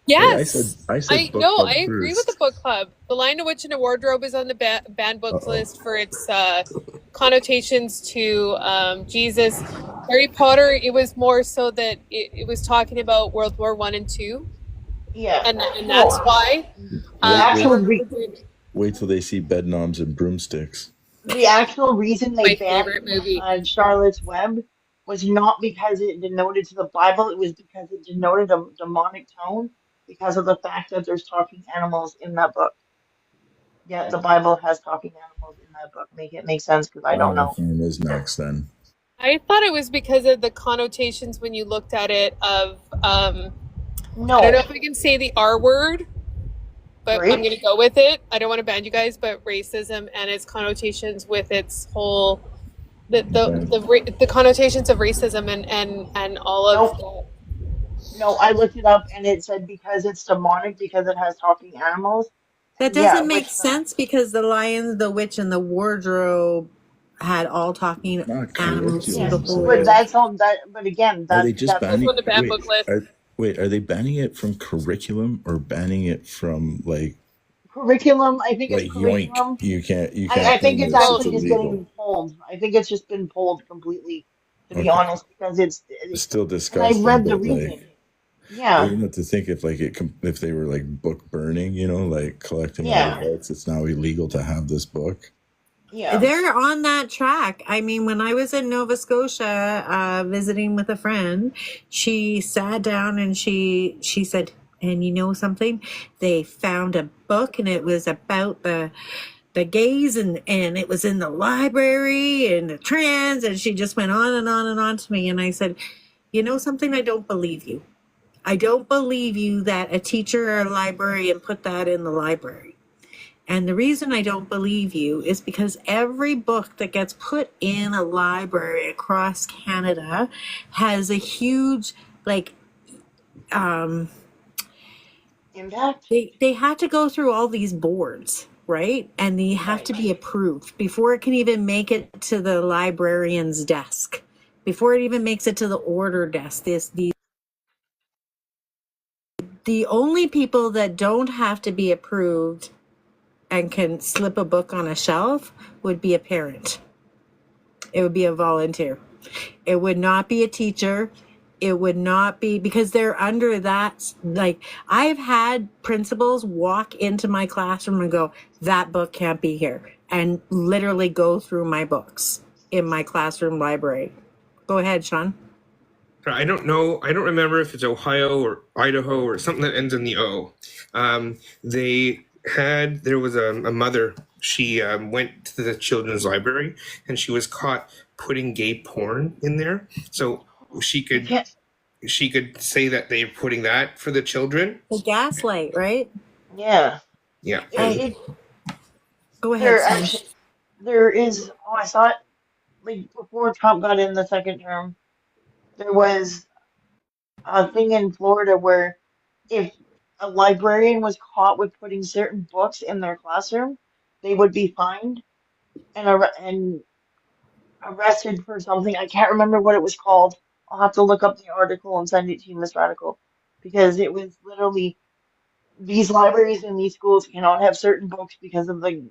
Yes, I said book no, club I agree with first. the book club. The Lion, the Witch, and the Wardrobe is on the banned books Uh-oh. list for its connotations to Jesus. Harry Potter, it was more so that it was talking about World War I and II, Yeah. and that's why. The actual Wait till they see bedknobs and broomsticks. the actual reason My they banned favorite movie. Charlotte's Web was not because it denoted to the Bible, it was because it denoted a demonic tone because of the fact that there's talking animals in that book. Yeah, the Bible has talking animals in that book. Make it make sense because I don't know. Farm is next then. I thought it was because of the connotations when you looked at it of I don't know No. if I can say the R word, but Rape? I'm going to go with it. I don't want to ban you guys, but racism and its connotations with its whole the connotations of racism and all of Nope. No, I looked it up and it said because it's demonic because it has talking animals. That Yeah, doesn't make which- sense because the Lion, the Witch, and the Wardrobe had all talking Not animals. curriculum. the But whole- that's all that. But again, Are that's they just that's banning on the banned wait, book list. Are they banning it from curriculum or banning it from like curriculum. I think it's yoink? curriculum. You can't I think claim it's that actually just illegal. getting pulled. I think it's just been pulled completely, to be Okay. honest, because It's still and I disgusting. read the but, reason. like, Yeah. you know, to think if they were like book burning, you know, like collecting all Yeah. the votes, it's now illegal to have this book. Yeah. They're on that track. I mean, when I was in Nova Scotia visiting with a friend, she sat down and she said, and you know something? They found a book and it was about the gays and it was in the library and the trans, and she just went on and on and on to me. And I said, you know something? I don't believe you. I don't believe you that a teacher or a librarian put that in the library. And the reason I don't believe you is because every book that gets put in a library across Canada has a huge, like, Impact. they had to go through all these boards, right? And they have to be approved before it can even make it to the librarian's desk, before it even makes it to the order desk. These the only people that don't have to be approved and can slip a book on a shelf would be a parent. It would be a volunteer. It would not be a teacher. It would not be, because they're under that. Like, I've had principals walk into my classroom and go, that book can't be here, and literally go through my books in my classroom library. Go ahead, Sean. I don't know. I don't remember if it's Ohio or Idaho or something that ends in the O. There was a mother. She went to the children's library and she was caught putting gay porn in there. So she could say that they're putting that for the children. The gaslight, right? Yeah. Yeah. Go ahead. I saw it like before Trump got in the second term. There was a thing in Florida where if a librarian was caught with putting certain books in their classroom, they would be fined and arrested for something. I can't remember what it was called. I'll have to look up the article and send it to you, Miss Radical, because it was literally these libraries in these schools cannot have certain books because of the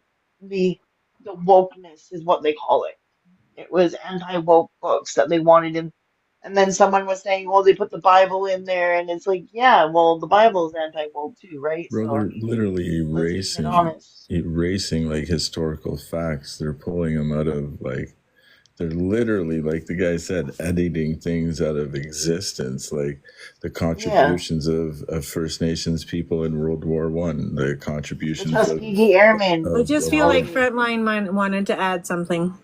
wokeness is what they call it. It was anti-woke books that they wanted in. And then someone was saying, well, they put the Bible in there, and it's like, yeah, well, the Bible is anti-woke too, right? Bro, So, they're literally erasing like historical facts. They're pulling them out of like, they're literally, like the guy said, editing things out of existence, like the contributions of First Nations people in World War One, the contributions the Tuskegee Airmen. I just feel like Frontline wanted to add something.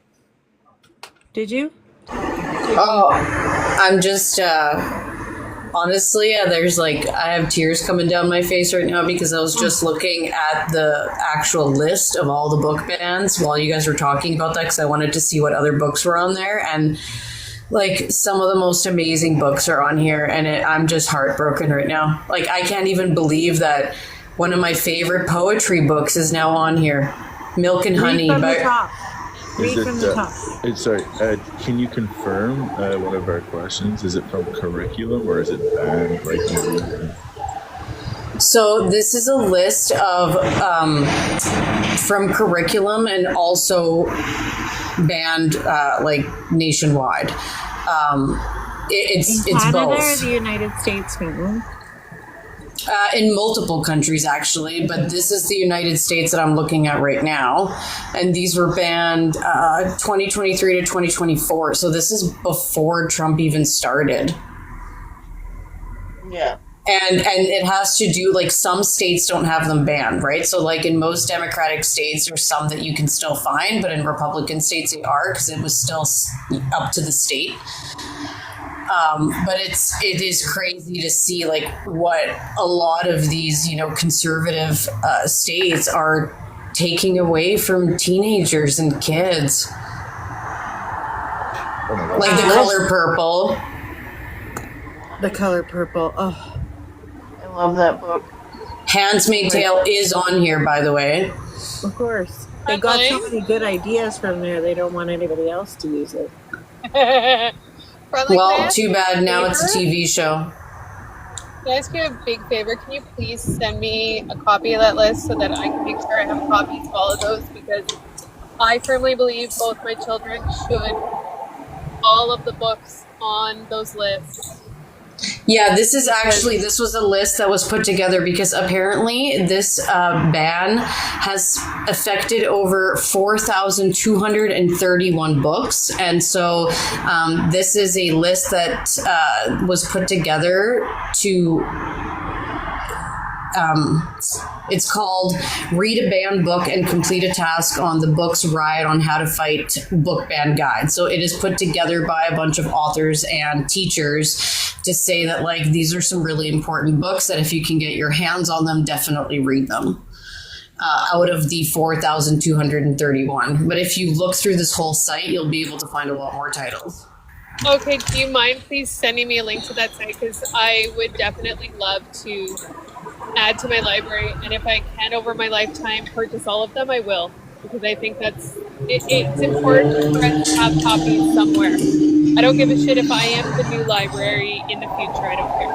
Did you? Oh, I'm just, honestly, there's like, I have tears coming down my face right now because I was just looking at the actual list of all the book bans while you guys were talking about that because I wanted to see what other books were on there. And like some of the most amazing books are on here, and I'm just heartbroken right now. Like, I can't even believe that one of my favorite poetry books is now on here. Milk and Honey by... Read from the top. Sorry, can you confirm one of our questions? Is it from curriculum or is it banned? So this is a list of from curriculum and also banned like nationwide. It's Canada both. or the United States, maybe? In multiple countries, actually, but this is the United States that I'm looking at right now. And these were banned 2023 to 2024. So this is before Trump even started. Yeah. And it has to do, like, some states don't have them banned, right? So, like, in most Democratic states, there's some that you can still find, but in Republican states, they are, because it was still up to the state. But it is crazy to see like what a lot of these, conservative states are taking away from teenagers and kids. Like The Color Purple. The Color Purple. Oh, I love that book. Handmaid's Tale is on here, by the way. Of course. They got so many good ideas from there, they don't want anybody else to use it. Well, too bad. Now it's a TV show. Can I ask you a big favor? Can you please send me a copy of that list so that I can make sure I have copies of all of those? Because I firmly believe both my children should all of the books on those lists. Yeah, this was a list that was put together because apparently this ban has affected over 4,231 books. And so this is a list that was put together to... it's called Read a Banned Book and Complete a Task on the Books Riot on How to Fight Book Ban Guide. So it is put together by a bunch of authors and teachers to say that, like, these are some really important books that if you can get your hands on them, definitely read them. Out of the 4,231. But if you look through this whole site, you'll be able to find a lot more titles. Okay, do you mind please sending me a link to that site? Because I would definitely love to add to my library, and if I can over my lifetime purchase all of them, I will, because I think it's important for us to have copies somewhere. I don't give a shit if I am the new library in the future. I don't care.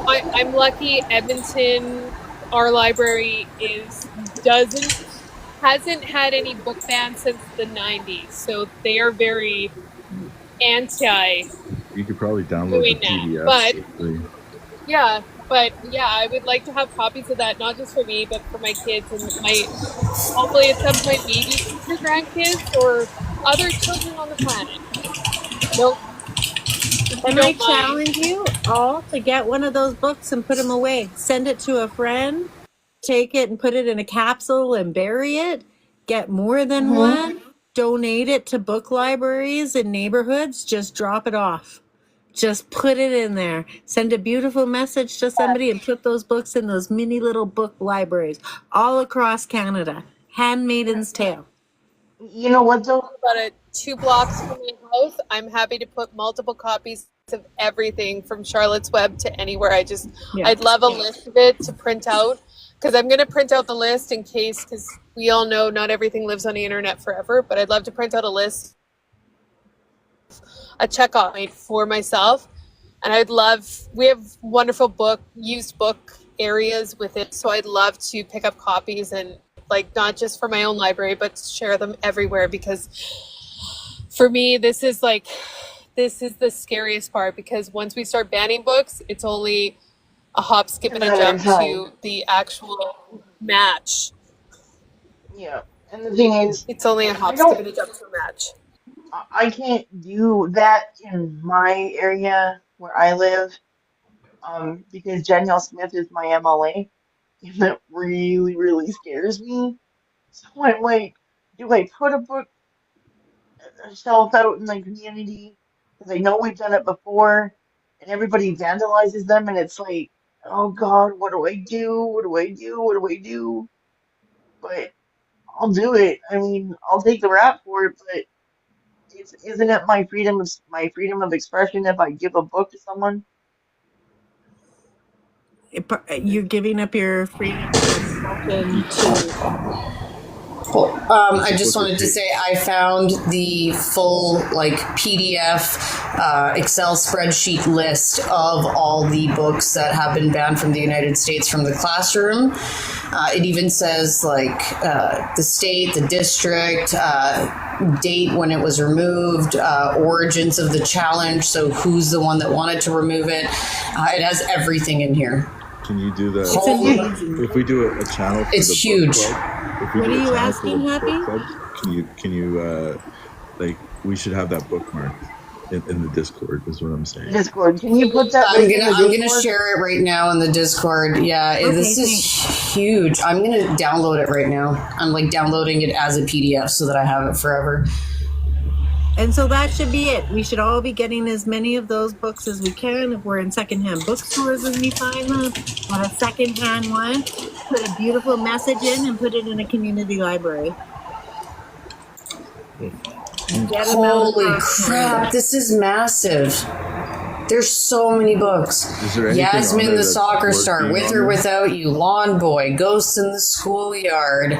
I'm lucky. Edmonton, our library hasn't had any book bans since the 90s, so they are very anti. You could probably download the PDF. But I would like to have copies of that, not just for me, but for my kids and hopefully at some point maybe future grandkids or other children on the planet. Nope. And I challenge you all to get one of those books and put them away. Send it to a friend, take it and put it in a capsule and bury it. Get more than one. Donate it to book libraries in neighborhoods. Just drop it off. Just put it in there. Send a beautiful message to somebody and put those books in those mini little book libraries all across Canada. Handmaiden's Tale. You know what though? About 2 blocks from my house, I'm happy to put multiple copies of everything from Charlotte's Web to anywhere. I'd love a list of it to print out, because I'm going to print out the list in case, because we all know not everything lives on the internet forever, but I'd love to print out a list, a checkoff made for myself. And we have wonderful used book areas with it, so I'd love to pick up copies and not just for my own library, but share them everywhere, because for me, this is the scariest part, because once we start banning books, it's only a hop, skip, and a jump to the actual match. Yeah, and the thing is, it's only a hop, skip, and a jump to a match. I can't do that in my area where I live, because Danielle Smith is my MLA, and that really, really scares me. So I'm like, do I put a book shelf out in the community? Because I know we've done it before, and everybody vandalizes them, and it's like, oh God, what do I do? What do I do? What do I do? But I'll do it. I mean, I'll take the rap for it, but isn't it my freedom of expression if I give a book to someone? You're giving up your freedom of expression to. Cool. I just wanted to say I found the full PDF Excel spreadsheet list of all the books that have been banned from the United States from the classroom. It even says the state, the district, date when it was removed, origins of the challenge, so who's the one that wanted to remove it. It has everything in here. Can you do that? If we do a channel for it's the huge. book club, What are you asking, Happy? Can you we should have that bookmarked in the Discord is what I'm saying. Discord. Can you put that? I'm gonna share it right now in the Discord. Yeah, this is huge. I'm gonna download it right now. I'm downloading it as a PDF so that I have it forever. And so that should be it. We should all be getting as many of those books as we can. If we're in secondhand bookstores and we find them, on a secondhand one, put a beautiful message in and put it in a community library. Holy crap, this is massive. There's so many books. Yasmin the Soccer Star, With or Without You, Lawn Boy, Ghosts in the Schoolyard,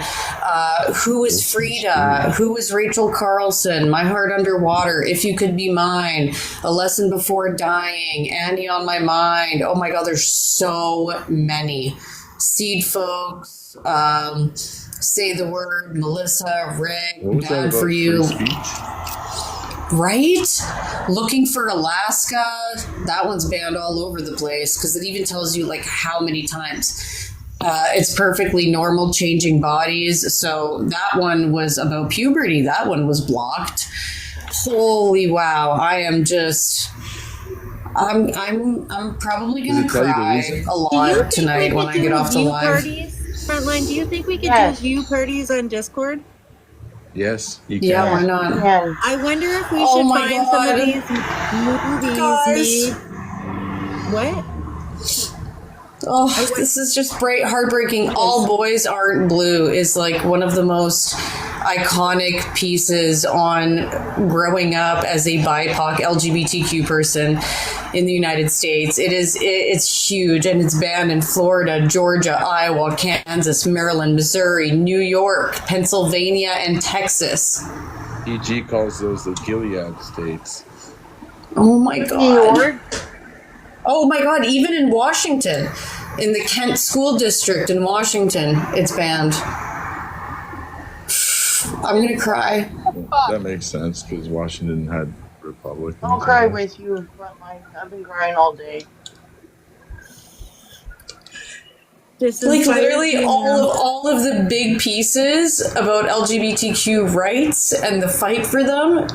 Who is Frida, Who is Rachel Carlson, My Heart Underwater, If You Could Be Mine, A Lesson Before Dying, Annie on My Mind. Oh my God, there's so many. Seed Folks, Say the Word, Melissa, Rick, Bad for You. Right? Looking for Alaska, that one's banned all over the place because it even tells you how many times. It's Perfectly Normal, Changing Bodies. So that one was about puberty. That one was blocked. Holy wow! I'm probably gonna cry a lot tonight when I get off the live. Frontline, do you think we could do view parties on Discord? Yes, you can. Yeah, why not? Yeah. I wonder if we should find some of these movies made. What? Oh, this is just heartbreaking. All Boys Aren't Blue is one of the most iconic pieces on growing up as a BIPOC LGBTQ person in the United States. It's huge, and it's banned in Florida, Georgia, Iowa, Kansas, Maryland, Missouri, New York, Pennsylvania, and Texas. EG calls those the Gilead states. Oh my God. New York? Oh my God, even in Washington, in the Kent School District in Washington, it's banned. I'm going to cry. That makes sense because Washington had Republicans. I'll cry with you, Frontline. I've been crying all day. This Like is literally all of the big pieces about LGBTQ rights and the fight for them,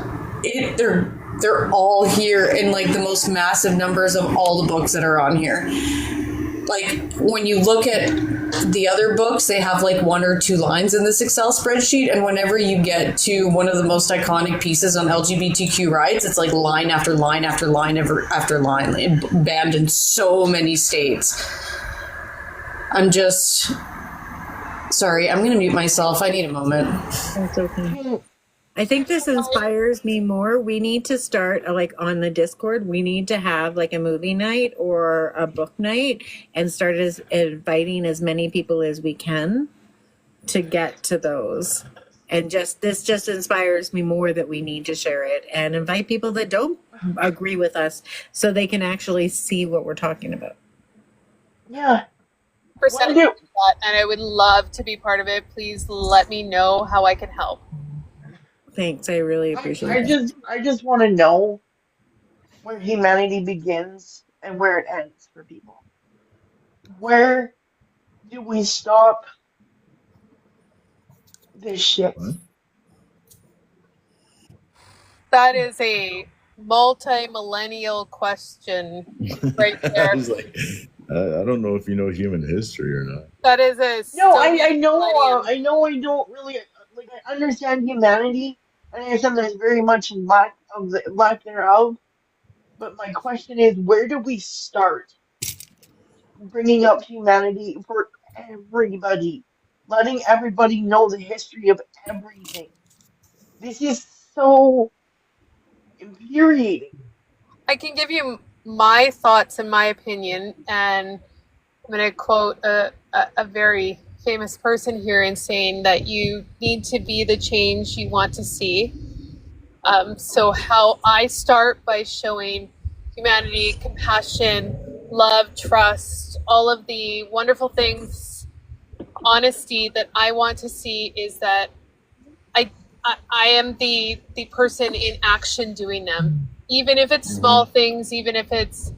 they're all here in like the most massive numbers of all the books that are on here. Like when you look at the other books, they have like 1 or 2 lines in this Excel spreadsheet, and whenever you get to one of the most iconic pieces on LGBTQ rights, it's like line after line after line after line, banned in so many states. I'm just sorry. I'm gonna mute myself. I need a moment. That's okay. I think this inspires me more. We need to start like on the Discord. We need to have like a movie night or a book night and start inviting as many people as we can to get to those. And this just inspires me more that we need to share it and invite people that don't agree with us so they can actually see what we're talking about. Yeah. And I would love to be part of it. Please let me know how I can help. Thanks, I really appreciate it. I just want to know where humanity begins and where it ends for people. Where do we stop this shit? That is a multi-millennial question right there. I was like, I don't know if you know human history or not. That is a no. I know. I don't really like. I understand humanity. I understand there's very much lack thereof. But my question is, where do we start bringing up humanity for everybody, letting everybody know the history of everything? This is so infuriating. I can give you my thoughts and my opinion, and I'm going to quote a very famous person here in saying that you need to be the change you want to see. So how I start by showing humanity, compassion, love, trust, all of the wonderful things, honesty that I want to see is that I am the person in action doing them. Even if it's small things, even if it's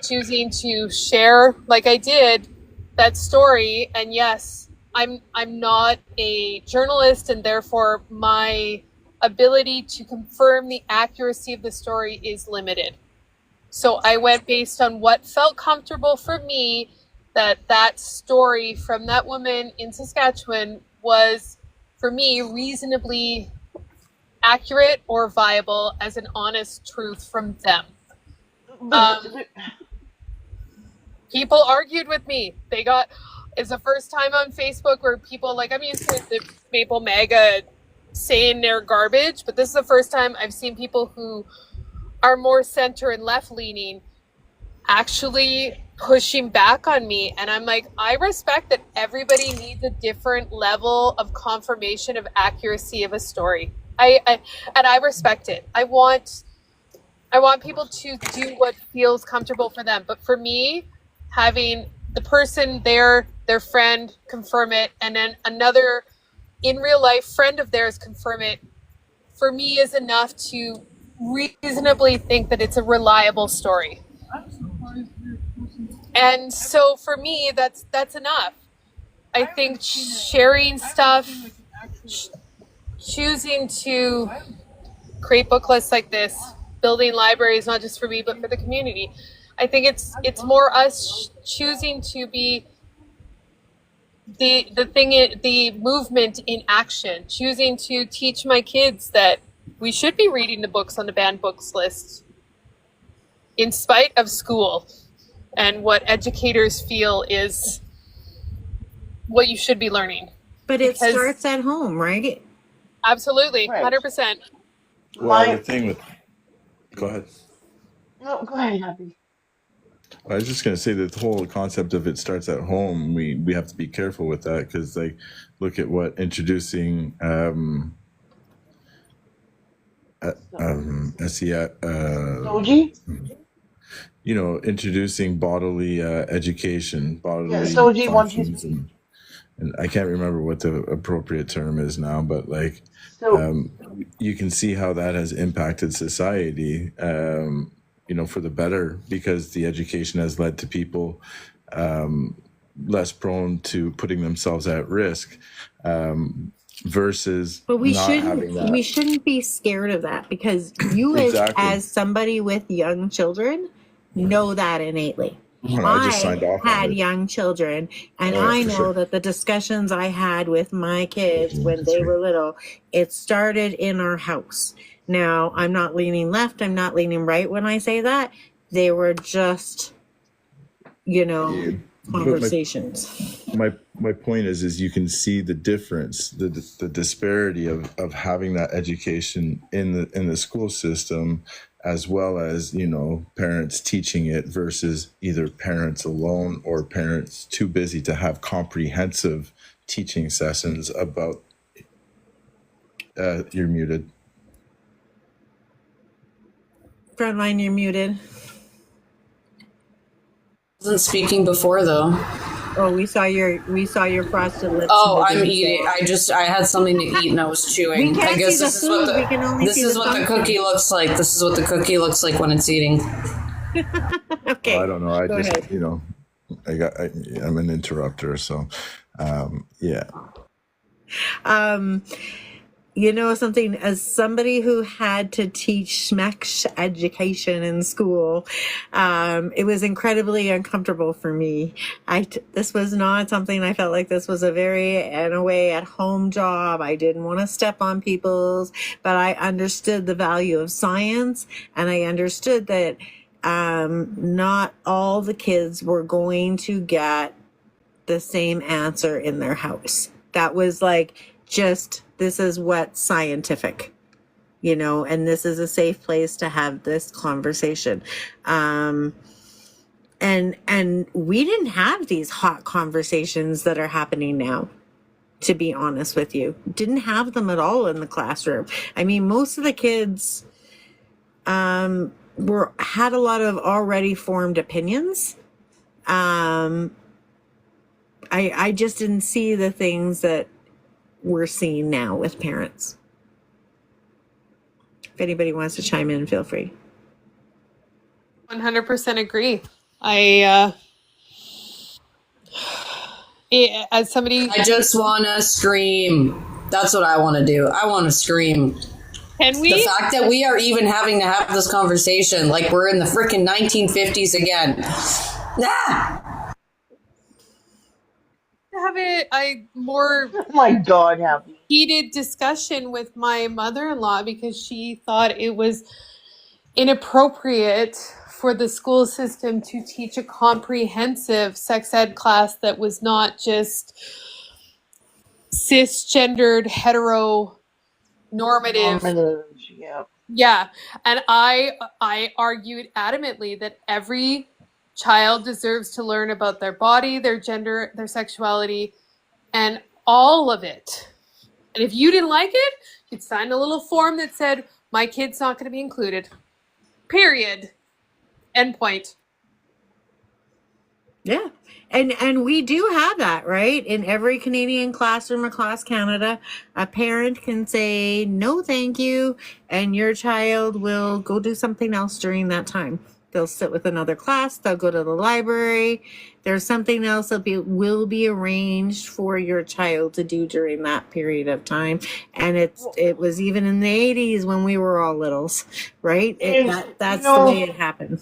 choosing to share, like I did, that story. And yes, I'm not a journalist, and therefore my ability to confirm the accuracy of the story is limited. So I went based on what felt comfortable for me, that story from that woman in Saskatchewan was, for me, reasonably accurate or viable as an honest truth from them. People argued with me. It's the first time on Facebook where people, like, I'm used to the Maple MAGA saying they're garbage, but this is the first time I've seen people who are more center and left leaning actually pushing back on me. And I'm like, I respect that everybody needs a different level of confirmation of accuracy of a story. I respect it. I want people to do what feels comfortable for them. But for me, having the person there, their friend, confirm it, and then another in real life friend of theirs confirm it, for me is enough to reasonably think that it's a reliable story. And so for me, that's enough. I think sharing stuff, choosing to create book lists like this, building libraries, not just for me, but for the community. I think it's more us choosing to be the movement in action, choosing to teach my kids that we should be reading the books on the banned books list in spite of school and what educators feel is what you should be learning. But it starts at home, right? Absolutely, 100%. Well, the thing with... Go ahead. No, go ahead, Happy. I was just going to say that the whole concept of it starts at home, we have to be careful with that because, like, look at what introducing Doji? introducing bodily education, bodily Yeah, so do you want to? functions, and I can't remember what the appropriate term is now, but like So you can see how that has impacted society, for the better, because the education has led to people less prone to putting themselves at risk, versus But we not having that. shouldn't be scared of that, because you Exactly. as somebody with young children know that innately. Well, I just signed off on had it. young children, and Oh, I for know sure. that the discussions I had with my kids when they were little, it started in our house. Now, I'm not leaning left, I'm not leaning right when I say that. They were just, But conversations. my point is you can see the difference, the disparity of having that education in the school system, as well as parents teaching it versus either parents alone or parents too busy to have comprehensive teaching sessions about. You're muted. Frontline, you're muted. Wasn't speaking before though. Oh, we saw your frosted lips. Oh, I'm eating. I had something to eat and I was chewing. We can't I guess see the this is what food. We can only this see is the what the function. cookie looks like. This is what the cookie looks like when it's eating. Okay. Well, I don't know. I Go just ahead. I'm an interrupter, so yeah. Something, as somebody who had to teach SMECS education in school, it was incredibly uncomfortable for me. This was not something I felt like this was a very, in a way, at home job. I didn't want to step on people's, but I understood the value of science, and I understood that not all the kids were going to get the same answer in their house. That was like, this is what's scientific, and this is a safe place to have this conversation. And we didn't have these hot conversations that are happening now, to be honest with you. Didn't have them at all in the classroom. I mean, most of the kids had a lot of already formed opinions. I just didn't see the things that we're seeing now with parents. If anybody wants to chime in, feel free. 100% agree. As somebody, I just want to scream. That's what I want to do. I want to scream. Can we? The fact that we are even having to have this conversation like we're in the freaking 1950s again. Have a more oh my God, Happy. heated discussion with my mother-in-law because she thought it was inappropriate for the school system to teach a comprehensive sex ed class that was not just cisgendered heteronormative. Yeah. And I argued adamantly that every child deserves to learn about their body, their gender, their sexuality, and all of it. And if you didn't like it, you'd sign a little form that said, my kid's not going to be included. Period. End point. Yeah. And we do have that, right? In every Canadian classroom across Canada, a parent can say, no, thank you. And your child will go do something else during that time. They'll sit with another class. They'll go to the library. There's something else that will be arranged for your child to do during that period of time. And it was even in the 80s when we were all littles, right? That's the way it happened.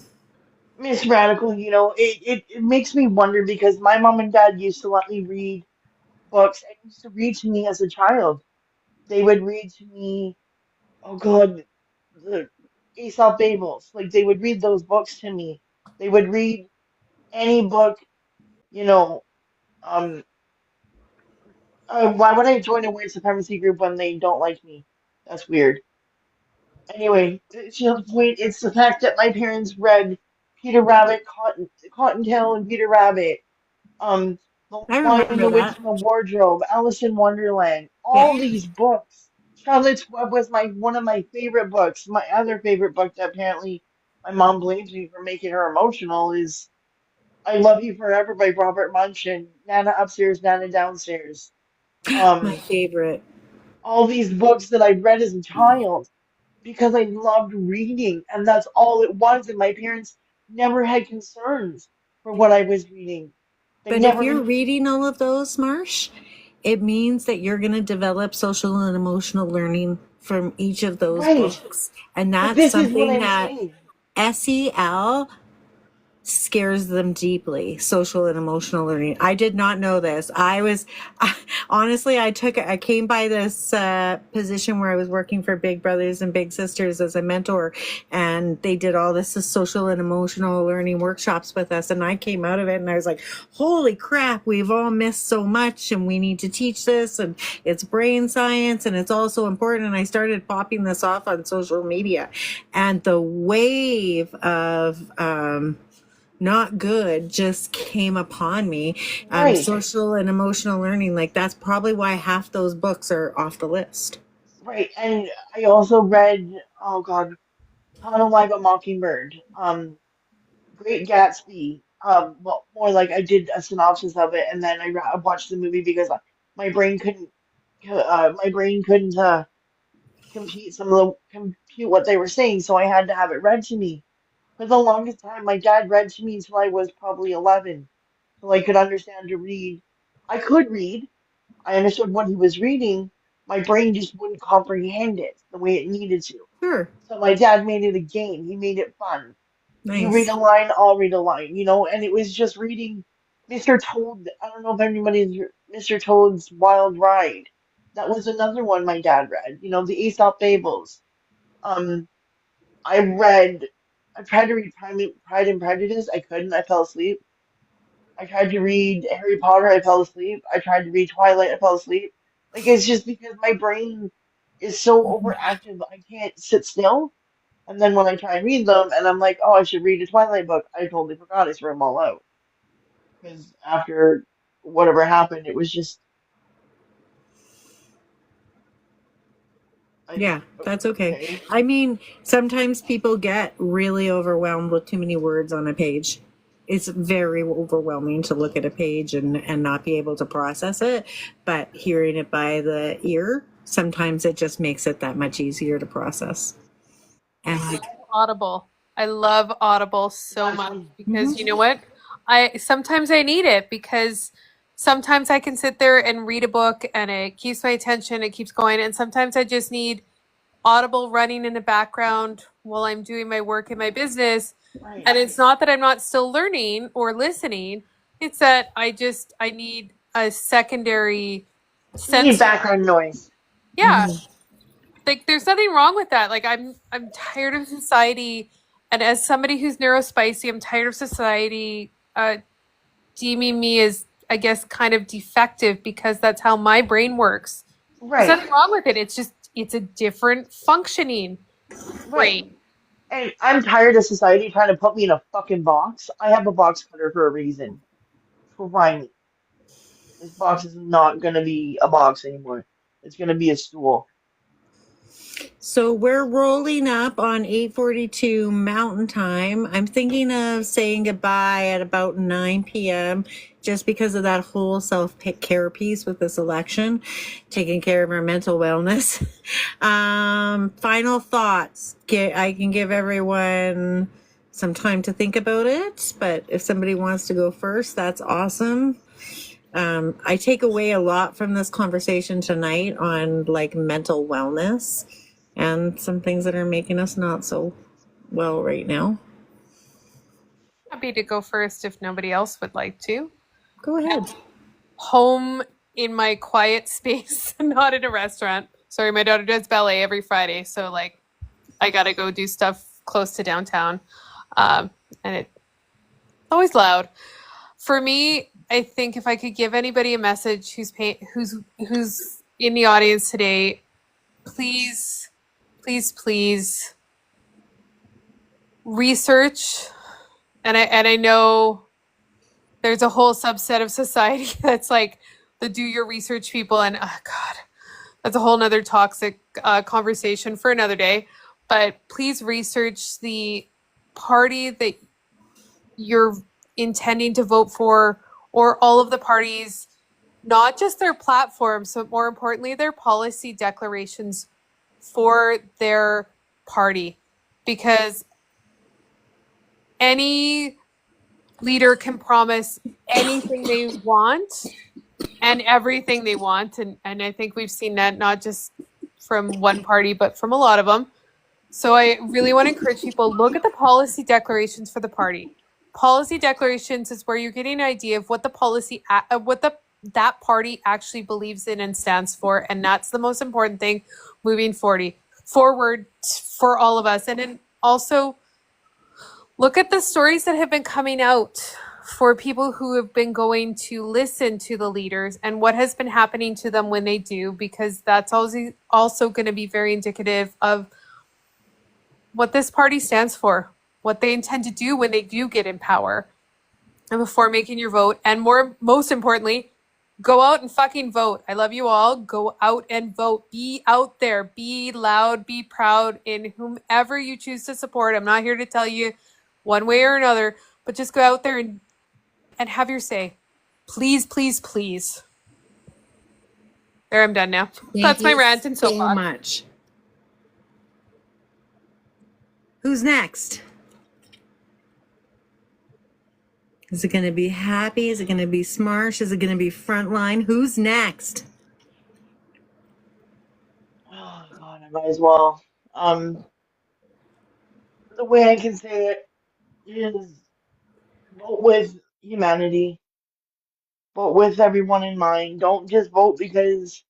Miss Radical, it makes me wonder because my mom and dad used to let me read books and used to read to me as a child. They would read to me, oh God, the Aesop Fables. Like they would read those books to me. They would read any book, why would I join a white supremacy group when they don't like me? That's weird. Anyway, it's the fact that my parents read Peter Rabbit, Cottontail, and Peter Rabbit. The I Lion, remember the Witch, that. and the Wardrobe, Alice in Wonderland. All Yeah. these books. Charlotte's Web was one of my favorite books. My other favorite book that apparently my mom blames me for making her emotional is I Love You Forever by Robert Munch and Nana Upstairs, Nana Downstairs. My Um, favorite. all these books that I read as a child because I loved reading, and that's all it was. And my parents never had concerns for what I was reading. They But if never you're even, reading all of those, Marsh, it means that you're going to develop social and emotional learning from each of those right. books. And But that's this is what something I'm that saying. SEL scares them deeply, social and emotional learning. I did not know this. Honestly, I came by this position where I was working for Big Brothers and Big Sisters as a mentor, and they did all this social and emotional learning workshops with us, and I came out of it and I was like, holy crap, we've all missed so much and we need to teach this, and it's brain science and it's also important. And I started popping this off on social media, and the wave of not good just came upon me. Right, Social and emotional learning, like that's probably why half those books are off the list. right. And I also read, oh God, How to Live a Mockingbird, Great Gatsby. Well, more like I did a synopsis of it, and then I watched the movie because my brain couldn't, my brain couldn't compute what they were saying, so I had to have it read to me. For the longest time, my dad read to me until I was probably 11, till I could understand to read. I could read. I understood what he was reading. My brain just wouldn't comprehend it the way it needed to. Sure. So my dad made it a game. He made it fun. You read Nice. a line, I'll read a line, and it was just reading Mr. Toad. I don't know if anybody's Mr. Toad's Wild Ride. That was another one my dad read, the Aesop Fables. Um, I tried to read Pride and Prejudice. I couldn't. I fell asleep. I tried to read Harry Potter. I fell asleep. I tried to read Twilight. I fell asleep. Like, it's just because my brain is so overactive, I can't sit still. And then when I try and read them, and I'm like, oh, I should read a Twilight book, I totally forgot. I threw them all out because after whatever happened, it was just like, Yeah, that's okay. okay, I mean, sometimes people get really overwhelmed with too many words on a page. It's very overwhelming to look at a page and not be able to process it. But hearing it by the ear, sometimes it just makes it that much easier to process. And like, Audible. I love Audible so that's much one. because you know what? I sometimes I need it because sometimes I can sit there and read a book and it keeps my attention, it keeps going, and sometimes I just need Audible running in the background while I'm doing my work in my business. Right. And it's not that I'm not still learning or listening, it's that I need a secondary You need sense. background noise. Yeah. Like there's nothing wrong with that. Like I'm tired of society, and as somebody who's neurospicy, I'm tired of society deeming me as, I guess, kind of defective because that's how my brain works. There's Right. nothing wrong with it. It's a different functioning Right. brain. And I'm tired of society trying to put me in a fucking box. I have a box cutter for a reason. Try me. This box is not gonna be a box anymore. It's gonna be a stool. so we're rolling up on 8:42 Mountain Time. I'm thinking of saying goodbye at about 9 p.m. just because of that whole self-care piece with this election, taking care of our mental wellness. Final thoughts. I can give everyone some time to think about it, but if somebody wants to go first, that's awesome. I take away a lot from this conversation tonight on like mental wellness and some things that are making us not so well right now. Happy to go first if nobody else would like to. Go ahead. Home in my quiet space, not in a restaurant. Sorry, my daughter does ballet every Friday, so like I gotta go do stuff close to downtown, and it's always loud. For me, I think if I could give anybody a message who's in the audience today, please, please, please research. And I know there's a whole subset of society that's like the do your research people, and oh God, that's a whole nother toxic conversation for another day. But please research the party that you're intending to vote for, or all of the parties, not just their platforms, but more importantly, their policy declarations for their party. Because any leader can promise anything they want and everything they want. And I think we've seen that not just from one party, but from a lot of them. So I really want to encourage people, look at the policy declarations for the party. Policy declarations is where you're getting an idea of what the policy, that party actually believes in and stands for. And that's the most important thing moving forward for all of us. And then also look at the stories that have been coming out for people who have been going to listen to the leaders and what has been happening to them when they do, because that's also going to be very indicative of what this party stands for, what they intend to do when they do get in power. And before making your vote, and most importantly, go out and fucking vote. I love you all. Go out and vote. Be out there. Be loud. Be proud in whomever you choose to support. I'm not here to tell you one way or another, but just go out there and have your say. Please, please, please. There, I'm done now. That's my rant and so soapbox. much. Who's next? Is it going to be Happy? Is it going to be Smarsh? Is it going to be Frontline? Who's next? Oh God, I might as well. The way I can say it is vote with humanity, vote with everyone in mind. Don't just vote because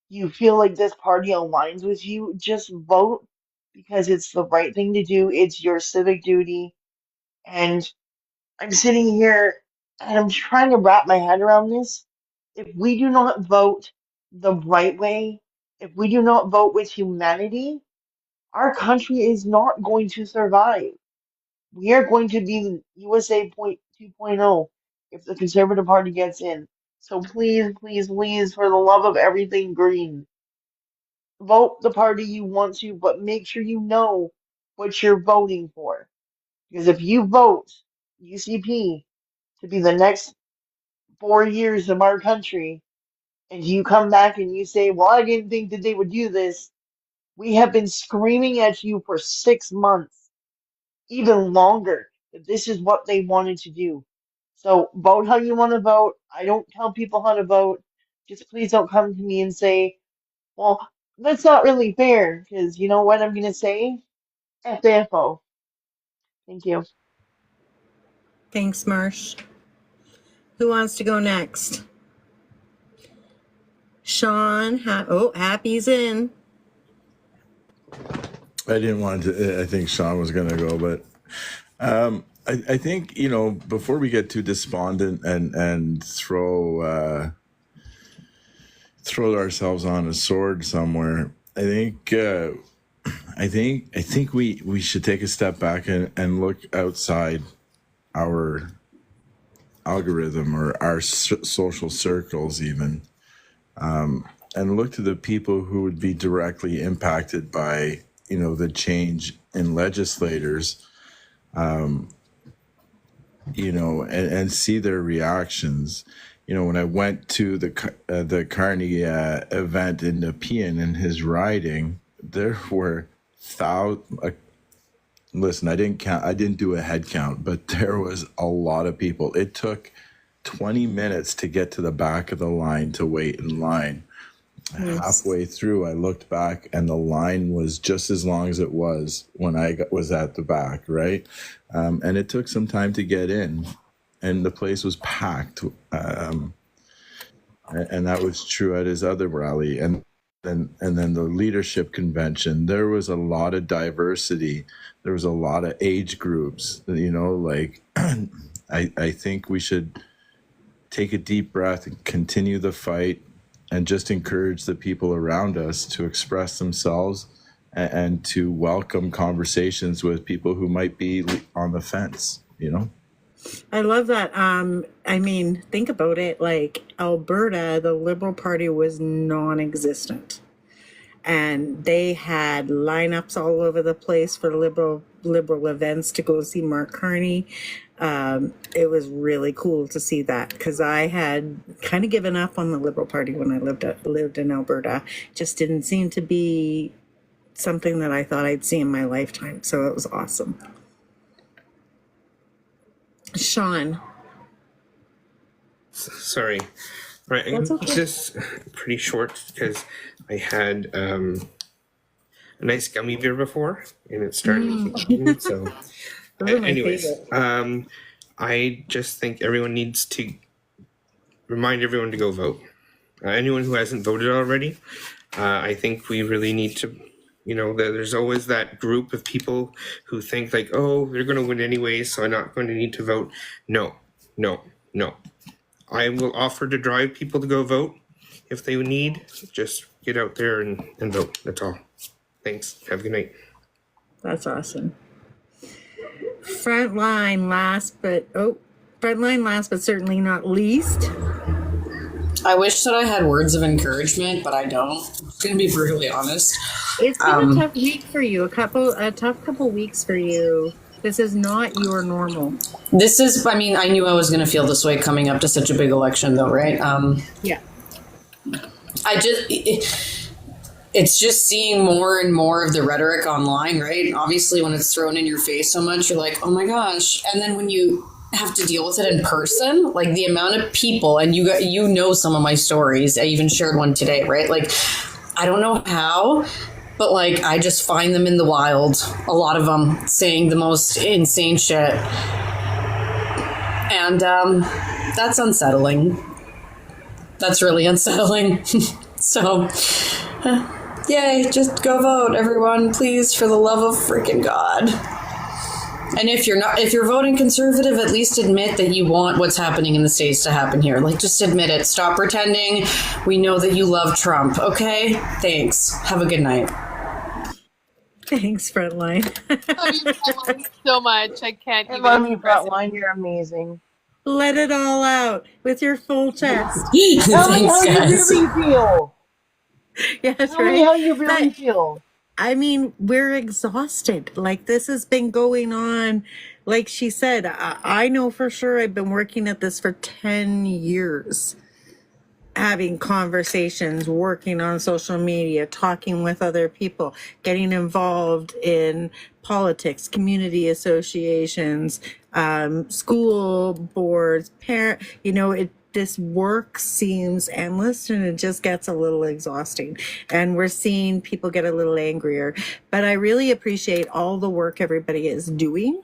you feel like this party aligns with you. Just vote because it's the right thing to do. It's your civic duty. And I'm sitting here and I'm trying to wrap my head around this. If we do not vote the right way, if we do not vote with humanity, our country is not going to survive. We are going to be USA 2.0 if the Conservative Party gets in. So please, please, please, for the love of everything green, vote the party you want to, but make sure you know what you're voting for. Because if you vote UCP to be the next 4 years of our country, and you come back and you say, well, I didn't think that they would do this, we have been screaming at you for 6 months, even longer, that this is what they wanted to do. So vote how you want to vote. I don't tell people how to vote. Just please don't come to me and say, well, that's not really fair, because you know what I'm going to say? FAFO. Thank you. Thanks, Marsh. Who wants to go next? Sean. Happy's in. I didn't want to. I think Sean was going to go, but I think, before we get too despondent and throw ourselves on a sword somewhere, I think we should take a step back and look outside our algorithm or our social circles even, and look to the people who would be directly impacted by the change in legislators, and see their reactions. When I went to the Carney event in Nepean in his riding, there were listen, I didn't do a head count, but there was a lot of people. It took 20 minutes to get to the back of the line to wait in line. Yes. Halfway through, I looked back and the line was just as long as it was when I was at the back, right? And it took some time to get in, and the place was packed. And that was true at his other rally. And then the leadership convention, there was a lot of diversity. There was a lot of age groups, I think we should take a deep breath and continue the fight, and just encourage the people around us to express themselves and to welcome conversations with people who might be on the fence, I love that. Think about it. Like Alberta, the Liberal Party was non-existent. and they had lineups all over the place for liberal events to go see Mark Carney. It was really cool to see that, because I had kind of given up on the Liberal Party when I lived in Alberta. Just didn't seem to be something that I thought I'd see in my lifetime. So it was awesome. Sean. Sorry. Right, That's okay. just pretty short because I had a nice gummy beer before, and it's starting to kick in. So, Those are my anyways, favorite. I just think everyone needs to remind everyone to go vote. Anyone who hasn't voted already, I think we really need to. There's always that group of people who think like, oh, they're going to win anyway, so I'm not going to need to vote. No. I will offer to drive people to go vote if they need. Just get out there and vote. That's all. Thanks. Have a good night. That's awesome. Frontline last but certainly not least. I wish that I had words of encouragement, but I don't. I'm gonna be brutally honest. It's been a tough week for you. A tough couple weeks for you. This is not your normal. I knew I was gonna feel this way coming up to such a big election, though, right? Yeah. It's just seeing more and more of the rhetoric online, right? Obviously, when it's thrown in your face so much, you're like, oh my gosh. And then when you have to deal with it in person, like the amount of people, and you know some of my stories. I even shared one today, right? Like, I don't know how, but like I just find them in the wild. A lot of them saying the most insane shit, and that's unsettling. That's really unsettling. So, yay! Just go vote, everyone, please, for the love of freaking God. And if you're voting Conservative, at least admit that you want what's happening in the States to happen here. Like, just admit it. Stop pretending. We know that you love Trump. Okay? Thanks. Have a good night. Thanks, Frontline. Love you, Frontline, so much. I can't I even love you, express it. Frontline. You're amazing. Let it all out with your full chest. Tell me how you guys. really feel. Yes, Tell me right? how you really feel. I mean, we're exhausted. Like, this has been going on. Like she said, I know for sure I've been working at this for 10 years. Having conversations, working on social media, talking with other people, getting involved in politics, community associations, school boards, this work seems endless, and it just gets a little exhausting. And we're seeing people get a little angrier. But I really appreciate all the work everybody is doing.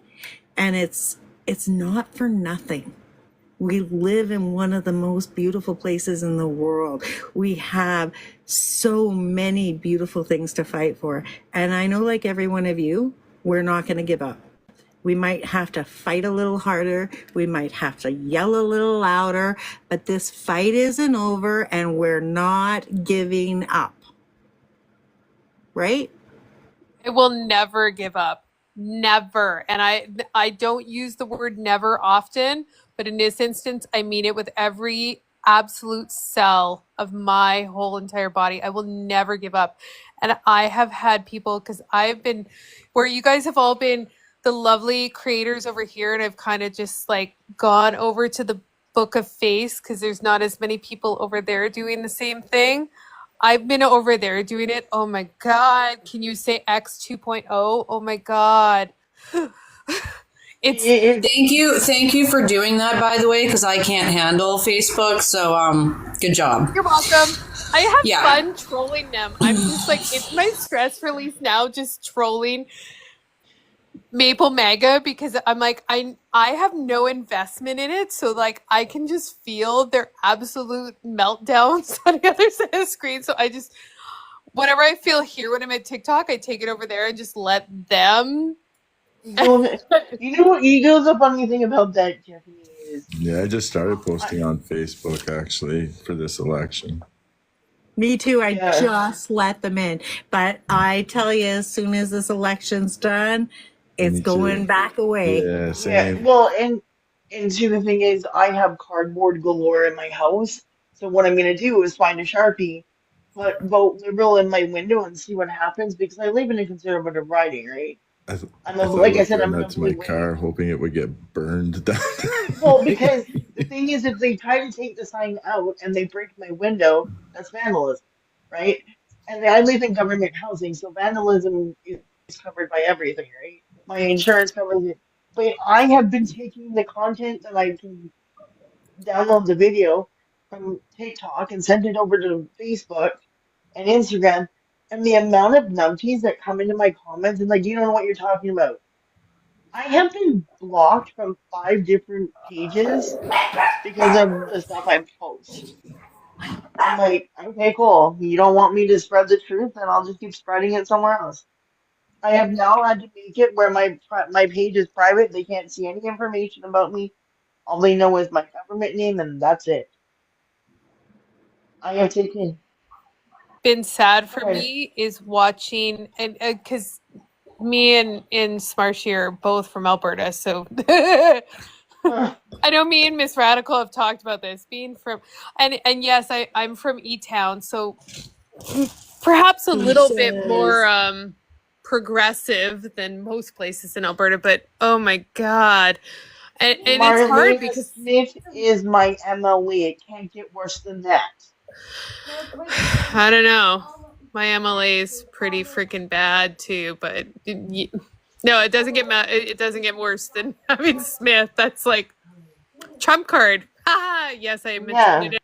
And it's not for nothing. We live in one of the most beautiful places in the world. We have so many beautiful things to fight for. And I know, like every one of you, we're not going to give up. We might have to fight a little harder. We might have to yell a little louder, but this fight isn't over and we're not giving up. Right? I will never give up. Never. And I don't use the word never often, but in this instance, I mean it with every absolute cell of my whole entire body. I will never give up. And I have had people, because I've been where you guys have all been the lovely creators over here, and I've kind of just like gone over to the Book of Face because there's not as many people over there doing the same thing. I've been over there doing it. Oh my God. Can you say X 2.0? Oh my God. Thank you for doing that, by the way, because I can't handle Facebook. So good job. You're welcome. I have fun trolling them. I'm just like, it's my stress release now, just trolling Maple Mega, because I'm like, I have no investment in it, so like I can just feel their absolute meltdowns on the other side of the screen. So I just, whatever I feel here when I'm at TikTok, I take it over there and just let them. You know what the funny thing about that, Jeffy, is Yeah, I just started posting on Facebook actually for this election. Me too. I just let them in. But I tell you, as soon as this election's done, it's going back away. Yeah, same. Yeah, well, and see, the thing is, I have cardboard galore in my house. So what I'm gonna do is find a Sharpie but vote Liberal in my window and see what happens because I live in a conservative riding, right? I thought Like I about said, doing I'm in a that to my blue wing. car, hoping it would get burned down. Well, because the thing is, if they try to take the sign out and they break my window, that's vandalism, right? And I live in government housing, so vandalism is covered by everything, right? My insurance covers it. But I have been taking the content that I can download the video from TikTok and send it over to Facebook and Instagram, and the amount of numpties that come into my comments and like, you don't know what you're talking about. I have been blocked from 5 different pages because of the stuff I post. I'm like, okay, cool. You don't want me to spread the truth, then I'll just keep spreading it somewhere else. I have now had to make it where my page is private. They can't see any information about me. All they know is my government name, and that's it. I have taken. Been sad for Right. me is watching, and because me and Smarshy are both from Alberta, so I know me and Miss Radical have talked about this. Being from, and yes, I'm from E-Town, so perhaps a little bit more progressive than most places in Alberta. But oh my god, and it's hard because Smith is my MLE. It can't get worse than that. I don't know. My MLA is pretty freaking bad too, but no, it doesn't get it doesn't get worse than having Smith. That's like trump card. Yes, I mentioned it.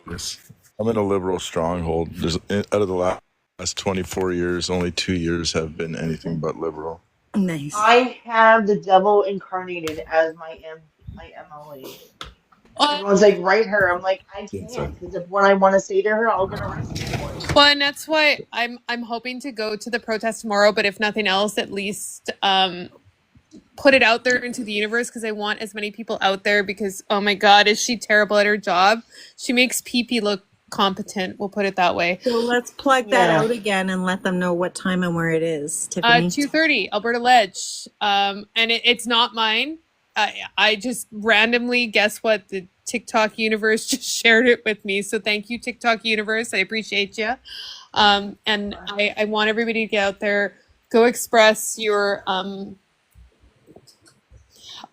Yes. I'm in a liberal stronghold. Out of the last 24 years, only 2 years have been anything but liberal. Nice. I have the devil incarnated as my MLA. Everyone's like, write her. I'm like, I can't, because if what I want to say to her, I'll get arrested for it. Well, and that's why I'm hoping to go to the protest tomorrow. But if nothing else, at least put it out there into the universe, because I want as many people out there. Because oh my God, is she terrible at her job? She makes PP look competent. We'll put it that way. So let's plug that out again and let them know what time and where it is. Tiffany. 2:30, Alberta Ledge, and it's not mine. I just randomly guess what the TikTok universe just shared it with me. So thank you, TikTok universe. I appreciate you. And I want everybody to get out there, go express your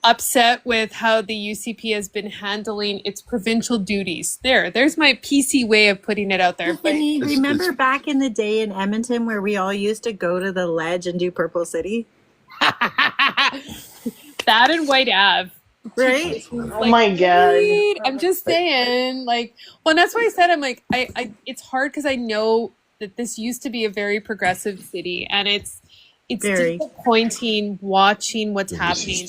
upset with how the UCP has been handling its provincial duties. There's my PC way of putting it out there. Tiffany, remember back in the day in Edmonton where we all used to go to the Ledge and do Purple City? That and White Ave. Right? Oh my God. I'm just saying, like, well, and that's why I said, I'm like, I it's hard because I know that this used to be a very progressive city, and it's very disappointing watching what's happening.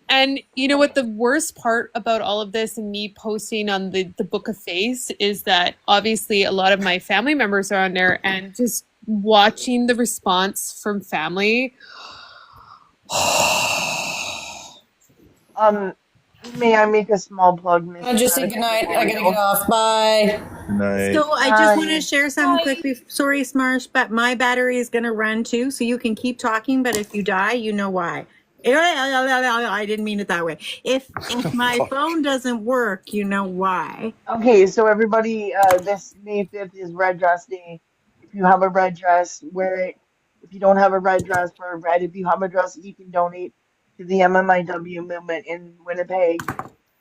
And you know what, the worst part about all of this and me posting on the Book of Face is that obviously a lot of my family members are on there, and just watching the response from family. May I make a small plug, Miss? I'll just say goodnight. I gotta get off. Bye. Night. So I just want to share some quick. Sorry, Smarsh, but my battery is going to run too, so you can keep talking. But if you die, you know why. I didn't mean it that way. If my phone doesn't work, you know why. Okay, so everybody, this May 5th is Red Dress Day. If you have a red dress, wear it. If you don't have a red dress, wear red. If you have a dress, you can donate to the MMIW movement in Winnipeg.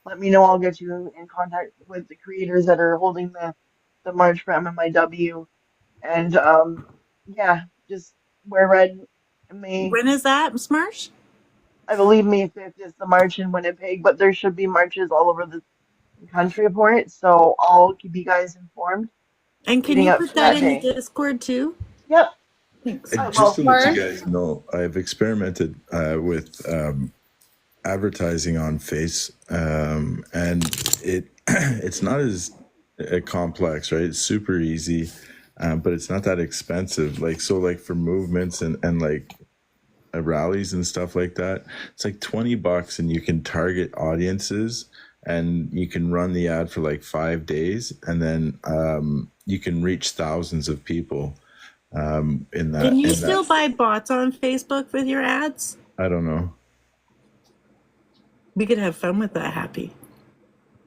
Let me know. I'll get you in contact with the creators that are holding the march for MMIW. And yeah, just wear red. When is that, Smarsh? I believe May 5th is the march in Winnipeg, but there should be marches all over the country for it. So I'll keep you guys informed. And can you put that in the Discord too? Yep. Just to let you guys know, I've experimented with advertising on Face, and it's not as complex, right? It's super easy, but it's not that expensive. Like for movements and like rallies and stuff like that, it's like $20, and you can target audiences, and you can run the ad for like 5 days, and then you can reach thousands of people. In that, can you still buy bots on Facebook with your ads? I don't know. We could have fun with that, Happy.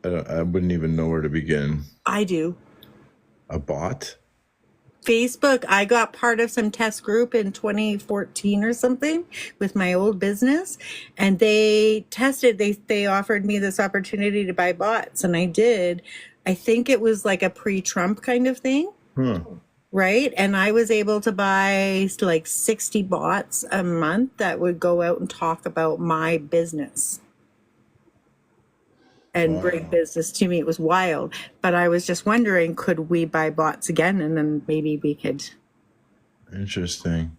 I wouldn't even know where to begin. I do. A bot? Facebook, I got part of some test group in 2014 or something with my old business, and they offered me this opportunity to buy bots, and I did. I think it was like a pre-Trump kind of thing, right? And I was able to buy like 60 bots a month that would go out and talk about my business and bring business to me. It was wild. But I was just wondering, could we buy bots again? And then maybe we could. Interesting.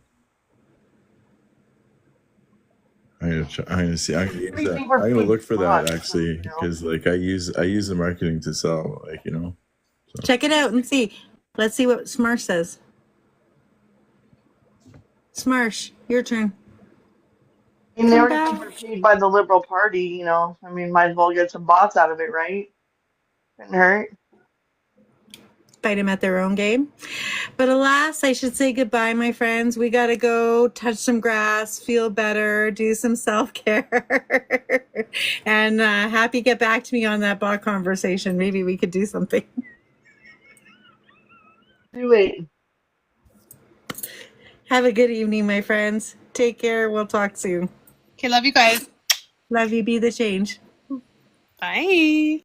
I'm gonna see. I'm gonna look for that actually, because like I use the marketing to sell, like, you know. So. Check it out and see. Let's see what Smarsh says. Smarsh, your turn. I mean, they were paid by the Liberal Party, you know. I mean, might as well get some bots out of it, right? Couldn't hurt. Fight them at their own game. But alas, I should say goodbye, my friends. We got to go touch some grass, feel better, do some self-care. And Happy, get back to me on that bot conversation. Maybe we could do something. Do it. Have a good evening, my friends. Take care. We'll talk soon. Okay, love you guys. Love you. Be the change. Bye.